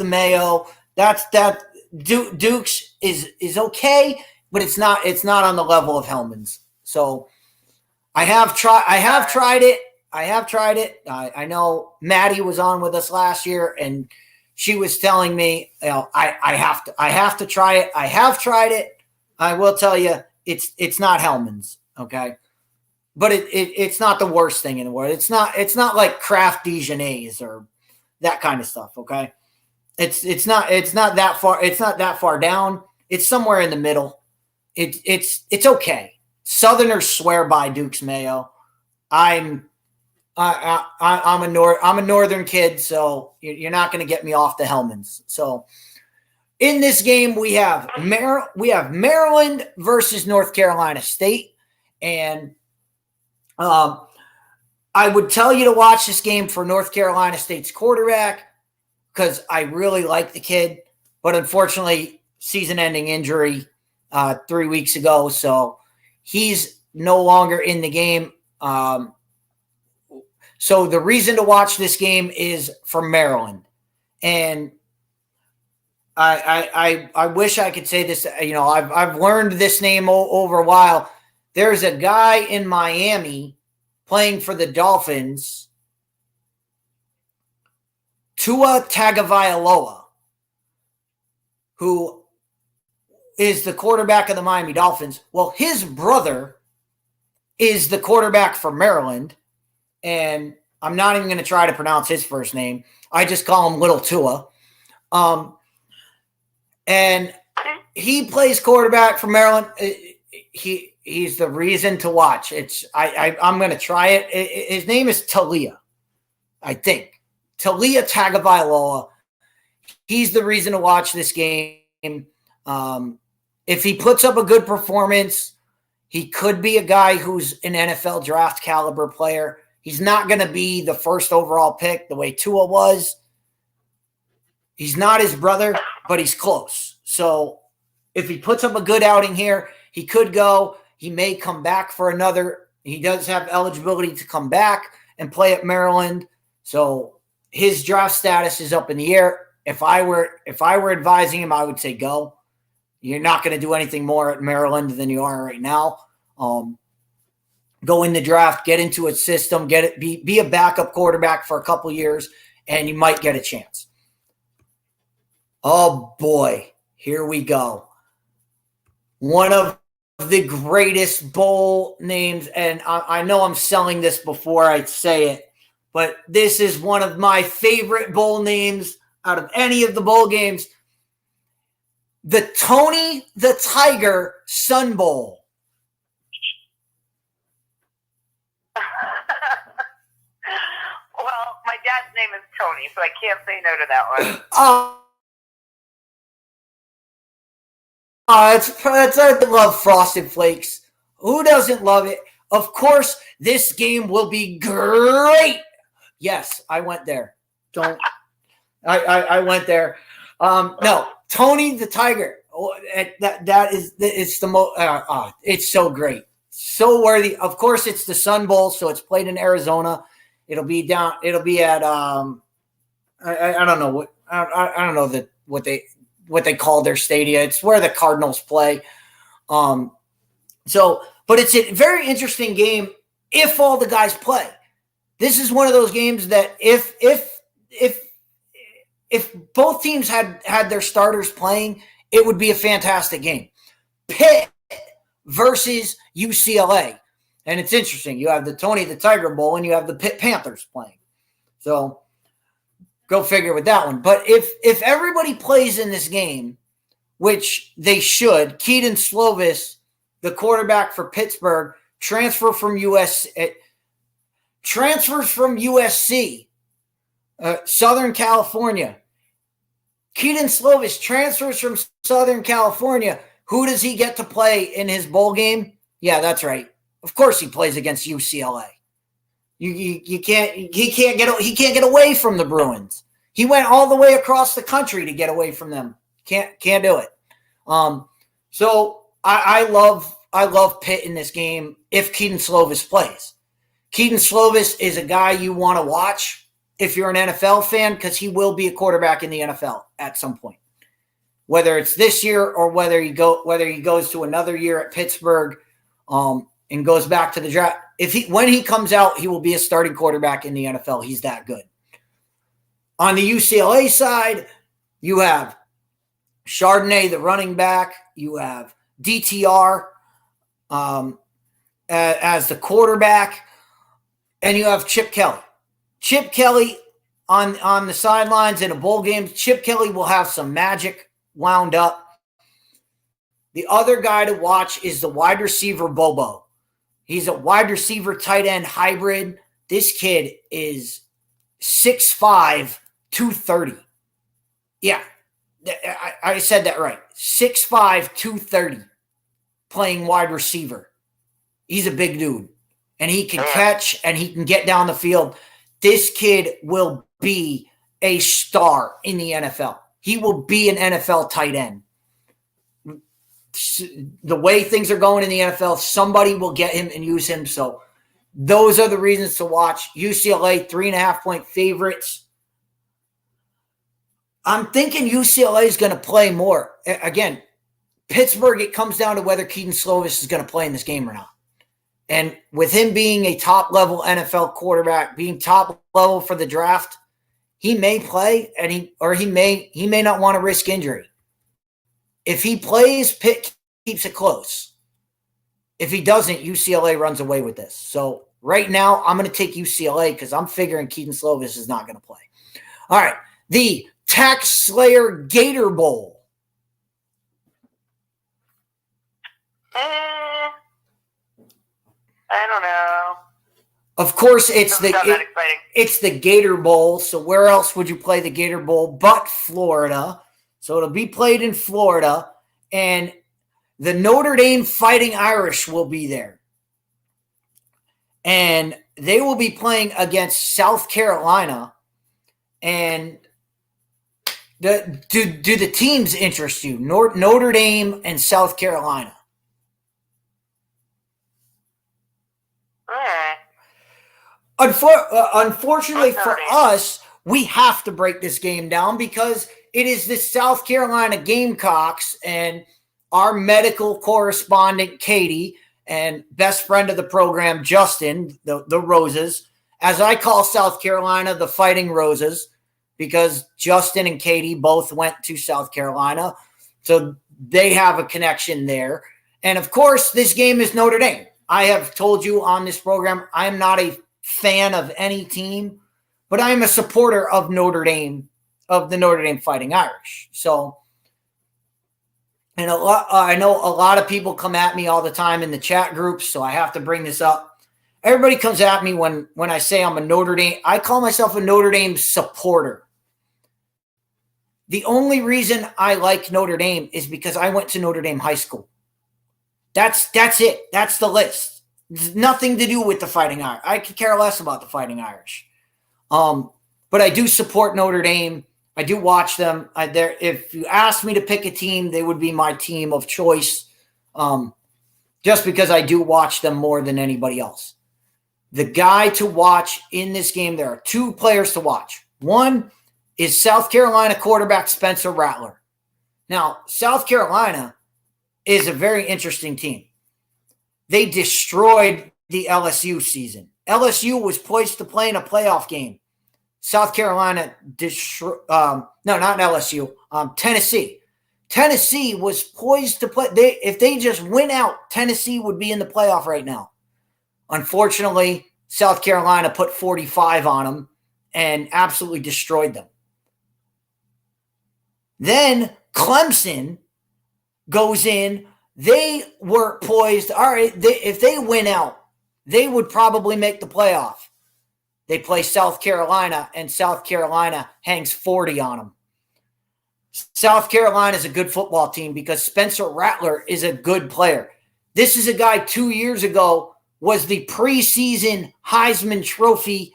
mayo. That Duke's is okay, but it's not on the level of Hellman's. So I have tried it. I know Maddie was on with us last year, and she was telling me, I have to try it. I have tried it. I will tell you, it's not Hellman's, okay, but it's not the worst thing in the world. It's not like Kraft Dijonnaise or that kind of stuff, okay. It's not that far. It's not that far down. It's somewhere in the middle. It's okay. Southerners swear by Duke's Mayo. I'm a northern kid, so you're not going to get me off the Hellman's. So in this game, we have Maryland versus North Carolina State, and I would tell you to watch this game for North Carolina State's quarterback because I really like the kid, but unfortunately, season-ending injury 3 weeks ago, so he's no longer in the game. So the reason to watch this game is for Maryland. And I wish I could say this, I've learned this name over a while. There's a guy in Miami playing for the Dolphins, Tua Tagovailoa, who is the quarterback of the Miami Dolphins. Well, his brother is the quarterback for Maryland, and I'm not even going to try to pronounce his first name. I just call him Little Tua. And he plays quarterback for Maryland. He's the reason to watch. I'm going to try it. His name is Talia, I think. Talia Tagovailoa. He's the reason to watch this game. If he puts up a good performance, he could be a guy who's an NFL draft caliber player. He's not going to be the first overall pick the way Tua was. He's not his brother, but he's close. So if he puts up a good outing here, he could go. He may come back for another. He does have eligibility to come back and play at Maryland. So his draft status is up in the air. If I were advising him, I would say go. You're not going to do anything more at Maryland than you are right now. Go in the draft, get into its system, be a backup quarterback for a couple years, and you might get a chance. Oh boy, here we go. One of the greatest bowl names, and I know I'm selling this before I say it, but this is one of my favorite bowl names out of any of the bowl games. The Tony the Tiger Sun Bowl. Well, my dad's name is Tony, so I can't say no to that one. I love Frosted Flakes. Who doesn't love it? Of course, this game will be great. Yes, I went there. I went there. No, Tony the Tiger. It's the most. It's so great, so worthy. Of course, it's the Sun Bowl, so it's played in Arizona. It'll be at I don't know I don't know what they call their stadia. It's where the Cardinals play. But it's a very interesting game if all the guys play. This is one of those games that if both teams had their starters playing, it would be a fantastic game. Pitt versus UCLA. And it's interesting. You have the Tony the Tiger Bowl and you have the Pitt Panthers playing. So go figure with that one. But if everybody plays in this game, which they should, Keaton Slovis, the quarterback for Pittsburgh, transfers from USC, Southern California. Keaton Slovis transfers from Southern California. Who does he get to play in his bowl game? Yeah, that's right. Of course he plays against UCLA. He can't get away from the Bruins. He went all the way across the country to get away from them. Can't do it. So I love Pitt in this game if Keaton Slovis plays. Keaton Slovis is a guy you want to watch if you're an NFL fan because he will be a quarterback in the NFL at some point. Whether it's this year or whether he goes to another year at Pittsburgh and goes back to the draft. When he comes out, he will be a starting quarterback in the NFL. He's that good. On the UCLA side, you have Chardonnay, the running back. You have DTR as the quarterback. And you have Chip Kelly. Chip Kelly on the sidelines in a bowl game. Chip Kelly will have some magic wound up. The other guy to watch is the wide receiver Bobo. He's a wide receiver tight end hybrid. This kid is 6'5", 230. Yeah, I said that right. 6'5", 230, playing wide receiver. He's a big dude, and he can catch, and he can get down the field. This kid will be a star in the NFL. He will be an NFL tight end. The way things are going in the NFL, somebody will get him and use him. So those are the reasons to watch. UCLA, 3.5-point favorites. I'm thinking UCLA is going to play more. Again, Pittsburgh, it comes down to whether Keaton Slovis is going to play in this game or not. And with him being a top-level NFL quarterback, being top level for the draft, he may play, and he may not want to risk injury. If he plays, Pitt keeps it close. If he doesn't, UCLA runs away with this. So right now, I'm going to take UCLA because I'm figuring Keaton Slovis is not going to play. All right, the Tax Slayer Gator Bowl. I don't know. Of course, it's the Gator Bowl. So where else would you play the Gator Bowl but Florida? So it'll be played in Florida, and the Notre Dame Fighting Irish will be there. And they will be playing against South Carolina. And do the teams interest you? Notre Dame and South Carolina. Unfortunately for us, we have to break this game down because it is the South Carolina Gamecocks and our medical correspondent, Katie, and best friend of the program, Justin, the Roses. As I call South Carolina, the Fighting Roses, because Justin and Katie both went to South Carolina. So they have a connection there. And, of course, this game is Notre Dame. I have told you on this program, I'm not a fan of any team, but I am a supporter of Notre Dame, of the Notre Dame Fighting Irish. So, and I know a lot of people come at me all the time in the chat groups, so I have to bring this up. Everybody comes at me when I say I'm a Notre Dame. I call myself a Notre Dame supporter. The only reason I like Notre Dame is because I went to Notre Dame High School. That's it. That's the list. It's nothing to do with the Fighting Irish. I could care less about the Fighting Irish. But I do support Notre Dame. I do watch them. If you asked me to pick a team, they would be my team of choice, just because I do watch them more than anybody else. The guy to watch in this game, there are two players to watch. One is South Carolina quarterback Spencer Rattler. Now, South Carolina is a very interesting team. They destroyed the LSU season. LSU was poised to play in a playoff game. South Carolina not LSU, Tennessee. Tennessee was poised to play. If they just win out, Tennessee would be in the playoff right now. Unfortunately, South Carolina put 45 on them and absolutely destroyed them. Then Clemson goes in. They were poised. All right, if they win out, they would probably make the playoff. They play South Carolina, and South Carolina hangs 40 on them. South Carolina is a good football team because Spencer Rattler is a good player. This is a guy 2 years ago was the preseason Heisman Trophy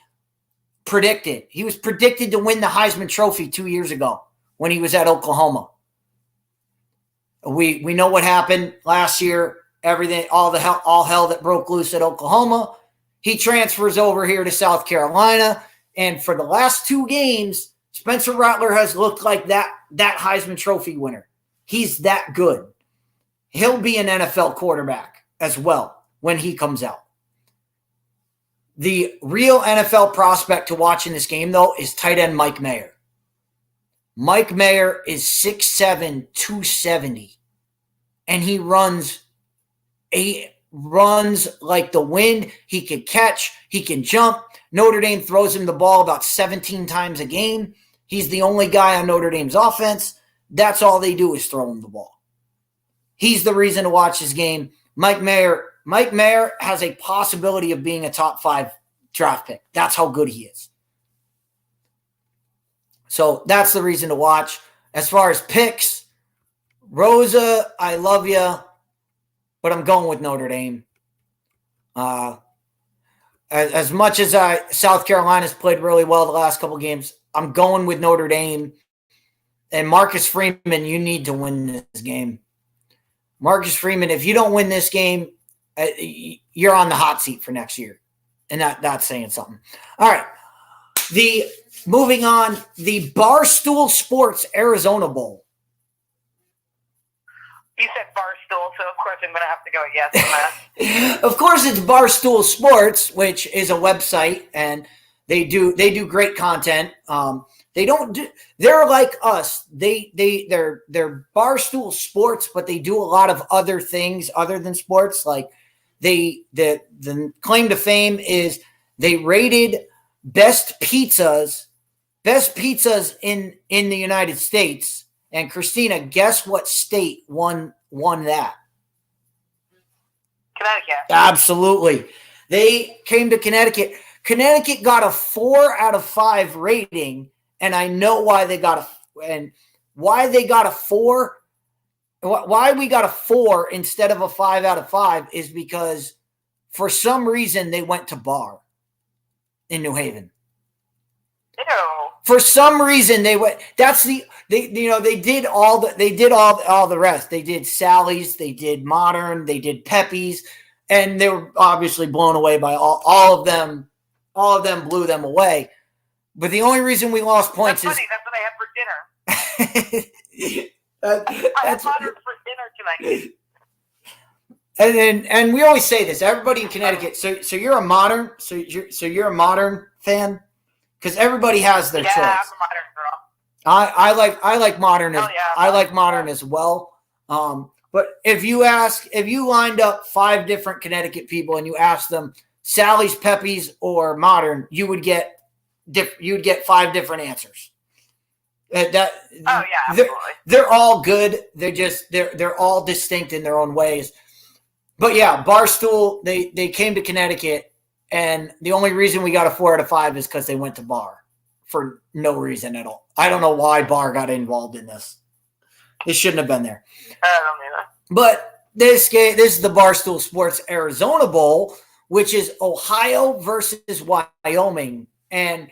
predicted. He was predicted to win the Heisman Trophy 2 years ago when he was at Oklahoma. We know what happened last year. Everything, all hell that broke loose at Oklahoma. He transfers over here to South Carolina, and for the last 2 games, Spencer Rattler has looked like that Heisman Trophy winner. He's that good. He'll be an NFL quarterback as well when he comes out. The real NFL prospect to watch in this game, though, is tight end Mike Mayer. Mike Mayer is 6'7", 270, and he runs like the wind. He can catch. He can jump. Notre Dame throws him the ball about 17 times a game. He's the only guy on Notre Dame's offense. That's all they do is throw him the ball. He's the reason to watch this game. Mike Mayer has a possibility of being a top 5 draft pick. That's how good he is. So that's the reason to watch. As far as picks, Rosa, I love you, but I'm going with Notre Dame. As much as South Carolina's played really well the last couple games, I'm going with Notre Dame. And Marcus Freeman, you need to win this game. Marcus Freeman, if you don't win this game, you're on the hot seat for next year. And that's saying something. All right. Moving on, the Barstool Sports Arizona Bowl. You said Barstool, so of course I'm going to have to go yes on that. Of course, it's Barstool Sports, which is a website, and they do great content. They're like us. They're Barstool Sports, but they do a lot of other things other than sports. Like the claim to fame is they rated best pizzas in the United States. And Christina, guess what state won that? Connecticut. Absolutely. They came to Connecticut. Connecticut got a 4 out of 5 rating, and I know why they got a 4. Why we got a 4 instead of a 5 out of 5 is because for some reason they went to bar in New Haven. Ew. For some reason they went. They did all the rest. They did Sally's, they did Modern, they did Pepe's, and they were obviously blown away by all of them. All of them blew them away. But the only reason we lost points That's funny. That's what I had for dinner. I had Modern for dinner tonight. And we always say this. Everybody in Connecticut. So you're a Modern. So you're a Modern fan. Because everybody has their choice. Yeah, I'm a Modern girl. I like Modern. I like Modern as well. But if you lined up 5 different Connecticut people and you asked them Sally's, Pepe's, or Modern, you would get 5 different answers. Absolutely. They're all good. They're all distinct in their own ways. But yeah, Barstool, they came to Connecticut. And the only reason we got a 4 out of 5 is because they went to bar for no reason at all. I don't know why bar got involved in this. They shouldn't have been there. I don't either. But this is the Barstool Sports Arizona Bowl, which is Ohio versus Wyoming. And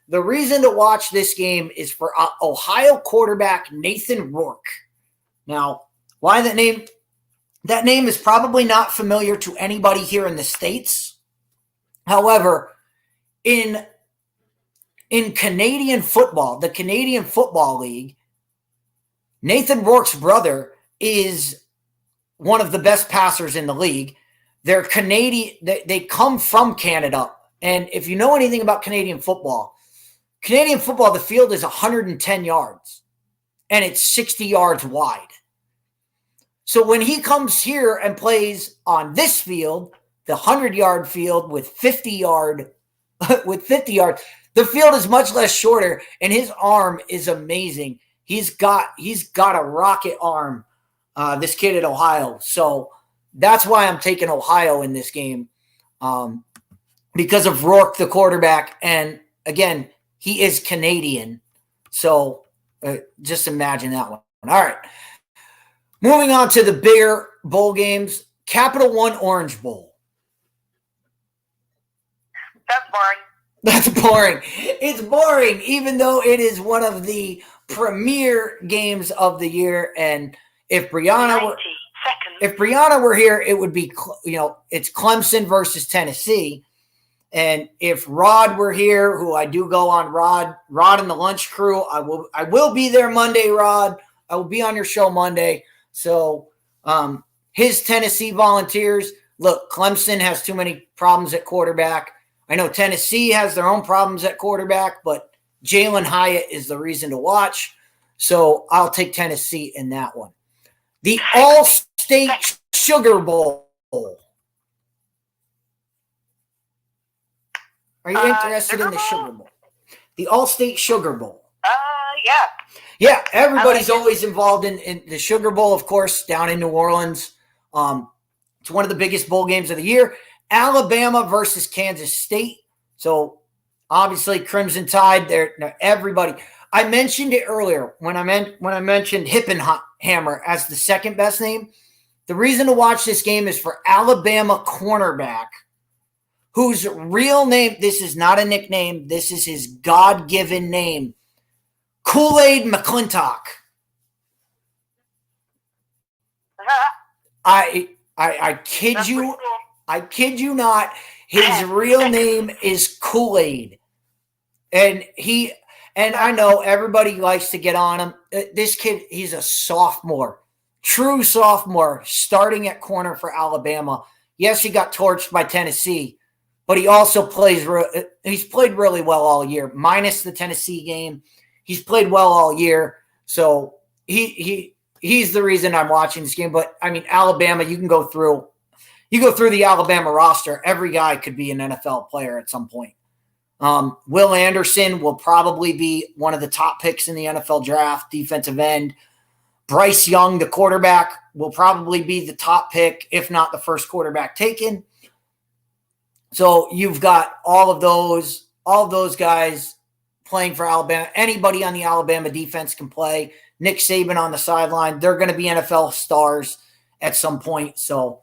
the reason to watch this game is for Ohio quarterback Nathan Rourke. Now, why that name? That name is probably not familiar to anybody here in the States. However, in In Canadian football, the Canadian Football League, Nathan Rourke's brother is one of the best passers in the league. They're Canadian. They come from Canada. And if you know anything about Canadian football, the field is 110 yards and it's 60 yards wide. So when he comes here and plays on this field, the 100-yard field with 50 yards, the field is much less shorter, and his arm is amazing. He's got a rocket arm, this kid at Ohio. So that's why I'm taking Ohio in this game, because of Rourke, the quarterback. And again, he is Canadian. So just imagine that one. All right. Moving on to the bigger bowl games. Capital One Orange Bowl. That's boring. That's boring. It's boring, even though it is one of the premier games of the year. And if Brianna were here, it would be, it's Clemson versus Tennessee. And if Rod were here, who I do go on Rod and the Lunch Crew, I will be there Monday, Rod. I will be on your show Monday. So his Tennessee Volunteers, look, Clemson has too many problems at quarterback. I know Tennessee has their own problems at quarterback, but Jalen Hyatt is the reason to watch. So I'll take Tennessee in that one. The All-State Sugar Bowl. Are you interested in the Sugar Bowl? The All-State Sugar Bowl. Yeah. Yeah, everybody's always involved in the Sugar Bowl, of course, down in New Orleans. It's one of the biggest bowl games of the year. Alabama versus Kansas State. So obviously Crimson Tide there. Everybody. I mentioned it earlier when I mentioned Hippenhammer as the second best name. The reason to watch this game is for Alabama cornerback, whose real name, this is not a nickname, this is his God-given name, Kool-Aid McClintock. I kid you. I kid you not. His real name is Kool-Aid. And I know everybody likes to get on him. This kid, he's a sophomore, true sophomore, starting at corner for Alabama. Yes, he got torched by Tennessee, but he also he's played really well all year, minus the Tennessee game. He's played well all year. So he's the reason I'm watching this game. But I mean, Alabama, you go through the Alabama roster. Every guy could be an NFL player at some point. Will Anderson will probably be one of the top picks in the NFL draft, defensive end. Bryce Young, the quarterback, will probably be the top pick, if not the first quarterback taken. So you've got all of those guys playing for Alabama. Anybody on the Alabama defense can play. Nick Saban on the sideline. They're going to be NFL stars at some point. So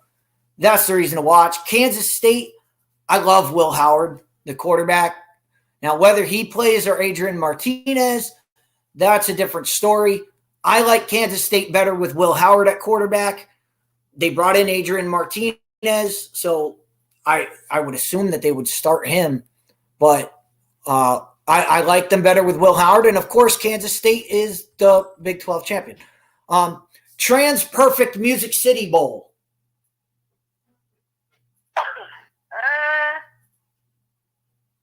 that's the reason to watch. Kansas State, I love Will Howard, the quarterback. Now, whether he plays or Adrian Martinez, that's a different story. I like Kansas State better with Will Howard at quarterback. They brought in Adrian Martinez, so I would assume that they would start him. But I like them better with Will Howard. And, of course, Kansas State is the Big 12 champion. Trans-Perfect Music City Bowl.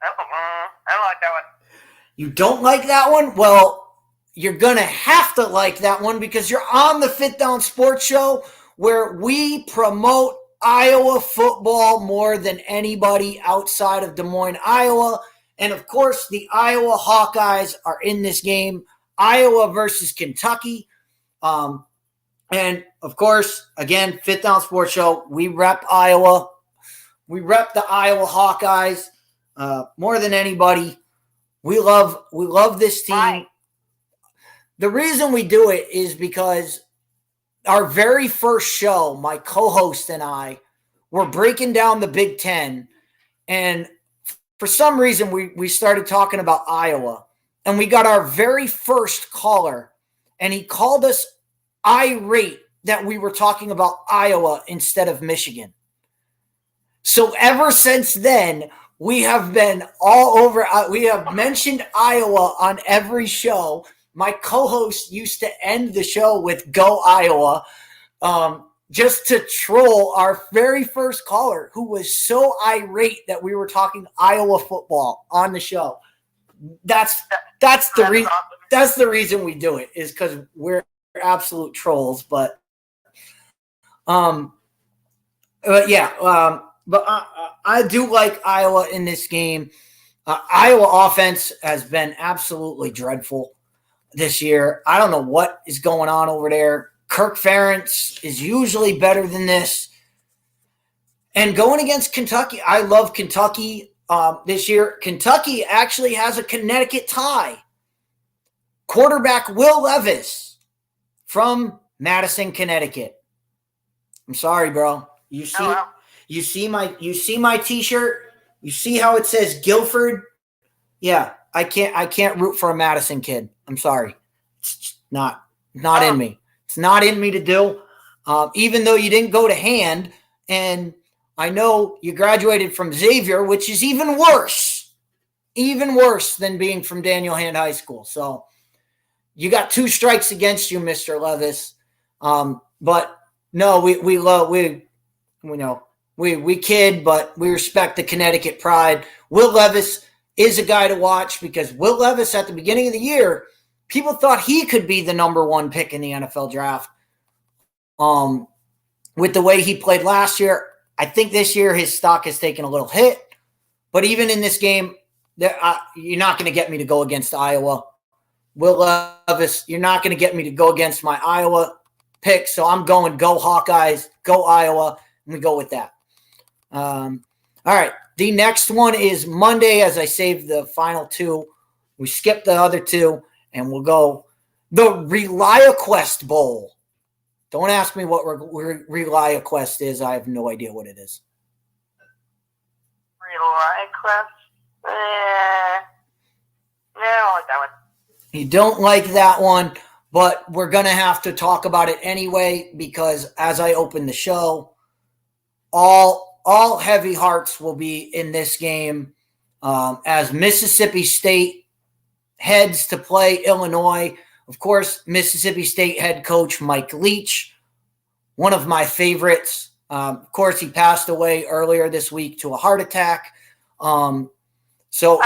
I don't like that one. You don't like that one? Well, you're going to have to like that one because you're on the Fit Down Sports Show where we promote Iowa football more than anybody outside of Des Moines, Iowa. And, of course, the Iowa Hawkeyes are in this game. Iowa versus Kentucky. And, of course, again, Fit Down Sports Show, we rep Iowa. We rep the Iowa Hawkeyes more than anybody. We love this team. Right. The reason we do it is because our very first show, my co-host and I, were breaking down the Big Ten. And for some reason, we started talking about Iowa. And we got our very first caller. And he called us irate that we were talking about Iowa instead of Michigan. So ever since then, we have been all over. We have mentioned Iowa on every show. My co-host used to end the show with "Go Iowa," just to troll our very first caller, who was so irate that we were talking Iowa football on the show. That's the reason. awesome. That's the reason we do it, is because we're absolute trolls. But yeah. But I do like Iowa in this game. Iowa offense has been absolutely dreadful this year. I don't know what is going on over there. Kirk Ferentz is usually better than this. And going against Kentucky, I love Kentucky this year. Kentucky actually has a Connecticut tie. Quarterback Will Levis from Madison, Connecticut. I'm sorry, bro. You see. Oh, wow. You see my T-shirt? You see how it says Guilford? Yeah, I can't root for a Madison kid. I'm sorry. It's not in me. It's not in me to do. Even though you didn't go to Hand, and I know you graduated from Xavier, which is even worse than being from Daniel Hand High School. So you got 2 strikes against you, Mr. Levis. But no, we kid, but we respect the Connecticut pride. Will Levis is a guy to watch, because Will Levis at the beginning of the year, people thought he could be the number 1 pick in the NFL draft. With the way he played last year, I think this year his stock has taken a little hit. But even in this game, you're not going to get me to go against Iowa. Will Levis, you're not going to get me to go against my Iowa pick. So I'm going go Hawkeyes, go Iowa, and we go with that. All right. The next one is Monday, as I saved the final 2. We skipped the other 2, and we'll go the ReliaQuest Bowl. Don't ask me what ReliaQuest is. I have no idea what it is. ReliaQuest? No, I don't like that one. You don't like that one, but we're going to have to talk about it anyway, because as I open the show, all heavy hearts will be in this game as Mississippi State heads to play Illinois. Of course, Mississippi State head coach Mike Leach, one of my favorites. Of course, he passed away earlier this week to a heart attack. So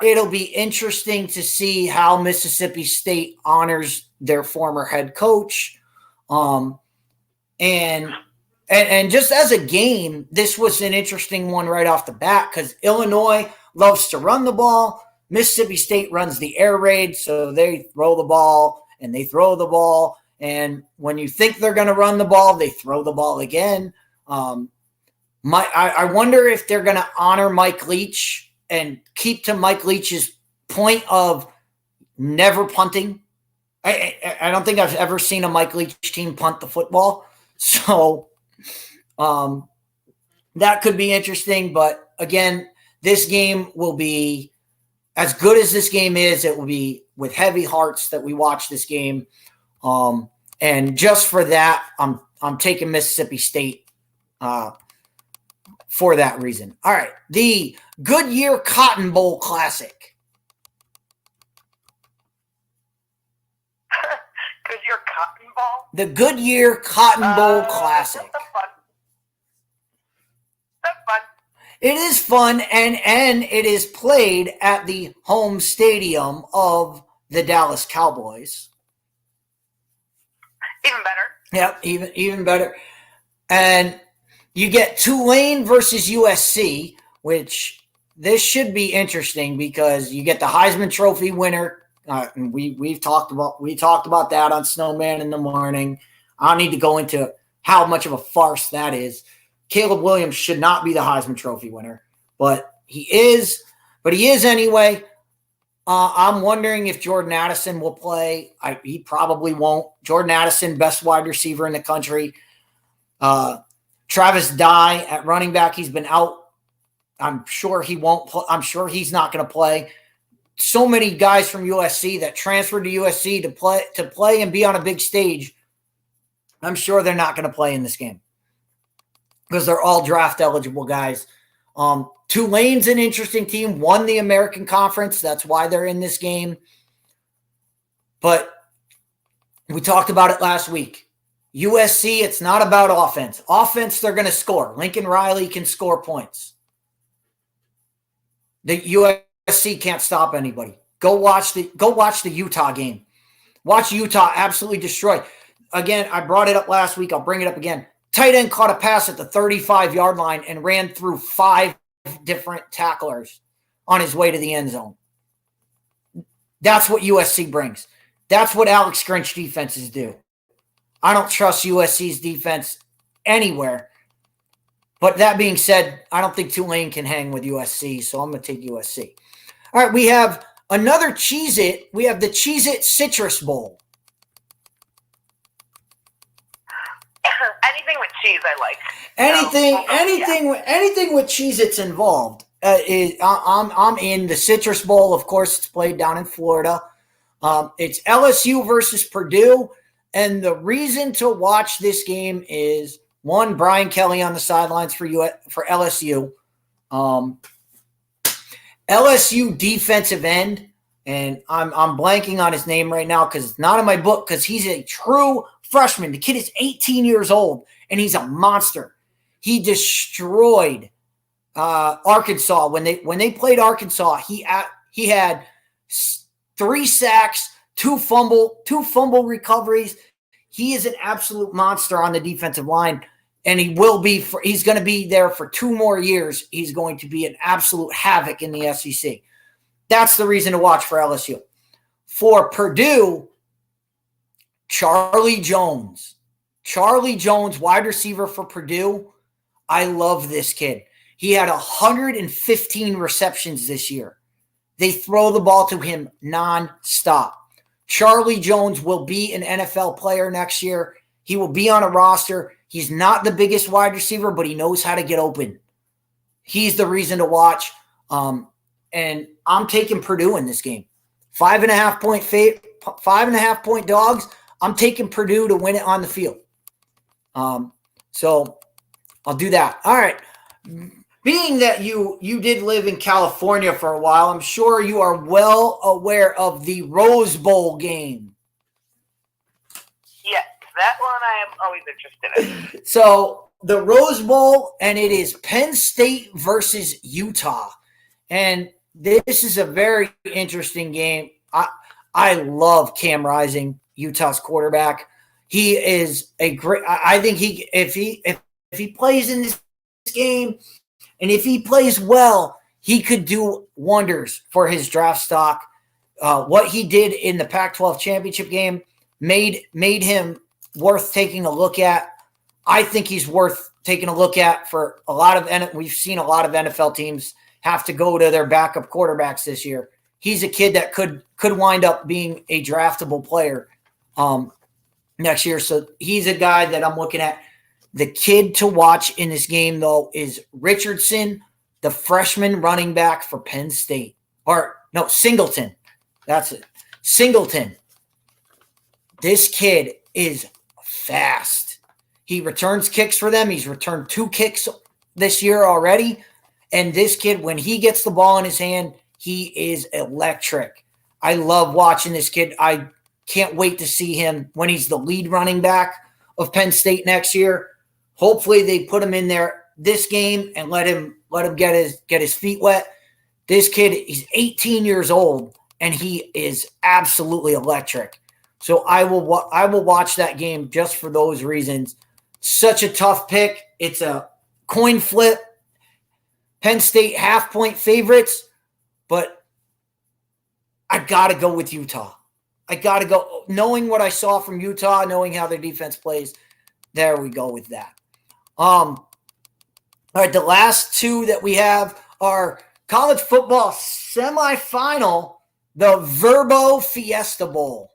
it'll be interesting to see how Mississippi State honors their former head coach. And just as a game, this was an interesting one right off the bat, because Illinois loves to run the ball. Mississippi State runs the air raid, so they throw the ball and they throw the ball. And when you think they're going to run the ball, they throw the ball again. I wonder if they're going to honor Mike Leach and keep to Mike Leach's point of never punting. I don't think I've ever seen a Mike Leach team punt the football. So that could be interesting. But again, this game will be, as good as this game is, it will be with heavy hearts that we watch this game. And just for that, I'm taking Mississippi State for that reason. All right. The Goodyear Cotton Bowl Classic. Goodyear Cotton Bowl? The Goodyear Cotton Bowl Classic. That's fun. That's fun. It is fun, and it is played at the home stadium of the Dallas Cowboys. Even better. Yep, even better. And you get Tulane versus USC, which this should be interesting because you get the Heisman Trophy winner. And we talked about that on Snowman in the Morning. I don't need to go into how much of a farce that is. Caleb Williams should not be the Heisman Trophy winner, but he is. But he is anyway. I'm wondering if Jordan Addison will play. He probably won't. Jordan Addison, best wide receiver in the country. Travis Dye at running back, he's been out. I'm sure he won't play. I'm sure he's not going to play. So many guys from USC that transferred to USC to play and be on a big stage. I'm sure they're not going to play in this game because they're all draft eligible guys. Tulane's an interesting team, won the American Conference. That's why they're in this game. But we talked about it last week. USC, it's not about offense. Offense, they're going to score. Lincoln Riley can score points. The USC can't stop anybody. Go watch the Utah game. Watch Utah absolutely destroy. Again, I brought it up last week. I'll bring it up again. Tight end caught a pass at the 35-yard line and ran through 5 different tacklers on his way to the end zone. That's what USC brings. That's what Alex Grinch defenses do. I don't trust USC's defense anywhere. But that being said, I don't think Tulane can hang with USC, so I'm going to take USC. All right, we have another Cheez-It. We have the Cheez-It Citrus Bowl. Anything with cheese, I like. Anything with Cheez-Its involved. I'm in the Citrus Bowl. Of course, it's played down in Florida. It's LSU versus Purdue, and the reason to watch this game is one, Brian Kelly on the sidelines for LSU. LSU defensive end, and I'm blanking on his name right now because it's not in my book because he's a true freshman. The kid is 18 years old, and he's a monster. He destroyed Arkansas when they played Arkansas. He had 3 sacks, 2 fumble recoveries. He is an absolute monster on the defensive line, and he's going to be there for 2 more years. He's going to be an absolute havoc in the SEC. That's the reason to watch for LSU. For Purdue, Charlie Jones, wide receiver for Purdue. I love this kid. He had 115 receptions this year. They throw the ball to him nonstop. Charlie Jones will be an NFL player next year. He will be on a roster. He's not the biggest wide receiver, but he knows how to get open. He's the reason to watch. And I'm taking Purdue in this game. 5.5 point dogs. I'm taking Purdue to win it on the field. So I'll do that. All right. Being that you did live in California for a while, I'm sure you are well aware of the Rose Bowl game. Yes, that one I am always interested in. So the Rose Bowl, and it is Penn State versus Utah. And this is a very interesting game. I love Cam Rising, Utah's quarterback. He is a great. I think if he plays in this game, and if he plays well, he could do wonders for his draft stock. What he did in the Pac-12 championship game made him worth taking a look at. I think he's worth taking a look at for a lot of – we've seen a lot of NFL teams have to go to their backup quarterbacks this year. He's a kid that could wind up being a draftable player next year. So he's a guy that I'm looking at. The kid to watch in this game, though, is Richardson, the freshman running back for Penn State. Singleton. That's it. Singleton. This kid is fast. He returns kicks for them. He's returned 2 kicks this year already. And this kid, when he gets the ball in his hand, he is electric. I love watching this kid. I can't wait to see him when he's the lead running back of Penn State next year. Hopefully they put him in there this game and let him get his feet wet. This kid, he's 18 years old, and he is absolutely electric. So I will watch that game just for those reasons. Such a tough pick. It's a coin flip. Penn State half-point favorites, but I got to go with Utah. I got to go. Knowing what I saw from Utah, knowing how their defense plays, there we go with that. All right, the last 2 that we have are college football semifinal, the Verbo Fiesta Bowl.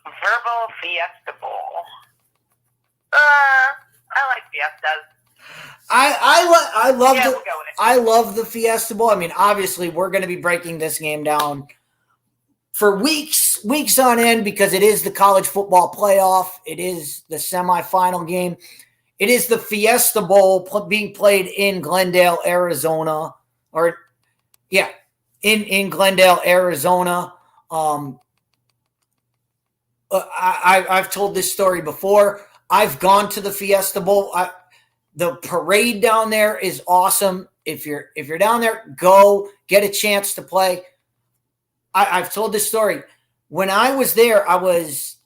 Verbo Fiesta Bowl. I like Fiestas. We'll go with it. I love the Fiesta Bowl. I mean, obviously, we're going to be breaking this game down for weeks on end because it is the college football playoff. It is the semifinal game. It is the Fiesta Bowl being played in Glendale, Arizona, in Glendale, Arizona. I've told this story before. I've gone to the Fiesta Bowl. The parade down there is awesome. If you're down there, go get a chance to play. I've told this story. When I was there, I was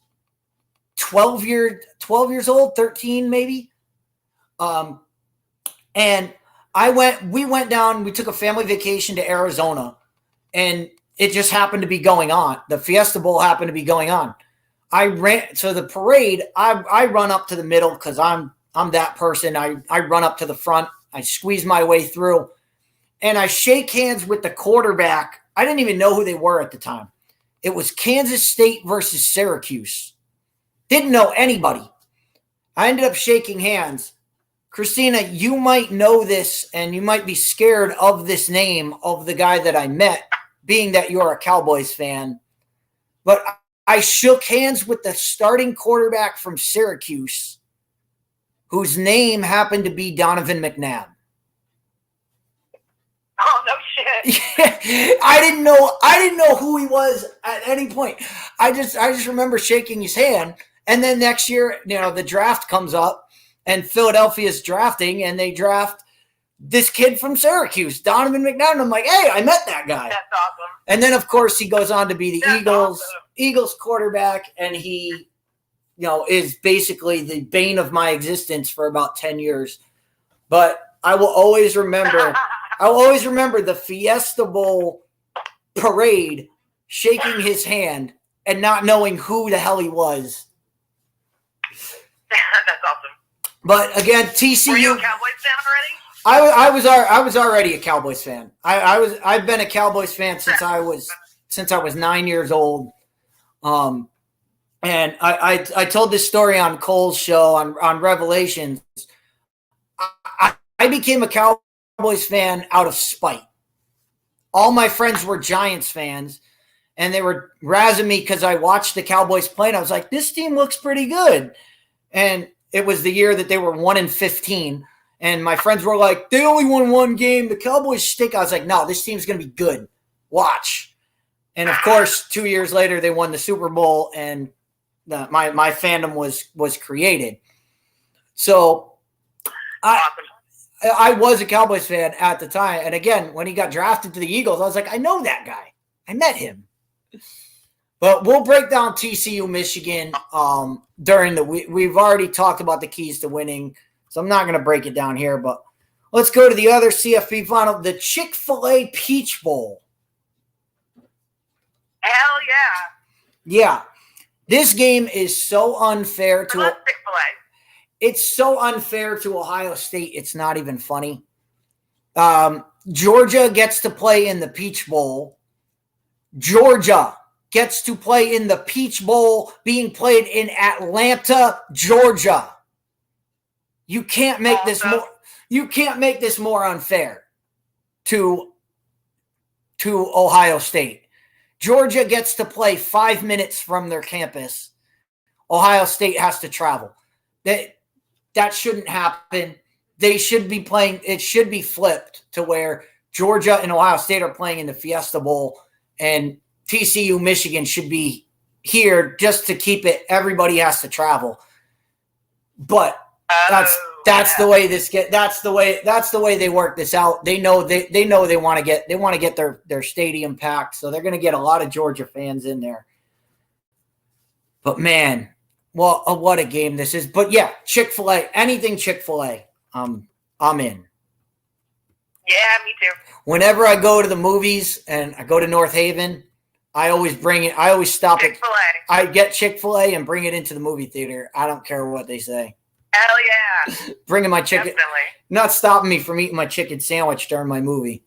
12 years old, 13 maybe. And we went down, we took a family vacation to Arizona, and it just happened to be going on. The Fiesta Bowl happened to be going on. So the parade, I run up to the middle because I'm that person. I run up to the front. I squeeze my way through, and I shake hands with the quarterback. I didn't even know who they were at the time. It was Kansas State versus Syracuse. Didn't know anybody. I ended up shaking hands. Christina, you might know this, and you might be scared of this name of the guy that I met, being that you're a Cowboys fan. But I shook hands with the starting quarterback from Syracuse, whose name happened to be Donovan McNabb. Oh, no shit. Yeah, I didn't know who he was at any point. I just remember shaking his hand. And then next year, the draft comes up, and Philadelphia's drafting, and they draft this kid from Syracuse, Donovan McNabb. And I'm like, hey, I met that guy. That's awesome. And then, of course, he goes on to be the That's awesome. Eagles quarterback, and he, is basically the bane of my existence for about 10 years. But I will always remember the Fiesta Bowl parade, shaking his hand and not knowing who the hell he was. That's awesome. But again, TCU. Were you a Cowboys fan already? I was already a Cowboys fan. I've been a Cowboys fan since I was 9 years old. And I told this story on Cole's show on Revelations. I became a Cowboys fan out of spite. All my friends were Giants fans, and they were razzing me because I watched the Cowboys play, and I was like, this team looks pretty good. And it was the year that they were 1-15. And my friends were like, they only won one game. The Cowboys stink. I was like, no, this team's going to be good. Watch. And, of course, 2 years later, they won the Super Bowl, and my fandom was created. So I was a Cowboys fan at the time. And, again, when he got drafted to the Eagles, I was like, I know that guy. I met him. But we'll break down TCU Michigan during the week. We've already talked about the keys to winning, so I'm not going to break it down here. But let's go to the other CFP final, the Chick-fil-A Peach Bowl. Hell yeah. Yeah. This game is so unfair to Chick-fil-A. It's so unfair to Ohio State, it's not even funny. Georgia gets to play in the Peach Bowl. Georgia gets to play in the Peach Bowl being played in Atlanta, Georgia. You can't make this more unfair to Ohio State. Georgia gets to play 5 minutes from their campus. Ohio State has to travel. That shouldn't happen. They should be playing. It should be flipped to where Georgia and Ohio State are playing in the Fiesta Bowl, and TCU Michigan should be here just to keep it. Everybody has to travel. But that's the way that's the way they work this out. They know they want to get their stadium packed, so they're going to get a lot of Georgia fans in there. But man, well, what a game this is. But yeah, Chick-fil-A, anything Chick-fil-A, I'm in. Yeah, me too. Whenever I go to the movies and I go to North Haven, I always stop it. Chick-fil-A. I get Chick-fil-A and bring it into the movie theater. I don't care what they say. Hell yeah. Bringing my chicken. Definitely. Not stopping me from eating my chicken sandwich during my movie.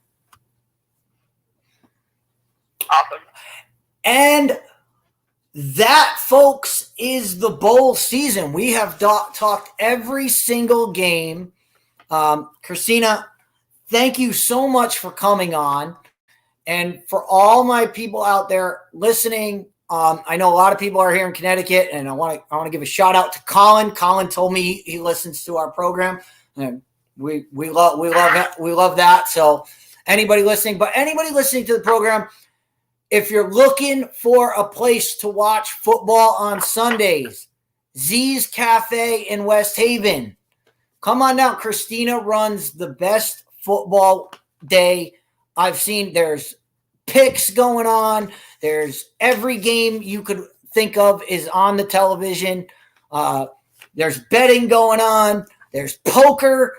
Awesome. And that, folks, is the bowl season. We have talked every single game. Christina, thank you so much for coming on. And for all my people out there listening, I know a lot of people are here in Connecticut, and I want to give a shout out to Colin. Colin told me he listens to our program, and we love that. So anybody listening to the program, if you're looking for a place to watch football on Sundays, Z's Cafe in West Haven. Come on down. Christina runs the best football day I've seen. There's picks going on. There's every game you could think of is on the television. There's betting going on. There's poker.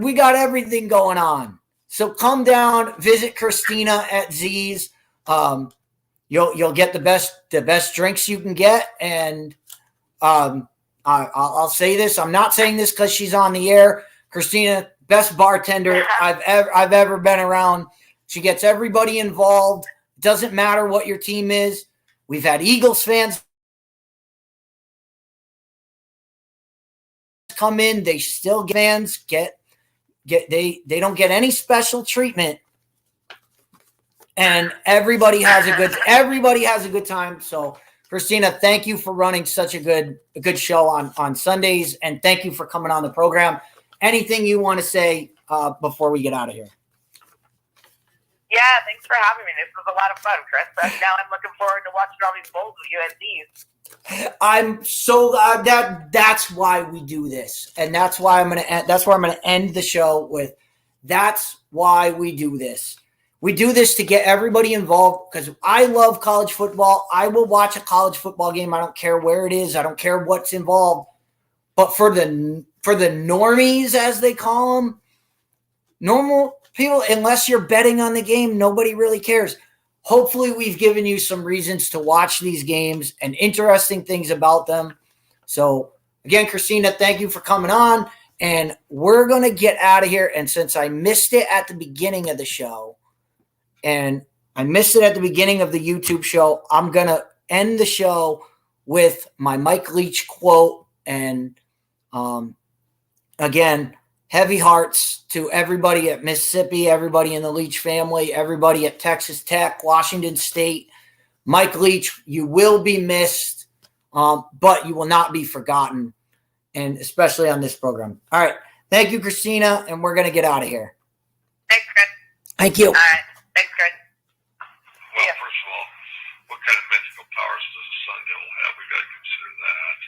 We got everything going on. So come down, visit Christina at Z's. You'll get the best drinks you can get, and I'll say this. I'm not saying this because she's on the air. Christina, best bartender I've ever been around. She gets everybody involved. Doesn't matter what your team is. We've had Eagles fans come in. They still get they don't get any special treatment, and everybody has a good time. So Christina, thank you for running such a good show on Sundays, and thank you for coming on the program. Anything you want to say before we get out of here? Yeah, thanks for having me. This was a lot of fun, Chris. Now I'm looking forward to watching all these bowls with you at Z's. I'm so that's why we do this, and that's why I'm gonna end the show with. That's why we do this. We do this to get everybody involved because I love college football. I will watch a college football game. I don't care where it is. I don't care what's involved. But for the normies, as they call them, normal people, unless you're betting on the game, nobody really cares. Hopefully we've given you some reasons to watch these games and interesting things about them. So again, Christina, thank you for coming on, and we're going to get out of here. And since I missed it at the beginning of the show and I missed it at the beginning of the YouTube show, I'm going to end the show with my Mike Leach quote. And again, heavy hearts to everybody at Mississippi, everybody in the Leach family, everybody at Texas Tech, Washington State. Mike Leach, you will be missed, but you will not be forgotten, and especially on this program. All right. Thank you, Christina, and we're going to get out of here. Thanks, Chris. Thank you. All right. Thanks, Chris. Well, first of all, what kind of mythical powers does a Sun Devil have? We've got to consider that.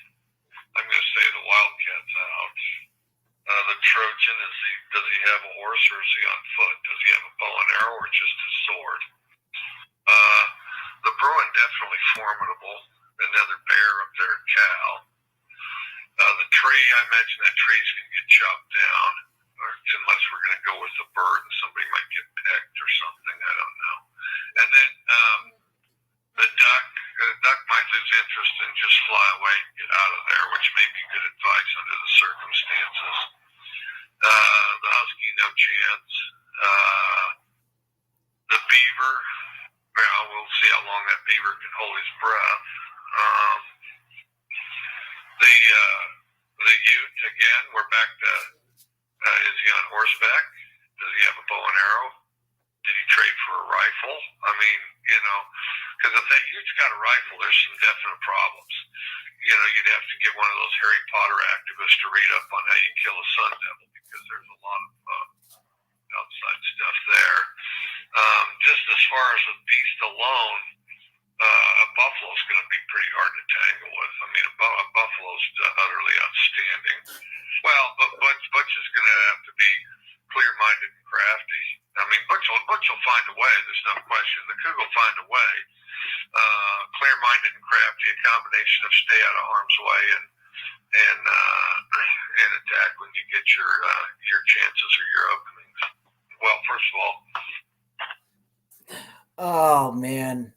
I'm going to say the Wildcat's out. The Trojan, does he have a horse or is he on foot? Does he have a bow and arrow or just his sword? The Bruin, definitely formidable. Another bear up there at Cal. The tree, I imagine that tree's going to get chopped down, or unless we're going to go with the bird and somebody might get pecked or something. I don't know. And then the duck might lose interest and just fly away and get out of there, which may be good advice under the circumstances. The husky, no chance. The beaver, well, we'll see how long that beaver can hold his breath. The ute, again, we're back to, is he on horseback? Does he have a bow and arrow? Did he trade for a rifle? I mean, because if that ute's got a rifle, there's some definite problems. You'd have to get one of those Harry Potter activists to read up on how you kill a Sun Devil, because there's a lot of outside stuff there. Just as far as a beast alone, a buffalo's going to be pretty hard to tangle with. I mean, a buffalo's utterly outstanding. Well, but Butch is going to have to be clear-minded and crafty. I mean, Butch will find a way. There's no question. The Cougar will find a way. Clear-minded and crafty, a combination of stay out of harm's way and attack when you get your chances or your openings. Well, first of all. Oh man.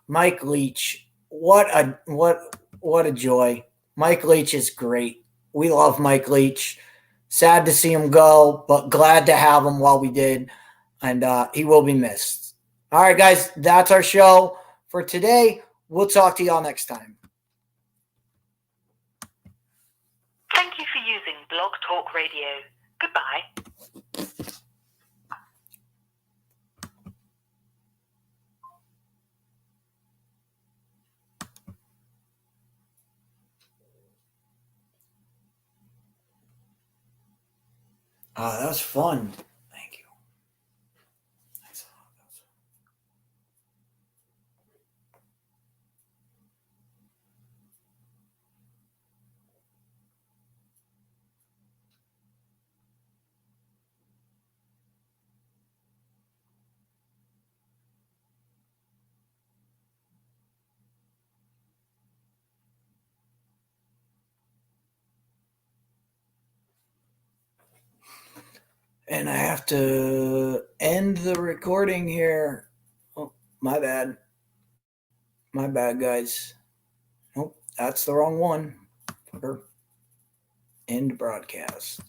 Mike Leach. What a joy. Mike Leach is great. We love Mike Leach. Sad to see him go, but glad to have him while we did. And he will be missed. All right, guys, that's our show for today. We'll talk to y'all next time. Thank you for using Blog Talk Radio. Goodbye. That was fun. Thank you. Nice. And I have to end the recording here. Oh, my bad. My bad, guys. Nope, that's the wrong one. End broadcast.